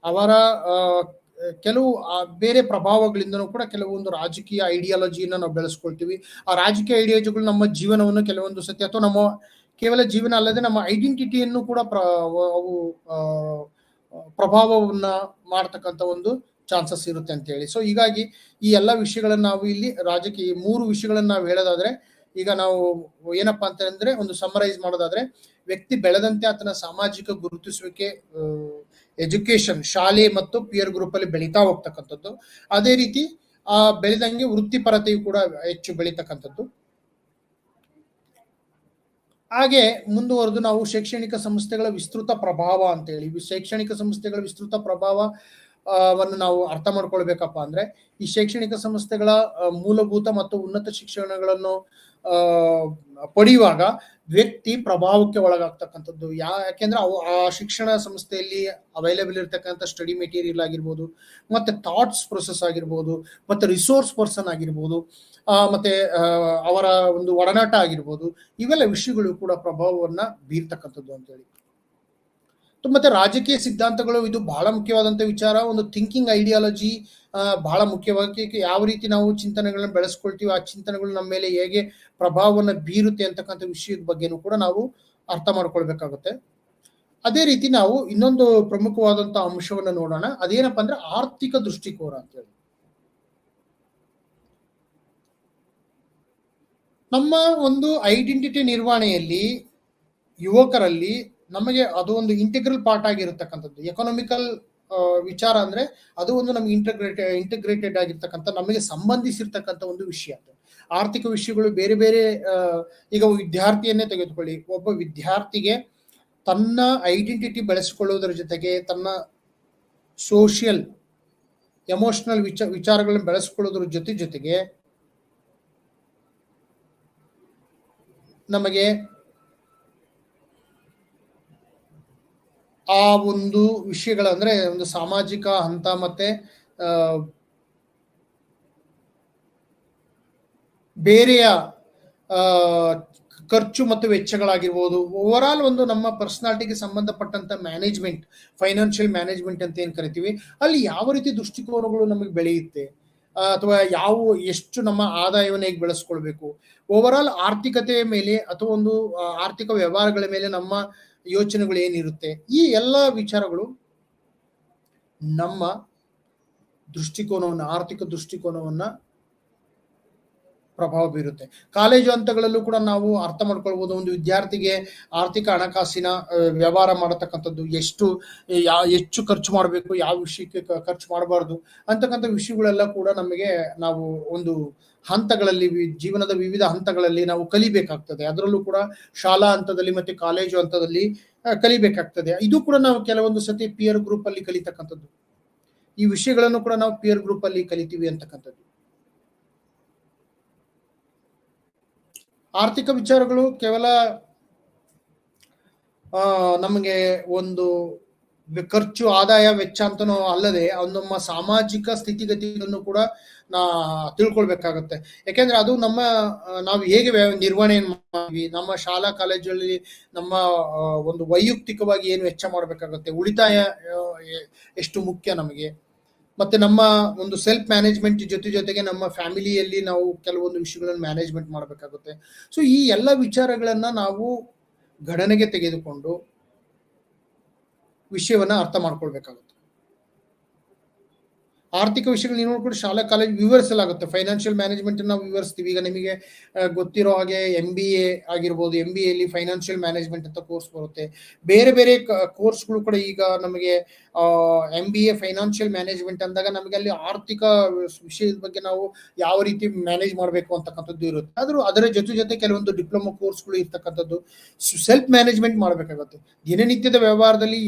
ಅವರ ಕೆಲವು ಬೇರೆ ಪ್ರಭಾವಗಳಿಂದನೂ ಕೂಡ ಕೆಲವೊಂದು ರಾಜಕೀಯ ಐಡಿಯಾಲಜಿಯನ್ನು ನಾವು ಬೆಳೆಸ್ಕೊಳ್ತೀವಿ. ಆ ರಾಜಕೀಯ ಐಡಿಯಾಲಜಿಗಳು ನಮ್ಮ ಜೀವನವನ್ನು ಕೆಲವೊಂದು ಸತಿ ಅಥವಾ ನಮ್ಮ ಕೇವಲ ಜೀವನ ಅಲ್ಲದೆ ನಮ್ಮ ಐಡೆಂಟಿಟಿಯನ್ನು ಕೂಡ ಅವು ಪ್ರಭಾವವನ್ನ ಮಾಡ್ತಕ್ಕಂಥ ಒಂದು ಚಾನ್ಸಸ್ ಇರುತ್ತೆ ಅಂತ ಹೇಳಿ. ಸೊ ಹೀಗಾಗಿ ಈ ಎಲ್ಲ ವಿಷಯಗಳನ್ನ ನಾವು ಇಲ್ಲಿ ರಾಜಕೀಯ 3 ವಿಷಯಗಳನ್ನ ನಾವು ಹೇಳೋದಾದ್ರೆ, ಈಗ ನಾವು ಏನಪ್ಪಾ ಅಂತಂದ್ರೆ ಒಂದು ಸಮರೈಸ್ ಮಾಡೋದಾದ್ರೆ, ವ್ಯಕ್ತಿ ಬೆಳೆದಂತೆ ಆತನ ಸಾಮಾಜಿಕ ಗುರುತಿಸುವಿಕೆ, ಎಜುಕೇಶನ್, ಶಾಲೆ ಮತ್ತು ಪಿಯರ್ ಗ್ರೂಪ್ ಅಲ್ಲಿ ಬೆಳೀತಾ ಹೋಗ್ತಕ್ಕಂಥದ್ದು. ಅದೇ ರೀತಿ ಬೆಳೆದಂಗೆ ವೃತ್ತಿಪರತೆಯು ಕೂಡ ಹೆಚ್ಚು ಬೆಳೀತಕ್ಕಂಥದ್ದು. ಹಾಗೆ ಮುಂದುವರೆದು ನಾವು ಶೈಕ್ಷಣಿಕ ಸಂಸ್ಥೆಗಳ ವಿಸ್ತೃತ ಪ್ರಭಾವ ಅಂತ ಹೇಳಿ, ಶೈಕ್ಷಣಿಕ ಸಂಸ್ಥೆಗಳ ವಿಸ್ತೃತ ಪ್ರಭಾವವನ್ನು ನಾವು ಅರ್ಥ ಮಾಡ್ಕೊಳ್ಬೇಕಪ್ಪ ಅಂದ್ರೆ, ಈ ಶೈಕ್ಷಣಿಕ ಸಂಸ್ಥೆಗಳ ಮೂಲಭೂತ ಮತ್ತು ಉನ್ನತ ಶಿಕ್ಷಣಗಳನ್ನು ಪಡೆಯುವಾಗ ವ್ಯಕ್ತಿ ಪ್ರಭಾವಕ್ಕೆ ಒಳಗಾಗ್ತಕ್ಕಂಥದ್ದು. ಯಾಕೆಂದ್ರೆ ಆ ಶಿಕ್ಷಣ ಸಂಸ್ಥೆಯಲ್ಲಿ ಅವೈಲೇಬಲ್ ಇರ್ತಕ್ಕಂಥ ಸ್ಟಡಿ ಮೆಟೀರಿಯಲ್ ಆಗಿರ್ಬೋದು, ಮತ್ತೆ ಥಾಟ್ಸ್ ಪ್ರೊಸೆಸ್ ಆಗಿರ್ಬೋದು, ಮತ್ತೆ ರಿಸೋರ್ಸ್ ಪರ್ಸನ್ ಆಗಿರ್ಬೋದು, ಮತ್ತೆ ಅವರ ಒಂದು ಒಡನಾಟ ಆಗಿರ್ಬೋದು, ಇವೆಲ್ಲ ವಿಷಯಗಳು ಕೂಡ ಪ್ರಭಾವವನ್ನ ಬೀರ್ತಕ್ಕಂಥದ್ದು ಅಂತ ಹೇಳಿ. ಮತ್ತೆ ರಾಜಕೀಯ ಸಿದ್ಧಾಂತಗಳು ಇದು ಬಹಳ ಮುಖ್ಯವಾದಂತ ವಿಚಾರ. ಒಂದು ಥಿಂಕಿಂಗ್ ಐಡಿಯಾಲಜಿ ಬಹಳ ಮುಖ್ಯವಾಗಿ, ಯಾವ ರೀತಿ ನಾವು ಚಿಂತನೆಗಳನ್ನ ಬೆಳೆಸ್ಕೊಳ್ತೀವಿ, ಆ ಚಿಂತನೆಗಳು ನಮ್ಮ ಮೇಲೆ ಹೇಗೆ ಪ್ರಭಾವವನ್ನು ಬೀರುತ್ತೆ ಅಂತಕ್ಕಂಥ ವಿಷಯದ ಬಗ್ಗೆನೂ ಕೂಡ ನಾವು ಅರ್ಥ ಮಾಡ್ಕೊಳ್ಬೇಕಾಗುತ್ತೆ. ಅದೇ ರೀತಿ ನಾವು ಇನ್ನೊಂದು ಪ್ರಮುಖವಾದಂತಹ ಅಂಶವನ್ನ ನೋಡೋಣ. ಅದೇನಪ್ಪ ಅಂದ್ರೆ ಆರ್ಥಿಕ ದೃಷ್ಟಿಕೋನ ಅಂತ ಹೇಳಿ. ನಮ್ಮ ಒಂದು ಐಡೆಂಟಿಟಿ ನಿರ್ವಹಣೆಯಲ್ಲಿ ಯುವಕರಲ್ಲಿ ನಮಗೆ ಅದು ಒಂದು ಇಂಟಿಗ್ರಲ್ ಪಾರ್ಟ್ ಆಗಿರತಕ್ಕಂಥದ್ದು. ಎಕನಾಮಿಕಲ್ ವಿಚಾರ ಅಂದ್ರೆ ಅದು ಒಂದು ನಮ್ಗೆ ಇಂಟಿಗ್ರೇಟೆಡ್ ಆಗಿರ್ತಕ್ಕಂಥ, ನಮಗೆ ಸಂಬಂಧಿಸಿರ್ತಕ್ಕಂಥ ಒಂದು ವಿಷಯ. ಆರ್ಥಿಕ ವಿಷಯಗಳು ಬೇರೆ ಬೇರೆ. ಈಗ ವಿದ್ಯಾರ್ಥಿಯನ್ನೇ ತೆಗೆದುಕೊಳ್ಳಿ. ಒಬ್ಬ ವಿದ್ಯಾರ್ಥಿಗೆ ತನ್ನ ಐಡೆಂಟಿಟಿ ಬೆಳೆಸಿಕೊಳ್ಳುವುದರ ಜೊತೆಗೆ ತನ್ನ ಸೋಷಿಯಲ್ ಎಮೋಷನಲ್ ವಿಚಾರಗಳನ್ನು ಬೆಳೆಸಿಕೊಳ್ಳೋದ್ರ ಜೊತೆಗೆ ನಮಗೆ ಆ ಒಂದು ವಿಷಯಗಳ ಅಂದ್ರೆ ಒಂದು ಸಾಮಾಜಿಕ ಹಂತ ಮತ್ತೆ ಬೇರೆಯ ಖರ್ಚು ಮತ್ತು ವೆಚ್ಚಗಳಾಗಿರ್ಬೋದು, ಓವರ್ ಆಲ್ ಒಂದು ನಮ್ಮ ಪರ್ಸನಾಲಿಟಿಗೆ ಸಂಬಂಧಪಟ್ಟಂತ ಮ್ಯಾನೇಜ್ಮೆಂಟ್, ಫೈನಾನ್ಷಿಯಲ್ ಮ್ಯಾನೇಜ್ಮೆಂಟ್ ಅಂತ ಏನ್ ಕರಿತೀವಿ, ಅಲ್ಲಿ ಯಾವ ರೀತಿ ದೃಷ್ಟಿಕೋನಗಳು ನಮಗೆ ಬೆಳೆಯುತ್ತೆ, ಅಥವಾ ಎಷ್ಟು ನಮ್ಮ ಆದಾಯವನ್ನು ಹೇಗೆ ಬೆಳೆಸ್ಕೊಳ್ಬೇಕು, ಓವರ್ ಆಲ್ ಆರ್ಥಿಕತೆಯ ಮೇಲೆ ಅಥವಾ ಒಂದು ಆರ್ಥಿಕ ವ್ಯವಹಾರಗಳ ಮೇಲೆ ನಮ್ಮ ಯೋಚನೆಗಳು ಏನಿರುತ್ತೆ, ಈ ಎಲ್ಲ ವಿಚಾರಗಳು ನಮ್ಮ ದೃಷ್ಟಿಕೋನವನ್ನ, ಆರ್ಥಿಕ ದೃಷ್ಟಿಕೋನವನ್ನ ಪ್ರಭಾವ ಬೀರುತ್ತೆ. ಕಾಲೇಜು ಹಂತಗಳಲ್ಲೂ ಕೂಡ ನಾವು ಅರ್ಥ ಮಾಡ್ಕೊಳ್ಬಹುದು. ಒಂದು ವಿದ್ಯಾರ್ಥಿಗೆ ಆರ್ಥಿಕ ಹಣಕಾಸಿನ ವ್ಯವಹಾರ ಮಾಡತಕ್ಕಂಥದ್ದು, ಹೆಚ್ಚು ಖರ್ಚು ಮಾಡಬೇಕು, ಯಾವ ವಿಷಯಕ್ಕೆ ಖರ್ಚು ಮಾಡಬಾರ್ದು ಅಂತಕ್ಕಂಥ ವಿಷಯಗಳೆಲ್ಲ ಕೂಡ ನಮಗೆ ನಾವು ಒಂದು ಹಂತಗಳಲ್ಲಿ, ಜೀವನದ ವಿವಿಧ ಹಂತಗಳಲ್ಲಿ ನಾವು ಕಲಿಬೇಕಾಗ್ತದೆ. ಅದರಲ್ಲೂ ಕೂಡ ಶಾಲಾ ಹಂತದಲ್ಲಿ ಮತ್ತೆ ಕಾಲೇಜು ಹಂತದಲ್ಲಿ ಕಲಿಬೇಕಾಗ್ತದೆ. ಇದು ಕೂಡ ನಾವು ಕೆಲವೊಂದು ಸತಿ ಪಿಯರ್ ಗ್ರೂಪ್ ಅಲ್ಲಿ ಕಲಿತಕ್ಕಂಥದ್ದು. ಈ ವಿಷಯಗಳನ್ನು ಕೂಡ ನಾವು ಪಿಯರ್ ಗ್ರೂಪ್ ಅಲ್ಲಿ ಕಲಿತೀವಿ ಅಂತಕ್ಕಂಥದ್ದು. ಆರ್ಥಿಕ ವಿಚಾರಗಳು ಕೇವಲ ನಮಗೆ ಒಂದು ಖರ್ಚು, ಆದಾಯ, ವೆಚ್ಚ ಅಂತನೂ ಅಲ್ಲದೆ ನಮ್ಮ ಸಾಮಾಜಿಕ ಸ್ಥಿತಿಗತಿಗಳನ್ನು ಕೂಡ ತಿಳ್ಕೊಳ್ಬೇಕಾಗತ್ತೆ. ಯಾಕೆಂದ್ರೆ ಅದು ನಾವು ಹೇಗೆ ನಿರ್ವಹಣೆ ಮಾಡ್ತೀವಿ, ನಮ್ಮ ಶಾಲಾ ಕಾಲೇಜಲ್ಲಿ ನಮ್ಮ ಒಂದು ವೈಯಕ್ತಿಕವಾಗಿ ಏನು ವೆಚ್ಚ ಮಾಡಬೇಕಾಗತ್ತೆ, ಉಳಿತಾಯ ಎಷ್ಟು ಮುಖ್ಯ ನಮಗೆ, ಮತ್ತೆ ನಮ್ಮ ಒಂದು ಸೆಲ್ಫ್ ಮ್ಯಾನೇಜ್ಮೆಂಟ್ ಜೊತೆಗೆ ನಮ್ಮ ಫ್ಯಾಮಿಲಿಯಲ್ಲಿ ನಾವು ಕೆಲವೊಂದು ವಿಷಯಗಳನ್ನು ಮ್ಯಾನೇಜ್ಮೆಂಟ್ ಮಾಡಬೇಕಾಗುತ್ತೆ. ಸೊ ಈ ಎಲ್ಲ ವಿಚಾರಗಳನ್ನ ನಾವು ಗಣನೆಗೆ ತೆಗೆದುಕೊಂಡು ವಿಷಯವನ್ನ ಅರ್ಥ ಮಾಡ್ಕೊಳ್ಬೇಕಾಗುತ್ತೆ. ಆರ್ಥಿಕ ವಿಷಯಗಳು ನೀವು ನೋಡ್ಕೊಂಡು ಶಾಲಾ ಕಾಲೇಜ್ ವಿವರಿಸಲಾಗುತ್ತೆ. ಫೈನಾನ್ಷಿಯಲ್ ಮ್ಯಾನೇಜ್ಮೆಂಟ್ ನಾವು ವಿವರಿಸ್ತೀವಿ. ಈಗ ನಿಮಗೆ ಗೊತ್ತಿರೋ ಹಾಗೆ MBA ಆಗಿರ್ಬೋದು, MBA ಅಲ್ಲಿ ಫೈನಾನ್ಷಿಯಲ್ ಮ್ಯಾನೇಜ್ಮೆಂಟ್ ಅಂತ ಕೋರ್ಸ್ ಬರುತ್ತೆ. ಬೇರೆ ಬೇರೆ ಕೋರ್ಸ್ಗಳು ಕೂಡ ಈಗ ನಮಗೆ MBA ಫೈನಾನ್ಷಿಯಲ್ ಮ್ಯಾನೇಜ್ಮೆಂಟ್ ಅಂದಾಗ ನಮಗೆ ಅಲ್ಲಿ ಆರ್ಥಿಕ ವಿಷಯದ ಬಗ್ಗೆ ನಾವು ಯಾವ ರೀತಿ ಮ್ಯಾನೇಜ್ ಮಾಡಬೇಕು ಅಂತಕ್ಕಂಥದ್ದು ಇರುತ್ತೆ. ಅದರ ಜೊತೆ ಕೆಲವೊಂದು ಡಿಪ್ಲೊಮಾ ಕೋರ್ಸ್ಗಳು ಇರ್ತಕ್ಕಂಥದ್ದು. ಸೆಲ್ಫ್ ಮ್ಯಾನೇಜ್ಮೆಂಟ್ ಮಾಡಬೇಕಾಗುತ್ತೆ. ದಿನನಿತ್ಯದ ವ್ಯವಹಾರದಲ್ಲಿ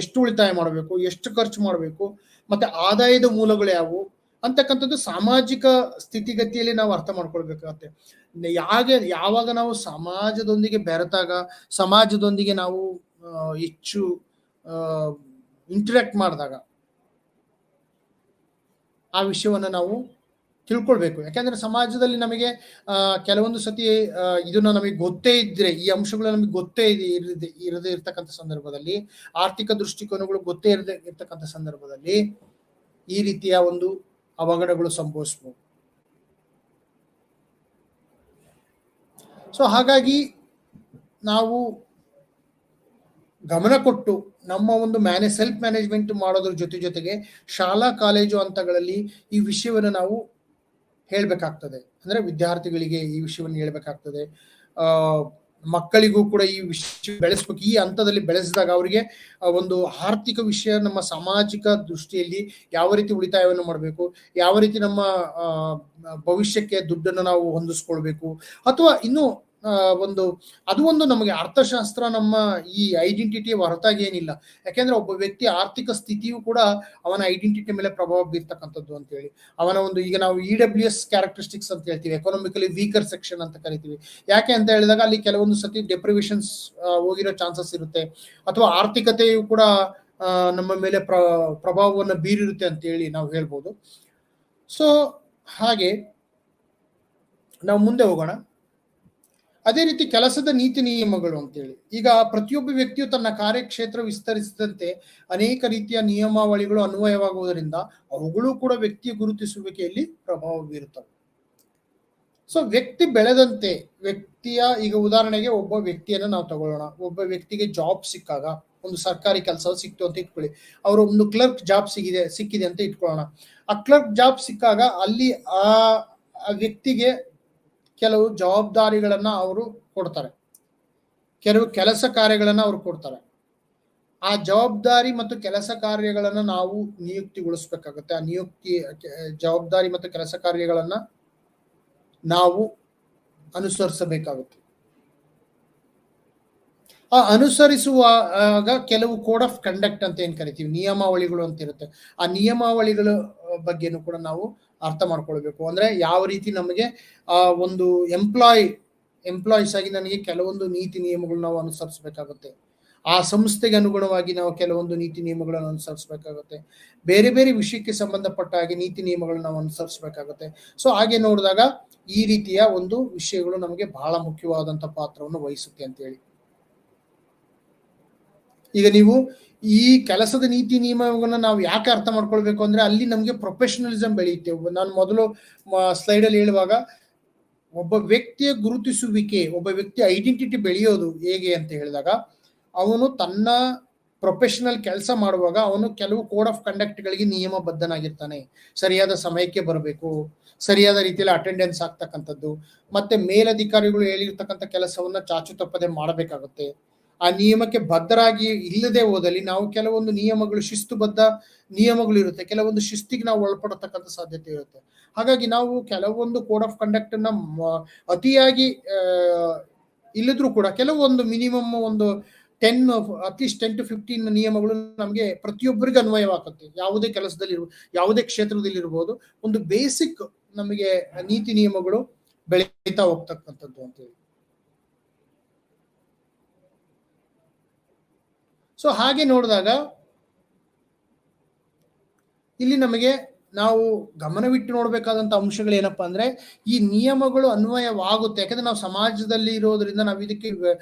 ಎಷ್ಟು ಉಳಿತಾಯ ಮಾಡಬೇಕು, ಎಷ್ಟು ಖರ್ಚು ಮಾಡಬೇಕು, ಮತ್ತೆ ಆದಾಯದ ಮೂಲಗಳು ಯಾವುವು ಅಂತಕ್ಕಂಥದ್ದು ಸಾಮಾಜಿಕ ಸ್ಥಿತಿಗತಿಯಲ್ಲಿ ನಾವು ಅರ್ಥ ಮಾಡ್ಕೊಳ್ಬೇಕಾಗತ್ತೆ. ಯಾವಾಗ ನಾವು ಸಮಾಜದೊಂದಿಗೆ ಬೆರೆತಾಗ, ಸಮಾಜದೊಂದಿಗೆ ನಾವು ಹೆಚ್ಚು ಇಂಟರಾಕ್ಟ್ ಮಾಡಿದಾಗ ಆ ವಿಷಯವನ್ನ ನಾವು ತಿಳ್ಕೊಳ್ಬೇಕು. ಯಾಕಂದ್ರೆ ಸಮಾಜದಲ್ಲಿ ನಮಗೆ ಕೆಲವೊಂದು ಸತಿ ಇದನ್ನ ನಮಗೆ ಗೊತ್ತೇ ಇದ್ರೆ, ಈ ಅಂಶಗಳು ನಮಗೆ ಗೊತ್ತೇ ಇರದೇ ಇರ್ತಕ್ಕಂಥ ಸಂದರ್ಭದಲ್ಲಿ, ಆರ್ಥಿಕ ದೃಷ್ಟಿಕೋನಗಳು ಗೊತ್ತೇ ಇರ್ತಕ್ಕಂಥ ಸಂದರ್ಭದಲ್ಲಿ ಈ ರೀತಿಯ ಒಂದು ಅವಘಡಗಳು ಸಂಭವಿಸಬಹುದು. ಸೊ ಹಾಗಾಗಿ ನಾವು ಗಮನ ಕೊಟ್ಟು ನಮ್ಮ ಒಂದು ಸೆಲ್ಫ್ ಮ್ಯಾನೇಜ್ಮೆಂಟ್ ಮಾಡೋದ್ರ ಜೊತೆಗೆ ಶಾಲಾ ಕಾಲೇಜು ಹಂತಗಳಲ್ಲಿ ಈ ವಿಷಯವನ್ನು ನಾವು ಹೇಳ್ಬೇಕಾಗ್ತದೆ. ಅಂದ್ರೆ ವಿದ್ಯಾರ್ಥಿಗಳಿಗೆ ಈ ವಿಷಯವನ್ನು ಹೇಳ್ಬೇಕಾಗ್ತದೆ. ಮಕ್ಕಳಿಗೂ ಕೂಡ ಈ ವಿಷಯ ಬೆಳೆಸ್ಬೇಕು. ಈ ಹಂತದಲ್ಲಿ ಬೆಳೆಸಿದಾಗ ಅವರಿಗೆ ಒಂದು ಆರ್ಥಿಕ ವಿಷಯ, ನಮ್ಮ ಸಾಮಾಜಿಕ ದೃಷ್ಟಿಯಲ್ಲಿ ಯಾವ ರೀತಿ ಉಳಿತಾಯವನ್ನು ಮಾಡಬೇಕು, ಯಾವ ರೀತಿ ನಮ್ಮ ಭವಿಷ್ಯಕ್ಕೆ ದುಡ್ಡನ್ನು ನಾವು ಹೊಂದಿಸ್ಕೊಳ್ಬೇಕು, ಅಥವಾ ಇನ್ನು ಅದು ಒಂದು ನಮಗೆ ಅರ್ಥಶಾಸ್ತ್ರ ನಮ್ಮ ಈ ಐಡೆಂಟಿಟಿಯ ಹೊರತಾಗಿ ಏನಿಲ್ಲ. ಯಾಕೆಂದ್ರೆ ಒಬ್ಬ ವ್ಯಕ್ತಿ ಆರ್ಥಿಕ ಸ್ಥಿತಿಯು ಕೂಡ ಅವನ ಐಡೆಂಟಿಟಿ ಮೇಲೆ ಪ್ರಭಾವ ಬೀರ್ತಕ್ಕಂಥದ್ದು ಅಂತ ಹೇಳಿ. ಅವನ ಒಂದು, ಈಗ ನಾವು EWS ಕ್ಯಾರೆಕ್ಟರಿಸ್ಟಿಕ್ಸ್ ಅಂತ ಹೇಳ್ತೀವಿ, ಎಕಾನಮಿಕಲಿ ವೀಕರ್ ಸೆಕ್ಷನ್ ಅಂತ ಕರಿತೀವಿ. ಯಾಕೆ ಅಂತ ಹೇಳಿದಾಗ ಅಲ್ಲಿ ಕೆಲವೊಂದು ಸತಿ ಡೆಪ್ರಿವೇಷನ್ಸ್ ಹೋಗಿರೋ ಚಾನ್ಸಸ್ ಇರುತ್ತೆ, ಅಥವಾ ಆರ್ಥಿಕತೆಯು ಕೂಡ ನಮ್ಮ ಮೇಲೆ ಪ್ರಭಾವವನ್ನು ಬೀರಿರುತ್ತೆ ಅಂತ ಹೇಳಿ ನಾವು ಹೇಳ್ಬೋದು. ಸೊ ಹಾಗೆ ನಾವು ಮುಂದೆ ಹೋಗೋಣ. ಅದೇ ರೀತಿ ಕೆಲಸದ ನೀತಿ ನಿಯಮಗಳು ಅಂತೇಳಿ, ಈಗ ಪ್ರತಿಯೊಬ್ಬ ವ್ಯಕ್ತಿಯು ತನ್ನ ಕಾರ್ಯಕ್ಷೇತ್ರ ವಿಸ್ತರಿಸಿದಂತೆ ಅನೇಕ ರೀತಿಯ ನಿಯಮಾವಳಿಗಳು ಅನ್ವಯವಾಗುವುದರಿಂದ ಅವುಗಳು ಕೂಡ ವ್ಯಕ್ತಿಯ ಗುರುತಿಸುವಿಕೆಯಲ್ಲಿ ಪ್ರಭಾವ ಬೀರುತ್ತವೆ. ಸೊ ವ್ಯಕ್ತಿ ಬೆಳೆದಂತೆ ಈಗ ಉದಾಹರಣೆಗೆ ಒಬ್ಬ ವ್ಯಕ್ತಿಯನ್ನು ನಾವು ತಗೊಳ್ಳೋಣ. ಒಬ್ಬ ವ್ಯಕ್ತಿಗೆ ಜಾಬ್ ಸಿಕ್ಕಾಗ, ಒಂದು ಸರ್ಕಾರಿ ಕೆಲಸ ಸಿಕ್ತು ಅಂತ ಇಟ್ಕೊಳ್ಳಿ, ಅವರು ಒಂದು ಕ್ಲರ್ಕ್ ಜಾಬ್ ಸಿಕ್ಕಿದೆ ಅಂತ ಇಟ್ಕೊಳ್ಳೋಣ. ಆ ಕ್ಲರ್ಕ್ ಜಾಬ್ ಸಿಕ್ಕಾಗ ಅಲ್ಲಿ ಆ ವ್ಯಕ್ತಿಗೆ ಕೆಲವು ಜವಾಬ್ದಾರಿಗಳನ್ನ ಅವರು ಕೊಡ್ತಾರೆ, ಕೆಲವು ಕೆಲಸ ಕಾರ್ಯಗಳನ್ನ ಅವರು ಕೊಡ್ತಾರೆ. ಆ ಜವಾಬ್ದಾರಿ ಮತ್ತು ಕೆಲಸ ಕಾರ್ಯಗಳನ್ನ ನಾವು ನಿಯುಕ್ತಿಗೊಳಿಸ್ಬೇಕಾಗುತ್ತೆ. ಆ ಜವಾಬ್ದಾರಿ ಮತ್ತು ಕೆಲಸ ಕಾರ್ಯಗಳನ್ನ ನಾವು ಅನುಸರಿಸಬೇಕಾಗುತ್ತೆ. ಆ ಅನುಸರಿಸುವಾಗ ಕೆಲವು ಕೋಡ್ ಆಫ್ ಕಂಡಕ್ಟ್ ಅಂತ ಏನ್ ಕರಿತೀವಿ, ನಿಯಮಾವಳಿಗಳು ಅಂತ ಇರುತ್ತೆ. ಆ ನಿಯಮಾವಳಿಗಳ ಬಗ್ಗೆನೂ ಕೂಡ ನಾವು ಅರ್ಥ ಮಾಡ್ಕೊಳ್ಬೇಕು. ಅಂದ್ರೆ ಯಾವ ರೀತಿ ನಮಗೆ ಒಂದು ಎಂಪ್ಲಾಯೀಸ್ ಆಗಿ ನನಗೆ ಕೆಲವೊಂದು ನೀತಿ ನಿಯಮಗಳು ನಾವು ಅನುಸರಿಸಬೇಕಾಗುತ್ತೆ. ಆ ಸಂಸ್ಥೆಗೆ ಅನುಗುಣವಾಗಿ ನಾವು ಕೆಲವೊಂದು ನೀತಿ ನಿಯಮಗಳನ್ನು ಅನುಸರಿಸಬೇಕಾಗುತ್ತೆ. ಬೇರೆ ಬೇರೆ ವಿಷಯಕ್ಕೆ ಸಂಬಂಧಪಟ್ಟ ಹಾಗೆ ನೀತಿ ನಿಯಮಗಳನ್ನು ನಾವು ಅನುಸರಿಸಬೇಕಾಗುತ್ತೆ. ಸೊ ಹಾಗೆ ನೋಡಿದಾಗ ಈ ರೀತಿಯ ಒಂದು ವಿಷಯಗಳು ನಮಗೆ ಬಹಳ ಮುಖ್ಯವಾದಂತ ಪಾತ್ರವನ್ನು ವಹಿಸುತ್ತೆ ಅಂತ ಹೇಳಿ. ಈಗ ನೀವು ಈ ಕೆಲಸದ ನೀತಿ ನಿಯಮಗಳನ್ನ ನಾವು ಯಾಕೆ ಅರ್ಥ ಮಾಡ್ಕೊಳ್ಬೇಕು ಅಂದ್ರೆ ಅಲ್ಲಿ ನಮ್ಗೆ ಪ್ರೊಫೆಷನಲಿಸಂ ಬೆಳೆಯುತ್ತೆ. ನಾನು ಮೊದಲು ಸ್ಲೈಡ್ ಅಲ್ಲಿ ಹೇಳುವಾಗ, ಒಬ್ಬ ವ್ಯಕ್ತಿಯ ಗುರುತಿಸುವಿಕೆ, ಒಬ್ಬ ವ್ಯಕ್ತಿಯ ಐಡೆಂಟಿಟಿ ಬೆಳೆಯೋದು ಹೇಗೆ ಅಂತ ಹೇಳಿದಾಗ, ಅವನು ತನ್ನ ಪ್ರೊಫೆಷನಲ್ ಕೆಲಸ ಮಾಡುವಾಗ ಅವನು ಕೆಲವು ಕೋಡ್ ಆಫ್ ಕಂಡಕ್ಟ್ ಗಳಿಗೆ ನಿಯಮಬದ್ಧನಾಗಿರ್ತಾನೆ. ಸರಿಯಾದ ಸಮಯಕ್ಕೆ ಬರಬೇಕು, ಸರಿಯಾದ ರೀತಿಯಲ್ಲಿ ಅಟೆಂಡೆನ್ಸ್ ಆಗ್ತಕ್ಕಂಥದ್ದು, ಮತ್ತೆ ಮೇಲಧಿಕಾರಿಗಳು ಹೇಳಿರ್ತಕ್ಕಂಥ ಕೆಲಸವನ್ನ ಚಾಚು ತಪ್ಪದೆ ಮಾಡಬೇಕಾಗುತ್ತೆ. ಆ ನಿಯಮಕ್ಕೆ ಬದ್ಧರಾಗಿ ಇಲ್ಲದೆ ಹೋದಲ್ಲಿ ನಾವು ಕೆಲವೊಂದು ನಿಯಮಗಳು, ಶಿಸ್ತುಬದ್ಧ ನಿಯಮಗಳು ಇರುತ್ತೆ, ಕೆಲವೊಂದು ಶಿಸ್ತಿಗೆ ನಾವು ಒಳಪಡತಕ್ಕಂಥ ಸಾಧ್ಯತೆ ಇರುತ್ತೆ. ಹಾಗಾಗಿ ನಾವು ಕೆಲವೊಂದು ಕೋಡ್ ಆಫ್ ಕಂಡಕ್ಟ್ ಅನ್ನ ಅತಿಯಾಗಿ ಇಲ್ಲದ್ರೂ ಕೂಡ ಕೆಲವೊಂದು ಮಿನಿಮಮ್ ಒಂದು ಅಟ್ಲೀಸ್ಟ್ 10 to 15 ನಿಯಮಗಳು ನಮಗೆ ಪ್ರತಿಯೊಬ್ಬರಿಗೆ ಅನ್ವಯವಾಗುತ್ತೆ. ಯಾವುದೇ ಕೆಲಸದಲ್ಲಿ ಯಾವುದೇ ಕ್ಷೇತ್ರದಲ್ಲಿ ಇರ್ಬೋದು, ಒಂದು ಬೇಸಿಕ್ ನಮಗೆ ನೀತಿ ನಿಯಮಗಳು ಬೆಳೀತಾ ಹೋಗ್ತಕ್ಕಂಥದ್ದು ಅಂತೇಳಿ. ಸೊ ಹಾಗೆ ನೋಡಿದಾಗ ಇಲ್ಲಿ ನಮಗೆ ನಾವು ಗಮನವಿಟ್ಟು ನೋಡ್ಬೇಕಾದಂತ ಅಂಶಗಳು ಏನಪ್ಪಾ ಅಂದ್ರೆ, ಈ ನಿಯಮಗಳು ಅನ್ವಯವಾಗುತ್ತೆ. ಯಾಕಂದ್ರೆ ನಾವು ಸಮಾಜದಲ್ಲಿ ಇರೋದ್ರಿಂದ ನಾವು ಇದಕ್ಕೆ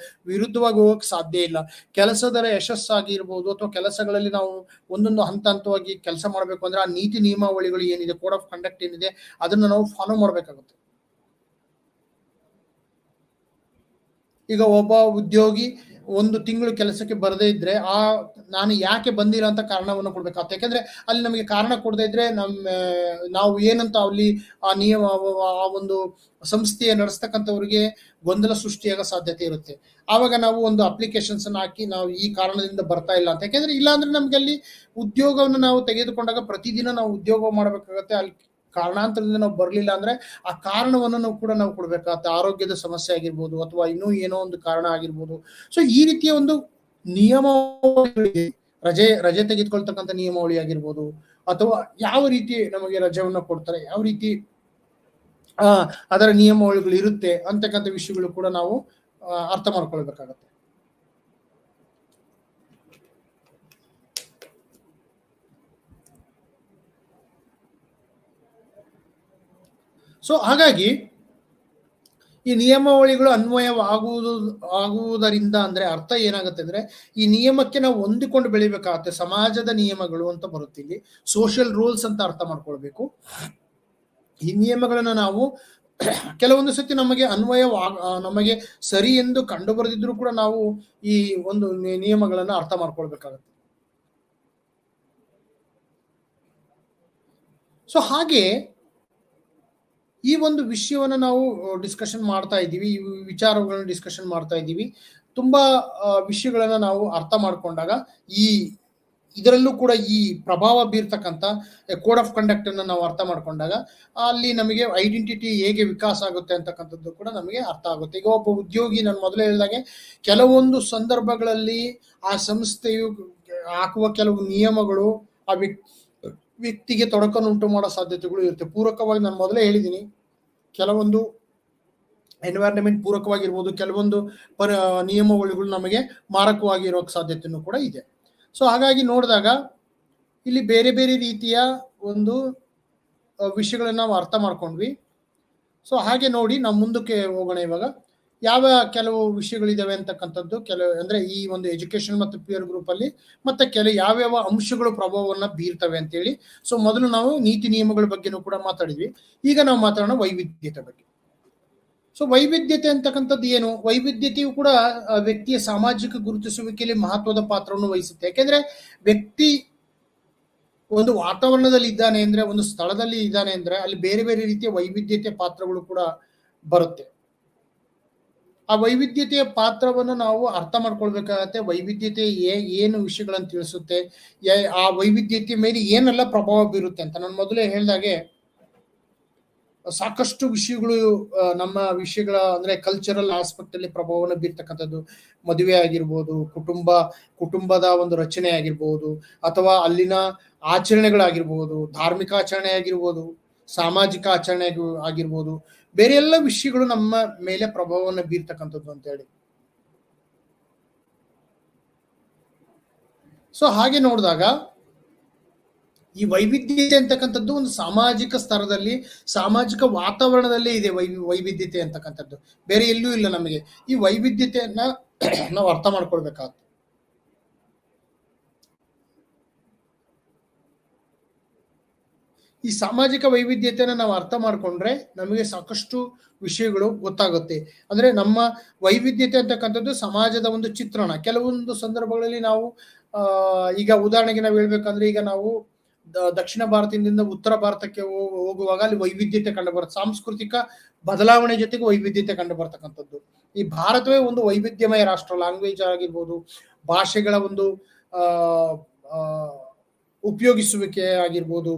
ವಿರುದ್ಧವಾಗಿ ಹೋಗಕ್ ಸಾಧ್ಯ ಇಲ್ಲ. ಕೆಲಸದ ಯಶಸ್ಸಾಗಿರ್ಬೋದು ಅಥವಾ ಕೆಲಸಗಳಲ್ಲಿ ನಾವು ಒಂದೊಂದು ಹಂತವಾಗಿ ಕೆಲಸ ಮಾಡ್ಬೇಕು ಅಂದ್ರೆ ಆ ನೀತಿ ನಿಯಮಾವಳಿಗಳು ಏನಿದೆ, ಕೋಡ್ ಆಫ್ ಕಂಡಕ್ಟ್ ಏನಿದೆ, ಅದನ್ನ ನಾವು ಫಾಲೋ ಮಾಡ್ಬೇಕಾಗುತ್ತೆ. ಈಗ ಒಬ್ಬ ಉದ್ಯೋಗಿ 1 ತಿಂಗಳು ಕೆಲಸಕ್ಕೆ ಬರದೇ ಇದ್ರೆ ನಾನು ಯಾಕೆ ಬಂದಿಲ್ಲ ಅಂತ ಕಾರಣವನ್ನು ಕೊಡ್ಬೇಕಾಗುತ್ತೆ. ಯಾಕಂದ್ರೆ ಅಲ್ಲಿ ನಮಗೆ ಕಾರಣ ಕೊಡದೇ ಇದ್ರೆ ನಾವು ಏನಂತ ಅಲ್ಲಿ ಆ ನಿಯಮ, ಆ ಒಂದು ಸಂಸ್ಥೆಯ ನಡೆಸ್ತಕ್ಕಂಥವ್ರಿಗೆ ಗೊಂದಲ ಸೃಷ್ಟಿಯಾಗೋ ಸಾಧ್ಯತೆ ಇರುತ್ತೆ. ಆವಾಗ ನಾವು ಒಂದು ಅಪ್ಲಿಕೇಶನ್ಸ್ ಅನ್ನು ಹಾಕಿ ನಾವು ಈ ಕಾರಣದಿಂದ ಬರ್ತಾ ಇಲ್ಲ ಅಂತ, ಯಾಕಂದ್ರೆ ಇಲ್ಲಾಂದ್ರೆ ನಮ್ಗೆ ಅಲ್ಲಿ ಉದ್ಯೋಗವನ್ನು ನಾವು ತೆಗೆದುಕೊಂಡಾಗ ಪ್ರತಿದಿನ ನಾವು ಉದ್ಯೋಗ ಮಾಡ್ಬೇಕಾಗತ್ತೆ. ಅಲ್ಲಿ ಕಾರಣಾಂತರದಿಂದ ನಾವು ಬರ್ಲಿಲ್ಲ ಅಂದ್ರೆ ಆ ಕಾರಣವನ್ನು ನಾವು ಕೊಡ್ಬೇಕಾಗತ್ತೆ. ಆರೋಗ್ಯದ ಸಮಸ್ಯೆ ಆಗಿರ್ಬೋದು ಅಥವಾ ಇನ್ನೂ ಏನೋ ಒಂದು ಕಾರಣ ಆಗಿರ್ಬೋದು. ಸೊ ಈ ರೀತಿಯ ಒಂದು ನಿಯಮಾವಳಿ, ರಜೆ ತೆಗೆದುಕೊಳ್ತಕ್ಕಂಥ ನಿಯಮಾವಳಿ ಆಗಿರ್ಬೋದು, ಅಥವಾ ಯಾವ ರೀತಿ ನಮಗೆ ರಜೆಯನ್ನು ಕೊಡ್ತಾರೆ, ಯಾವ ರೀತಿ ಅದರ ನಿಯಮಾವಳಿಗಳು ಇರುತ್ತೆ ಅಂತಕ್ಕಂಥ ವಿಷಯಗಳು ಕೂಡ ನಾವು ಅರ್ಥ ಮಾಡ್ಕೊಳ್ಬೇಕಾಗತ್ತೆ. ಸೊ ಹಾಗಾಗಿ ಈ ನಿಯಮಾವಳಿಗಳು ಆಗುವುದರಿಂದ ಅಂದ್ರೆ ಅರ್ಥ ಏನಾಗುತ್ತೆ ಅಂದ್ರೆ, ಈ ನಿಯಮಕ್ಕೆ ನಾವು ಹೊಂದಿಕೊಂಡು ಬೆಳಿಬೇಕಾಗತ್ತೆ. ಸಮಾಜದ ನಿಯಮಗಳು ಅಂತ ಬರುತ್ತೆ, ಇಲ್ಲಿ ಸೋಷಿಯಲ್ ರೂಲ್ಸ್ ಅಂತ ಅರ್ಥ ಮಾಡ್ಕೊಳ್ಬೇಕು. ಈ ನಿಯಮಗಳನ್ನ ನಾವು ಕೆಲವೊಂದು ಸತಿ ನಮಗೆ ನಮಗೆ ಸರಿ ಎಂದು ಕಂಡು ಬರೆದಿದ್ರು ಕೂಡ ನಾವು ಈ ಒಂದು ನಿಯಮಗಳನ್ನು ಅರ್ಥ ಮಾಡ್ಕೊಳ್ಬೇಕಾಗತ್ತೆ. ಸೊ ಹಾಗೆ ಈ ಒಂದು ವಿಷಯವನ್ನು ನಾವು ಡಿಸ್ಕಷನ್ ಮಾಡ್ತಾ ಇದ್ದೀವಿ, ಈ ವಿಚಾರಗಳನ್ನು ಡಿಸ್ಕಷನ್ ಮಾಡ್ತಾ ಇದ್ದೀವಿ. ತುಂಬಾ ವಿಷಯಗಳನ್ನ ನಾವು ಅರ್ಥ ಮಾಡ್ಕೊಂಡಾಗ ಇದರಲ್ಲೂ ಕೂಡ ಈ ಪ್ರಭಾವ ಬೀರ್ತಕ್ಕಂಥ ಕೋಡ್ ಆಫ್ ಕಂಡಕ್ಟ್ ಅನ್ನು ನಾವು ಅರ್ಥ ಮಾಡ್ಕೊಂಡಾಗ ಅಲ್ಲಿ ನಮಗೆ ಐಡೆಂಟಿಟಿ ಹೇಗೆ ವಿಕಾಸ ಆಗುತ್ತೆ ಅಂತಕ್ಕಂಥದ್ದು ಕೂಡ ನಮಗೆ ಅರ್ಥ ಆಗುತ್ತೆ. ಈಗ ಒಬ್ಬ ಉದ್ಯೋಗಿ, ನಾನು ಮೊದಲೇ ಹೇಳಿದಾಗೆ, ಕೆಲವೊಂದು ಸಂದರ್ಭಗಳಲ್ಲಿ ಆ ಸಂಸ್ಥೆಯು ಹಾಕುವ ಕೆಲವು ನಿಯಮಗಳು ಆ ವ್ಯಕ್ತಿಗೆ ತೊಡಕನ್ನು ಉಂಟು ಮಾಡೋ ಸಾಧ್ಯತೆಗಳು ಇರುತ್ತೆ. ಪೂರಕವಾಗಿ ನಾನು ಮೊದಲೇ ಹೇಳಿದ್ದೀನಿ, ಕೆಲವೊಂದು ಎನ್ವೈರನ್ಮೆಂಟ್ ಪೂರಕವಾಗಿರ್ಬೋದು, ಕೆಲವೊಂದು ನಿಯಮಗಳು ನಮಗೆ ಮಾರಕವಾಗಿರೋ ಸಾಧ್ಯತೆಯೂ ಕೂಡ ಇದೆ. ಸೊ ಹಾಗಾಗಿ ನೋಡಿದಾಗ ಇಲ್ಲಿ ಬೇರೆ ಬೇರೆ ರೀತಿಯ ಒಂದು ವಿಷಯಗಳನ್ನ ನಾವು ಅರ್ಥ ಮಾಡ್ಕೊಂಡ್ವಿ. ಸೊ ಹಾಗೆ ನೋಡಿ ನಾವು ಮುಂದಕ್ಕೆ ಹೋಗೋಣ. ಇವಾಗ ಯಾವ ಕೆಲವು ವಿಷಯಗಳಿದಾವೆ ಅಂತಕ್ಕಂಥದ್ದು, ಅಂದ್ರೆ ಈ ಒಂದು ಎಜುಕೇಶನ್ ಮತ್ತು ಪಿಯರ್ ಗ್ರೂಪ್ ಅಲ್ಲಿ ಮತ್ತೆ ಯಾವ್ಯಾವ ಅಂಶಗಳು ಪ್ರಭಾವವನ್ನ ಬೀರ್ತವೆ ಅಂತೇಳಿ. ಸೊ ಮೊದಲು ನಾವು ನೀತಿ ನಿಯಮಗಳ ಬಗ್ಗೆನೂ ಕೂಡ ಮಾತಾಡಿದ್ವಿ. ಈಗ ನಾವು ಮಾತಾಡೋಣ ವೈವಿಧ್ಯತೆ ಬಗ್ಗೆ. ಸೊ ವೈವಿಧ್ಯತೆ ಅಂತಕ್ಕಂಥದ್ದು ಏನು? ವೈವಿಧ್ಯತೆಯು ಕೂಡ ವ್ಯಕ್ತಿಯ ಸಾಮಾಜಿಕ ಗುರುತಿಸುವಿಕೆಯಲ್ಲಿ ಮಹತ್ವದ ಪಾತ್ರವನ್ನು ವಹಿಸುತ್ತೆ. ಯಾಕೆಂದ್ರೆ ವ್ಯಕ್ತಿ ಒಂದು ವಾತಾವರಣದಲ್ಲಿ ಇದ್ದಾನೆ ಅಂದ್ರೆ, ಒಂದು ಸ್ಥಳದಲ್ಲಿ ಇದ್ದಾನೆ ಅಂದ್ರೆ ಅಲ್ಲಿ ಬೇರೆ ಬೇರೆ ರೀತಿಯ ವೈವಿಧ್ಯತೆಯ ಪಾತ್ರಗಳು ಕೂಡ ಬರುತ್ತೆ. ಆ ವೈವಿಧ್ಯತೆಯ ಪಾತ್ರವನ್ನು ನಾವು ಅರ್ಥ ಮಾಡ್ಕೊಳ್ಬೇಕಾಗತ್ತೆ. ವೈವಿಧ್ಯತೆ ಏನು ವಿಷಯಗಳನ್ನು ತಿಳಿಸುತ್ತೆ, ಆ ವೈವಿಧ್ಯತೆಯ ಮೇಲೆ ಏನೆಲ್ಲ ಪ್ರಭಾವ ಬೀರುತ್ತೆ ಅಂತ. ನಾನು ಮೊದಲೇ ಹೇಳಿದಾಗೆ ಸಾಕಷ್ಟು ವಿಷಯಗಳು ನಮ್ಮ ವಿಷಯಗಳ ಅಂದ್ರೆ ಕಲ್ಚರಲ್ ಆಸ್ಪೆಕ್ಟ್ ಅಲ್ಲಿ ಪ್ರಭಾವವನ್ನು ಬೀರ್ತಕ್ಕಂಥದ್ದು. ಮದುವೆ ಆಗಿರ್ಬೋದು, ಕುಟುಂಬದ ಒಂದು ರಚನೆ ಆಗಿರ್ಬೋದು, ಅಥವಾ ಅಲ್ಲಿನ ಆಚರಣೆಗಳಾಗಿರ್ಬೋದು, ಧಾರ್ಮಿಕ ಆಚರಣೆ ಆಗಿರ್ಬೋದು, ಸಾಮಾಜಿಕ ಆಚರಣೆ ಆಗಿರ್ಬೋದು, ಬೇರೆ ಎಲ್ಲ ವಿಷಯಗಳು ನಮ್ಮ ಮೇಲೆ ಪ್ರಭಾವವನ್ನು ಬೀರ್ತಕ್ಕಂಥದ್ದು ಅಂತ ಹೇಳಿ. ಸೊ ಹಾಗೆ ನೋಡಿದಾಗ ಈ ವೈವಿಧ್ಯತೆ ಅಂತಕ್ಕಂಥದ್ದು ಒಂದು ಸಾಮಾಜಿಕ ಸ್ತರದಲ್ಲಿ, ಸಾಮಾಜಿಕ ವಾತಾವರಣದಲ್ಲೇ ಇದೆ ವೈವಿಧ್ಯತೆ ಅಂತಕ್ಕಂಥದ್ದು, ಬೇರೆ ಎಲ್ಲೂ ಇಲ್ಲ. ನಮಗೆ ಈ ವೈವಿಧ್ಯತೆಯನ್ನ ನಾವು ಅರ್ಥ ಮಾಡ್ಕೊಳ್ಬೇಕಾಗ್ತದೆ. ಈ ಸಾಮಾಜಿಕ ವೈವಿಧ್ಯತೆಯನ್ನ ನಾವು ಅರ್ಥ ಮಾಡ್ಕೊಂಡ್ರೆ ನಮಗೆ ಸಾಕಷ್ಟು ವಿಷಯಗಳು ಗೊತ್ತಾಗುತ್ತೆ. ಅಂದ್ರೆ ನಮ್ಮ ವೈವಿಧ್ಯತೆ ಅಂತಕ್ಕಂಥದ್ದು ಸಮಾಜದ ಒಂದು ಚಿತ್ರಣ. ಕೆಲವೊಂದು ಸಂದರ್ಭಗಳಲ್ಲಿ ನಾವು ಈಗ ಉದಾಹರಣೆಗೆ ನಾವು ಹೇಳ್ಬೇಕಂದ್ರೆ, ಈಗ ನಾವು ದಕ್ಷಿಣ ಭಾರತದಿಂದ ಉತ್ತರ ಭಾರತಕ್ಕೆ ಹೋಗುವಾಗ ಅಲ್ಲಿ ವೈವಿಧ್ಯತೆ ಕಂಡು ಬರುತ್ತೆ. ಸಾಂಸ್ಕೃತಿಕ ಬದಲಾವಣೆ ಜೊತೆಗೆ ವೈವಿಧ್ಯತೆ ಕಂಡು ಬರ್ತಕ್ಕಂಥದ್ದು. ಈ ಭಾರತವೇ ಒಂದು ವೈವಿಧ್ಯಮಯ ರಾಷ್ಟ್ರ. ಲ್ಯಾಂಗ್ವೇಜ್ ಆಗಿರ್ಬೋದು, ಭಾಷೆಗಳ ಒಂದು ಉಪಯೋಗಿಸುವಿಕೆ ಆಗಿರ್ಬೋದು,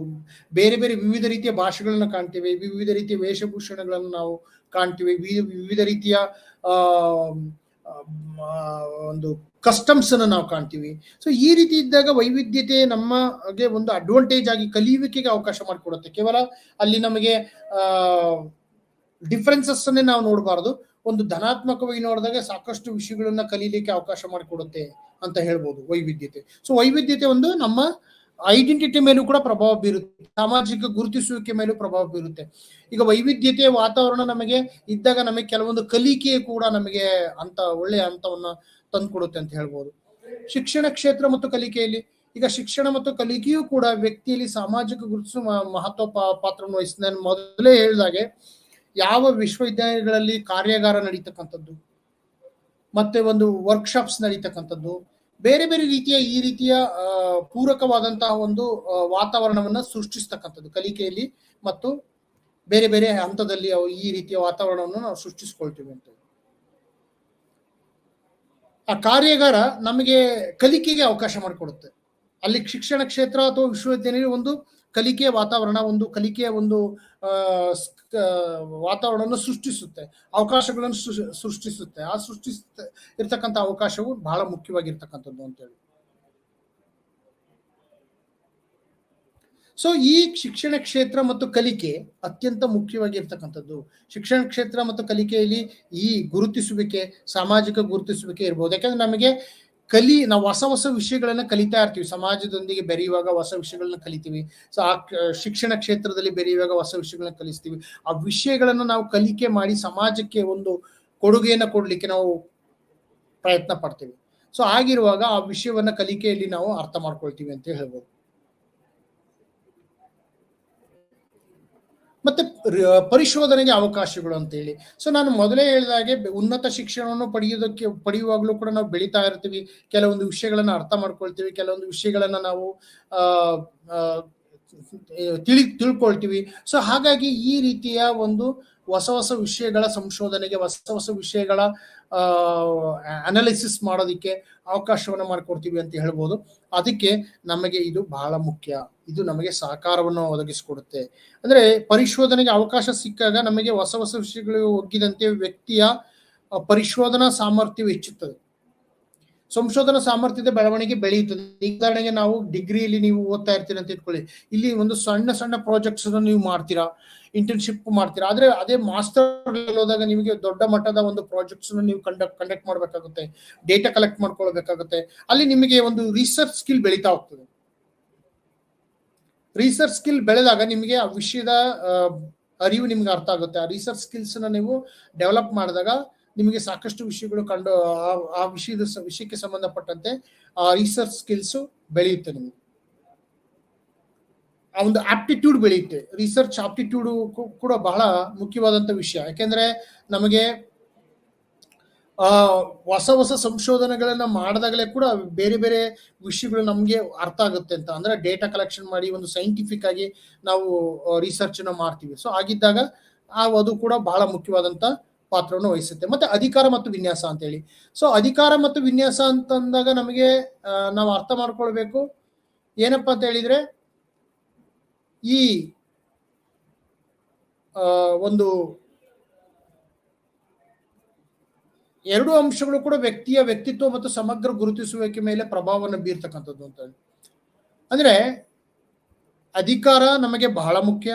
ಬೇರೆ ಬೇರೆ ವಿವಿಧ ರೀತಿಯ ಭಾಷೆಗಳನ್ನ ಕಾಣ್ತೀವಿ, ವಿವಿಧ ರೀತಿಯ ವೇಷಭೂಷಣಗಳನ್ನು ನಾವು ಕಾಣ್ತೀವಿ, ವಿವಿಧ ರೀತಿಯ ಒಂದು ಕಸ್ಟಮ್ಸ್ ಅನ್ನು ನಾವು ಕಾಣ್ತೀವಿ. ಸೊ ಈ ರೀತಿ ಇದ್ದಾಗ ವೈವಿಧ್ಯತೆ ನಮಗೆ ಒಂದು ಅಡ್ವಾಂಟೇಜ್ ಆಗಿ ಕಲಿಯುವಿಕೆಗೆ ಅವಕಾಶ ಮಾಡಿಕೊಡುತ್ತೆ. ಕೇವಲ ಅಲ್ಲಿ ನಮಗೆ ಡಿಫರೆನ್ಸಸ್ ಅನ್ನೇ ನಾವು ನೋಡಬಾರದು, ಒಂದು ಧನಾತ್ಮಕವಾಗಿ ನೋಡಿದಾಗ ಸಾಕಷ್ಟು ವಿಷಯಗಳನ್ನ ಕಲೀಲಿಕ್ಕೆ ಅವಕಾಶ ಮಾಡಿಕೊಡುತ್ತೆ ಅಂತ ಹೇಳ್ಬೋದು ವೈವಿಧ್ಯತೆ. ಸೊ ವೈವಿಧ್ಯತೆ ಒಂದು ನಮ್ಮ ಐಡೆಂಟಿಟಿ ಮೇಲೂ ಕೂಡ ಪ್ರಭಾವ ಬೀರುತ್ತೆ, ಸಾಮಾಜಿಕ ಗುರುತಿಸುವಿಕೆ ಮೇಲೂ ಪ್ರಭಾವ ಬೀರುತ್ತೆ. ಈಗ ವೈವಿಧ್ಯತೆಯ ವಾತಾವರಣ ನಮಗೆ ಇದ್ದಾಗ ನಮಗೆ ಕೆಲವೊಂದು ಕಲಿಕೆ ಕೂಡ ನಮಗೆ ಒಳ್ಳೆಯ ಹಂತವನ್ನ ತಂದುಕೊಡುತ್ತೆ ಅಂತ ಹೇಳ್ಬೋದು. ಶಿಕ್ಷಣ ಕ್ಷೇತ್ರ ಮತ್ತು ಕಲಿಕೆಯಲ್ಲಿ, ಈಗ ಶಿಕ್ಷಣ ಮತ್ತು ಕಲಿಕೆಯೂ ಕೂಡ ವ್ಯಕ್ತಿಯಲ್ಲಿ ಸಾಮಾಜಿಕ ಗುರುತಿಸುವ ಮಹತ್ವ ಪಾತ್ರವನ್ನು ವಹಿಸ್ತದೆ. ನಾನು ಮೊದಲೇ ಹೇಳಿದಾಗೆ ಯಾವ ವಿಶ್ವವಿದ್ಯಾಲಯಗಳಲ್ಲಿ ಕಾರ್ಯಾಗಾರ ನಡೀತಕ್ಕಂಥದ್ದು, ಮತ್ತೆ ಒಂದು ವರ್ಕ್ಶಾಪ್ಸ್ ನಡೀತಕ್ಕಂಥದ್ದು, ಬೇರೆ ಬೇರೆ ರೀತಿಯ ಈ ರೀತಿಯ ಪೂರಕವಾದಂತಹ ಒಂದು ವಾತಾವರಣವನ್ನ ಸೃಷ್ಟಿಸ್ತಕ್ಕಂಥದ್ದು ಕಲಿಕೆಯಲ್ಲಿ ಮತ್ತು ಬೇರೆ ಬೇರೆ ಹಂತದಲ್ಲಿ ಈ ರೀತಿಯ ವಾತಾವರಣವನ್ನು ನಾವು ಸೃಷ್ಟಿಸ್ಕೊಳ್ತೀವಿ ಅಂತ. ಆ ಕಾರ್ಯಾಗಾರ ನಮಗೆ ಕಲಿಕೆಗೆ ಅವಕಾಶ ಮಾಡಿಕೊಡುತ್ತೆ. ಅಲ್ಲಿ ಶಿಕ್ಷಣ ಕ್ಷೇತ್ರ ಅಥವಾ ವಿಶ್ವವಿದ್ಯಾಲಯ ಒಂದು ಕಲಿಕೆಯ ವಾತಾವರಣ, ಒಂದು ಕಲಿಕೆಯ ಒಂದು ವಾತಾವರಣವನ್ನು ಸೃಷ್ಟಿಸುತ್ತೆ, ಅವಕಾಶಗಳನ್ನು ಸೃಷ್ಟಿಸುತ್ತೆ. ಆ ಇರ್ತಕ್ಕಂಥ ಅವಕಾಶವು ಬಹಳ ಮುಖ್ಯವಾಗಿರ್ತಕ್ಕಂಥದ್ದು ಅಂತೇಳಿ. ಸೊ ಈ ಶಿಕ್ಷಣ ಕ್ಷೇತ್ರ ಮತ್ತು ಕಲಿಕೆ ಅತ್ಯಂತ ಮುಖ್ಯವಾಗಿರ್ತಕ್ಕಂಥದ್ದು. ಶಿಕ್ಷಣ ಕ್ಷೇತ್ರ ಮತ್ತು ಕಲಿಕೆಯಲ್ಲಿ ಈ ಗುರುತಿಸುವಿಕೆ, ಸಾಮಾಜಿಕ ಗುರುತಿಸುವಿಕೆ ಇರ್ಬೋದು. ಯಾಕಂದ್ರೆ ನಮಗೆ ನಾವು ಹೊಸ ಹೊಸ ವಿಷಯಗಳನ್ನ ಕಲಿತಾ ಇರ್ತೀವಿ, ಸಮಾಜದೊಂದಿಗೆ ಬೆರೆಯುವಾಗ ಹೊಸ ವಿಷಯಗಳನ್ನ ಕಲಿತೀವಿ. ಸೊ ಆ ಶಿಕ್ಷಣ ಕ್ಷೇತ್ರದಲ್ಲಿ ಬೆರೆಯುವಾಗ ಹೊಸ ವಿಷಯಗಳನ್ನ ಕಲಿಸ್ತೀವಿ. ಆ ವಿಷಯಗಳನ್ನ ನಾವು ಕಲಿಕೆ ಮಾಡಿ ಸಮಾಜಕ್ಕೆ ಒಂದು ಕೊಡುಗೆಯನ್ನ ಕೊಡ್ಲಿಕ್ಕೆ ನಾವು ಪ್ರಯತ್ನ ಪಡ್ತೀವಿ. ಸೊ ಆಗಿರುವಾಗ ಆ ವಿಷಯವನ್ನ ಕಲಿಕೆಯಲ್ಲಿ ನಾವು ಅರ್ಥ ಮಾಡ್ಕೊಳ್ತೀವಿ ಅಂತ ಹೇಳ್ಬೋದು. ಮತ್ತೆ ಪರಿಶೋಧನೆಗೆ ಅವಕಾಶಗಳು ಅಂತೇಳಿ. ಸೊ ನಾನು ಮೊದಲೇ ಹೇಳಿದಾಗೆ ಉನ್ನತ ಶಿಕ್ಷಣವನ್ನು ಪಡೆಯುವಾಗಲೂ ಕೂಡ ನಾವು ಬೆಳೀತಾ ಇರ್ತೀವಿ. ಕೆಲವೊಂದು ವಿಷಯಗಳನ್ನ ಅರ್ಥ ಮಾಡ್ಕೊಳ್ತೀವಿ, ಕೆಲವೊಂದು ವಿಷಯಗಳನ್ನ ನಾವು ಆ ತಿಳ್ಕೊಳ್ತೀವಿ. ಸೊ ಹಾಗಾಗಿ ಈ ರೀತಿಯ ಒಂದು ಹೊಸ ಹೊಸ ವಿಷಯಗಳ ಸಂಶೋಧನೆಗೆ, ಹೊಸ ವಿಷಯಗಳ ಅನಾಲಿಸಿಸ್ ಮಾಡೋದಕ್ಕೆ ಅವಕಾಶವನ್ನು ಮಾಡಿಕೊಡ್ತೀವಿ ಅಂತ ಹೇಳ್ಬೋದು. ಅದಕ್ಕೆ ನಮಗೆ ಇದು ಬಹಳ ಮುಖ್ಯ. ಇದು ನಮಗೆ ಸಹಕಾರವನ್ನು ಒದಗಿಸಿಕೊಡುತ್ತೆ. ಅಂದ್ರೆ ಪರಿಶೋಧನೆಗೆ ಅವಕಾಶ ಸಿಕ್ಕಾಗ ನಮಗೆ ಹೊಸ ವಿಷಯಗಳು ಒಗ್ಗಿದಂತೆ ವ್ಯಕ್ತಿಯ ಪರಿಶೋಧನಾ ಸಾಮರ್ಥ್ಯವು ಹೆಚ್ಚುತ್ತದೆ. ಸಂಶೋಧನಾ ಸಾಮರ್ಥ್ಯದ ಬೆಳವಣಿಗೆ ಬೆಳೆಯುತ್ತದೆ. ಉದಾಹರಣೆಗೆ ನಾವು ಡಿಗ್ರಿಯಲ್ಲಿ ನೀವು ಓದ್ತಾ ಇರ್ತೀರಿ ಅಂತ ಇಟ್ಕೊಳ್ಳಿ. ಇಲ್ಲಿ ಒಂದು ಸಣ್ಣ ಪ್ರಾಜೆಕ್ಟ್ಸ್ ಅನ್ನು ನೀವು ಮಾಡ್ತೀರಾ, ಇಂಟರ್ನ್ಶಿಪ್ ಮಾಡ್ತೀರಾ. ಆದ್ರೆ ಅದೇ ಮಾಸ್ಟರ್ ಹೋದಾಗ ನಿಮಗೆ ದೊಡ್ಡ ಮಟ್ಟದ ಒಂದು ಪ್ರಾಜೆಕ್ಟ್ಸ್ ನೀವು ಕಂಡಕ್ಟ್ ಮಾಡ್ಬೇಕಾಗುತ್ತೆ, ಡೇಟಾ ಕಲೆಕ್ಟ್ ಮಾಡ್ಕೊಳ್ಬೇಕಾಗುತ್ತೆ. ಅಲ್ಲಿ ನಿಮಗೆ ಒಂದು ರಿಸರ್ಚ್ ಸ್ಕಿಲ್ ಬೆಳೀತಾ ಹೋಗ್ತದೆ. ರಿಸರ್ಚ್ ಸ್ಕಿಲ್ ಬೆಳೆದಾಗ ನಿಮಗೆ ಆ ವಿಷಯದ ಅರಿವು ನಿಮ್ಗೆ ಅರ್ಥ ಆಗುತ್ತೆ. ಆ ರಿಸರ್ಚ್ ಸ್ಕಿಲ್ಸ್ ನ ನೀವು ಡೆವಲಪ್ ಮಾಡಿದಾಗ ನಿಮಗೆ ಸಾಕಷ್ಟು ವಿಷಯಗಳು ಆ ವಿಷಯಕ್ಕೆ ಸಂಬಂಧಪಟ್ಟಂತೆ ಆ ರಿಸರ್ಚ್ ಸ್ಕಿಲ್ಸ್ ಬೆಳೆಯುತ್ತೆ. ನಿಮಗೆ ಆ ಒಂದು ಆಪ್ಟಿಟ್ಯೂಡ್ ಬೆಳೆಯುತ್ತೆ. ರಿಸರ್ಚ್ ಆಪ್ಟಿಟ್ಯೂಡ್ ಕೂಡ ಬಹಳ ಮುಖ್ಯವಾದಂತ ವಿಷಯ. ಯಾಕೆಂದ್ರೆ ನಮಗೆ ಹೊಸ ಸಂಶೋಧನೆಗಳನ್ನ ಮಾಡಿದಾಗಲೇ ಕೂಡ ಬೇರೆ ಬೇರೆ ವಿಷಯಗಳು ನಮ್ಗೆ ಅರ್ಥ ಆಗುತ್ತೆ ಅಂತ. ಅಂದ್ರೆ ಡೇಟಾ ಕಲೆಕ್ಷನ್ ಮಾಡಿ ಒಂದು ಸೈಂಟಿಫಿಕ್ ಆಗಿ ನಾವು ರಿಸರ್ಚ್ ನ ಮಾಡ್ತೀವಿ. ಸೊ ಆಗಿದ್ದಾಗ ಅದು ಕೂಡ ಬಹಳ ಮುಖ್ಯವಾದಂತ ಪಾತ್ರವನ್ನು ವಹಿಸುತ್ತೆ. ಮತ್ತೆ ಅಧಿಕಾರ ಮತ್ತು ವಿನ್ಯಾಸ ಅಂತ ಹೇಳಿ. ಸೊ ಅಧಿಕಾರ ಮತ್ತು ವಿನ್ಯಾಸ ಅಂತಂದಾಗ ನಮಗೆ ನಾವು ಅರ್ಥ ಮಾಡ್ಕೊಳ್ಬೇಕು ಏನಪ್ಪಾ ಅಂತ ಹೇಳಿದ್ರೆ, ಈ ಒಂದು ಎರಡು ಅಂಶಗಳು ಕೂಡ ವ್ಯಕ್ತಿಯ ವ್ಯಕ್ತಿತ್ವ ಮತ್ತು ಸಮಗ್ರ ಗುರುತಿಸುವಿಕೆ ಮೇಲೆ ಪ್ರಭಾವವನ್ನು ಬೀರ್ತಕ್ಕಂಥದ್ದು ಅಂತ ಹೇಳಿ. ಅಂದ್ರೆ ಅಧಿಕಾರ ನಮಗೆ ಬಹಳ ಮುಖ್ಯ,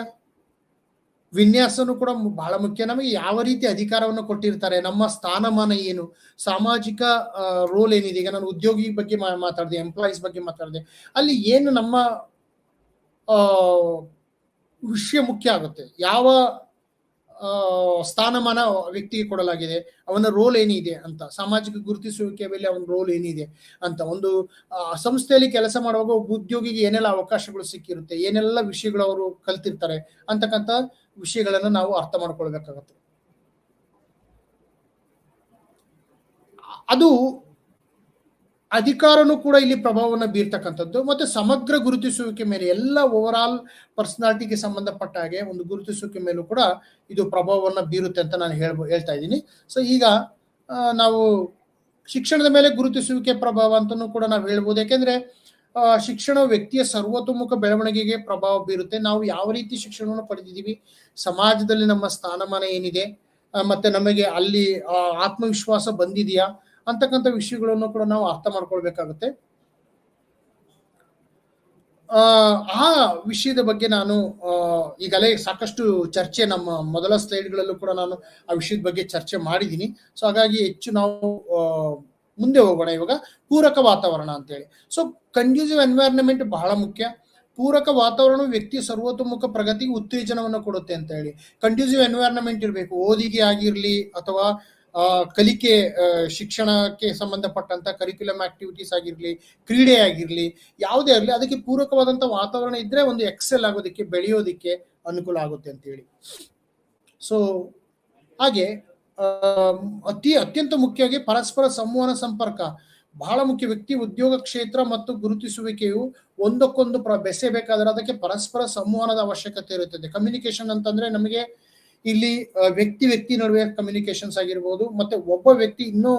ವಿನ್ಯಾಸನೂ ಕೂಡ ಬಹಳ ಮುಖ್ಯ. ನಮಗೆ ಯಾವ ರೀತಿ ಅಧಿಕಾರವನ್ನು ಕೊಟ್ಟಿರ್ತಾರೆ, ನಮ್ಮ ಸ್ಥಾನಮಾನ ಏನು, ಸಾಮಾಜಿಕ ರೋಲ್ ಏನಿದೆ. ಈಗ ನಾನು ಉದ್ಯೋಗಿ ಬಗ್ಗೆ ಮಾತಾಡಿದೆ, ಎಂಪ್ಲಾಯೀಸ್ ಬಗ್ಗೆ ಮಾತಾಡಿದೆ. ಅಲ್ಲಿ ಏನು ನಮ್ಮ ವಿಷಯ ಮುಖ್ಯ ಆಗುತ್ತೆ. ಯಾವ ಸ್ಥಾನಮಾನ ವ್ಯಕ್ತಿಗೆ ಕೊಡಲಾಗಿದೆ, ಅವನ ರೋಲ್ ಏನಿದೆ ಅಂತ, ಸಾಮಾಜಿಕ ಗುರುತಿಸುವಿಕೆ ಮೇಲೆ ಅವನ ರೋಲ್ ಏನಿದೆ ಅಂತ. ಒಂದು ಸಂಸ್ಥೆಯಲ್ಲಿ ಕೆಲಸ ಮಾಡುವಾಗ ಒಬ್ಬ ಉದ್ಯೋಗಿಗೆ ಏನೆಲ್ಲ ಅವಕಾಶಗಳು ಸಿಕ್ಕಿರುತ್ತೆ, ಏನೆಲ್ಲ ವಿಷಯಗಳು ಅವರು ಕಲ್ತಿರ್ತಾರೆ ಅಂತಕ್ಕಂಥ ವಿಷಯಗಳನ್ನ ನಾವು ಅರ್ಥ ಮಾಡ್ಕೊಳ್ಬೇಕಾಗತ್ತೆ. ಅದು ಅಧಿಕಾರನೂ ಕೂಡ ಇಲ್ಲಿ ಪ್ರಭಾವವನ್ನು ಬೀರ್ತಕ್ಕಂಥದ್ದು. ಮತ್ತೆ ಸಮಗ್ರ ಗುರುತಿಸುವಿಕೆ ಮೇಲೆ, ಎಲ್ಲ ಓವರ್ ಆಲ್ ಪರ್ಸನಾಲಿಟಿಗೆ ಸಂಬಂಧಪಟ್ಟ ಹಾಗೆ ಒಂದು ಗುರುತಿಸುವಿಕೆ ಮೇಲೂ ಕೂಡ ಇದು ಪ್ರಭಾವವನ್ನು ಬೀರುತ್ತೆ ಅಂತ ನಾನು ಹೇಳ್ತಾ ಇದ್ದೀನಿ. ಸೊ ಈಗ ನಾವು ಶಿಕ್ಷಣದ ಮೇಲೆ ಗುರುತಿಸುವಿಕೆ ಪ್ರಭಾವ ಅಂತಲೂ ಕೂಡ ನಾವು ಹೇಳ್ಬೋದು. ಯಾಕೆಂದ್ರೆ ಶಿಕ್ಷಣ ವ್ಯಕ್ತಿಯ ಸರ್ವತೋಮುಖ ಬೆಳವಣಿಗೆಗೆ ಪ್ರಭಾವ ಬೀರುತ್ತೆ. ನಾವು ಯಾವ ರೀತಿ ಶಿಕ್ಷಣವನ್ನು ಪಡೆದಿದ್ದೀವಿ, ಸಮಾಜದಲ್ಲಿ ನಮ್ಮ ಸ್ಥಾನಮಾನ ಏನಿದೆ, ಮತ್ತೆ ನಮಗೆ ಅಲ್ಲಿ ಆತ್ಮವಿಶ್ವಾಸ ಬಂದಿದೆಯಾ ಅಂತಕ್ಕಂಥ ವಿಷಯಗಳನ್ನು ಕೂಡ ನಾವು ಅರ್ಥ ಮಾಡ್ಕೊಳ್ಬೇಕಾಗುತ್ತೆ. ಆ ವಿಷಯದ ಬಗ್ಗೆ ನಾನು ಈಗಲೇ ಸಾಕಷ್ಟು ಚರ್ಚೆ ನಮ್ಮ ಮೊದಲ ಸ್ಲೈಡ್ಗಳಲ್ಲೂ ಕೂಡ ನಾನು ಆ ವಿಷಯದ ಬಗ್ಗೆ ಚರ್ಚೆ ಮಾಡಿದ್ದೀನಿ. ಸೊ ಹಾಗಾಗಿ ಹೆಚ್ಚು ನಾವು ಮುಂದೆ ಹೋಗೋಣ. ಇವಾಗ ಪೂರಕ ವಾತಾವರಣ ಅಂತೇಳಿ. ಸೊ ಕಂಡ್ಯೂಸಿವ್ ಎನ್ವೈರನ್ಮೆಂಟ್ ಬಹಳ ಮುಖ್ಯ. ಪೂರಕ ವಾತಾವರಣ ವ್ಯಕ್ತಿಯ ಸರ್ವತೋಮುಖ ಪ್ರಗತಿಗೆ ಉತ್ತೇಜನವನ್ನು ಕೊಡುತ್ತೆ ಅಂತ ಹೇಳಿ. ಕಂಡ್ಯೂಸಿವ್ ಎನ್ವೈರನ್ಮೆಂಟ್ ಇರಬೇಕು. ಓದಿಗೆ ಆಗಿರ್ಲಿ ಅಥವಾ ಕಲಿಕೆ, ಶಿಕ್ಷಣಕ್ಕೆ ಸಂಬಂಧಪಟ್ಟಂತ ಕರಿಕ್ಯುಲಮ್ ಆಕ್ಟಿವಿಟೀಸ್ ಆಗಿರ್ಲಿ, ಕ್ರೀಡೆ ಆಗಿರ್ಲಿ, ಯಾವುದೇ ಆಗಲಿ, ಅದಕ್ಕೆ ಪೂರಕವಾದಂತ ವಾತಾವರಣ ಇದ್ರೆ ಒಂದು ಎಕ್ಸೆಲ್ ಆಗೋದಕ್ಕೆ, ಬೆಳೆಯೋದಿಕ್ಕೆ ಅನುಕೂಲ ಆಗುತ್ತೆ ಅಂತ ಹೇಳಿ. ಸೊ ಹಾಗೆ ಅತ್ಯಂತ ಮುಖ್ಯವಾಗಿ ಪರಸ್ಪರ ಸಂವಹನ ಸಂಪರ್ಕ ಬಹಳ ಮುಖ್ಯ. ವ್ಯಕ್ತಿ ಉದ್ಯೋಗ ಕ್ಷೇತ್ರ ಮತ್ತು ಗುರುತಿಸುವಿಕೆಯು ಒಂದಕ್ಕೊಂದು ಬೆಸೆಯಬೇಕಾದ್ರೆ ಅದಕ್ಕೆ ಪರಸ್ಪರ ಸಂವಹನದ ಅವಶ್ಯಕತೆ ಇರುತ್ತದೆ. ಕಮ್ಯುನಿಕೇಶನ್ ಅಂತಂದ್ರೆ ನಮಗೆ ಇಲ್ಲಿ ವ್ಯಕ್ತಿ ನಡುವೆ ಕಮ್ಯುನಿಕೇಶನ್ಸ್ ಆಗಿರ್ಬೋದು, ಮತ್ತೆ ಒಬ್ಬ ವ್ಯಕ್ತಿ ಇನ್ನೂ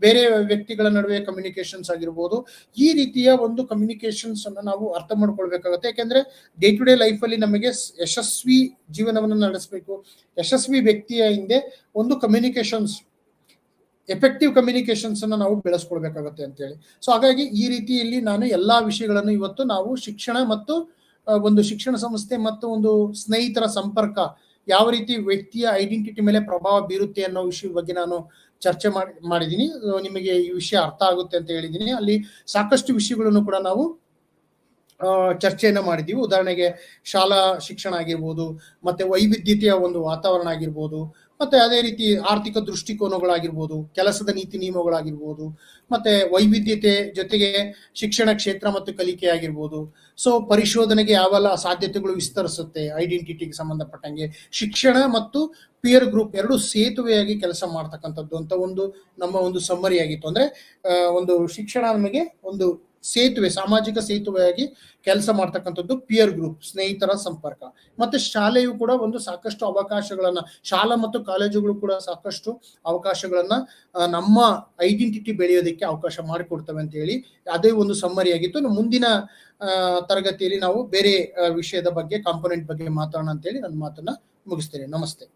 ಬೇರೆ ವ್ಯಕ್ತಿಗಳ ನಡುವೆ ಕಮ್ಯುನಿಕೇಶನ್ಸ್ ಆಗಿರ್ಬೋದು. ಈ ರೀತಿಯ ಒಂದು ಕಮ್ಯುನಿಕೇಶನ್ಸ್ ಅನ್ನು ನಾವು ಅರ್ಥ ಮಾಡ್ಕೊಳ್ಬೇಕಾಗುತ್ತೆ. ಯಾಕೆಂದ್ರೆ ಡೇ ಟು ಡೇ ಲೈಫ್ ಅಲ್ಲಿ ನಮಗೆ ಯಶಸ್ವಿ ಜೀವನವನ್ನು ನಡೆಸಬೇಕು. ಯಶಸ್ವಿ ವ್ಯಕ್ತಿಯ ಹಿಂದೆ ಒಂದು ಕಮ್ಯುನಿಕೇಶನ್ಸ್, ಎಫೆಕ್ಟಿವ್ ಕಮ್ಯುನಿಕೇಶನ್ಸ್ ಅನ್ನು ನಾವು ಬೆಳೆಸ್ಕೊಳ್ಬೇಕಾಗುತ್ತೆ ಅಂತ ಹೇಳಿ. ಸೊ ಹಾಗಾಗಿ ಈ ರೀತಿಯಲ್ಲಿ ನಾನು ಎಲ್ಲಾ ವಿಷಯಗಳನ್ನು ಇವತ್ತು ನಾವು ಶಿಕ್ಷಣ ಮತ್ತು ಒಂದು ಶಿಕ್ಷಣ ಸಂಸ್ಥೆ ಮತ್ತು ಒಂದು ಸ್ನೇಹಿತರ ಸಂಪರ್ಕ ಯಾವ ರೀತಿ ವ್ಯಕ್ತಿಯ ಐಡೆಂಟಿಟಿ ಮೇಲೆ ಪ್ರಭಾವ ಬೀರುತ್ತೆ ಅನ್ನೋ ವಿಷಯದ ಬಗ್ಗೆ ನಾನು ಚರ್ಚೆ ಮಾಡಿದ್ದೀನಿ. ನಿಮಗೆ ಈ ವಿಷಯ ಅರ್ಥ ಆಗುತ್ತೆ ಅಂತ ಹೇಳಿದ್ದೀನಿ. ಅಲ್ಲಿ ಸಾಕಷ್ಟು ವಿಷಯಗಳನ್ನು ಕೂಡ ನಾವು ಚರ್ಚೆಯನ್ನ ಮಾಡಿದ್ದೀವಿ. ಉದಾಹರಣೆಗೆ ಶಾಲಾ ಶಿಕ್ಷಣ ಆಗಿರ್ಬೋದು, ಮತ್ತೆ ವೈವಿಧ್ಯತೆಯ ಒಂದು ವಾತಾವರಣ ಆಗಿರ್ಬೋದು, ಮತ್ತೆ ಅದೇ ರೀತಿ ಆರ್ಥಿಕ ದೃಷ್ಟಿಕೋನಗಳಾಗಿರ್ಬೋದು, ಕೆಲಸದ ನೀತಿ ನಿಯಮಗಳಾಗಿರ್ಬೋದು, ಮತ್ತೆ ವೈವಿಧ್ಯತೆ ಜೊತೆಗೆ ಶಿಕ್ಷಣ ಕ್ಷೇತ್ರ ಮತ್ತು ಕಲಿಕೆ ಆಗಿರ್ಬೋದು. ಸೊ ಪರಿಶೋಧನೆಗೆ ಯಾವೆಲ್ಲ ಸಾಧ್ಯತೆಗಳು ವಿಸ್ತರಿಸುತ್ತೆ, ಐಡೆಂಟಿಟಿಗೆ ಸಂಬಂಧಪಟ್ಟಂಗೆ ಶಿಕ್ಷಣ ಮತ್ತು ಪಿಯರ್ ಗ್ರೂಪ್ ಎರಡು ಸೇತುವೆಯಾಗಿ ಕೆಲಸ ಮಾಡ್ತಕ್ಕಂಥದ್ದು ಅಂತ ನಮ್ಮ ಒಂದು ಸಮ್ಮರಿ ಆಗಿತ್ತು. ಅಂದ್ರೆ ಒಂದು ಶಿಕ್ಷಣ ನಮಗೆ ಒಂದು ಸೇತುವೆ, ಸಾಮಾಜಿಕ ಸೇತುವೆಯಾಗಿ ಕೆಲಸ ಮಾಡ್ತಕ್ಕಂಥದ್ದು ಪಿಯರ್ ಗ್ರೂಪ್, ಸ್ನೇಹಿತರ ಸಂಪರ್ಕ. ಮತ್ತೆ ಶಾಲೆಯು ಕೂಡ ಒಂದು ಸಾಕಷ್ಟು ಅವಕಾಶಗಳನ್ನ, ಶಾಲಾ ಮತ್ತು ಕಾಲೇಜುಗಳು ಕೂಡ ಸಾಕಷ್ಟು ಅವಕಾಶಗಳನ್ನ ನಮ್ಮ ಐಡೆಂಟಿಟಿ ಬೆಳೆಯೋದಕ್ಕೆ ಅವಕಾಶ ಮಾಡಿಕೊಡ್ತವೆ ಅಂತ ಹೇಳಿ ಅದೇ ಒಂದು ಸಮ್ಮರಿ ಆಗಿತ್ತು. ಮುಂದಿನ ತರಗತಿಯಲ್ಲಿ ನಾವು ಬೇರೆ ವಿಷಯದ ಬಗ್ಗೆ, ಕಾಂಪೊನೆಂಟ್ ಬಗ್ಗೆ ಮಾತಾಡೋಣ ಅಂತೇಳಿ ನನ್ನ ಮಾತನ್ನ ಮುಗಿಸ್ತೇನೆ. ನಮಸ್ತೆ.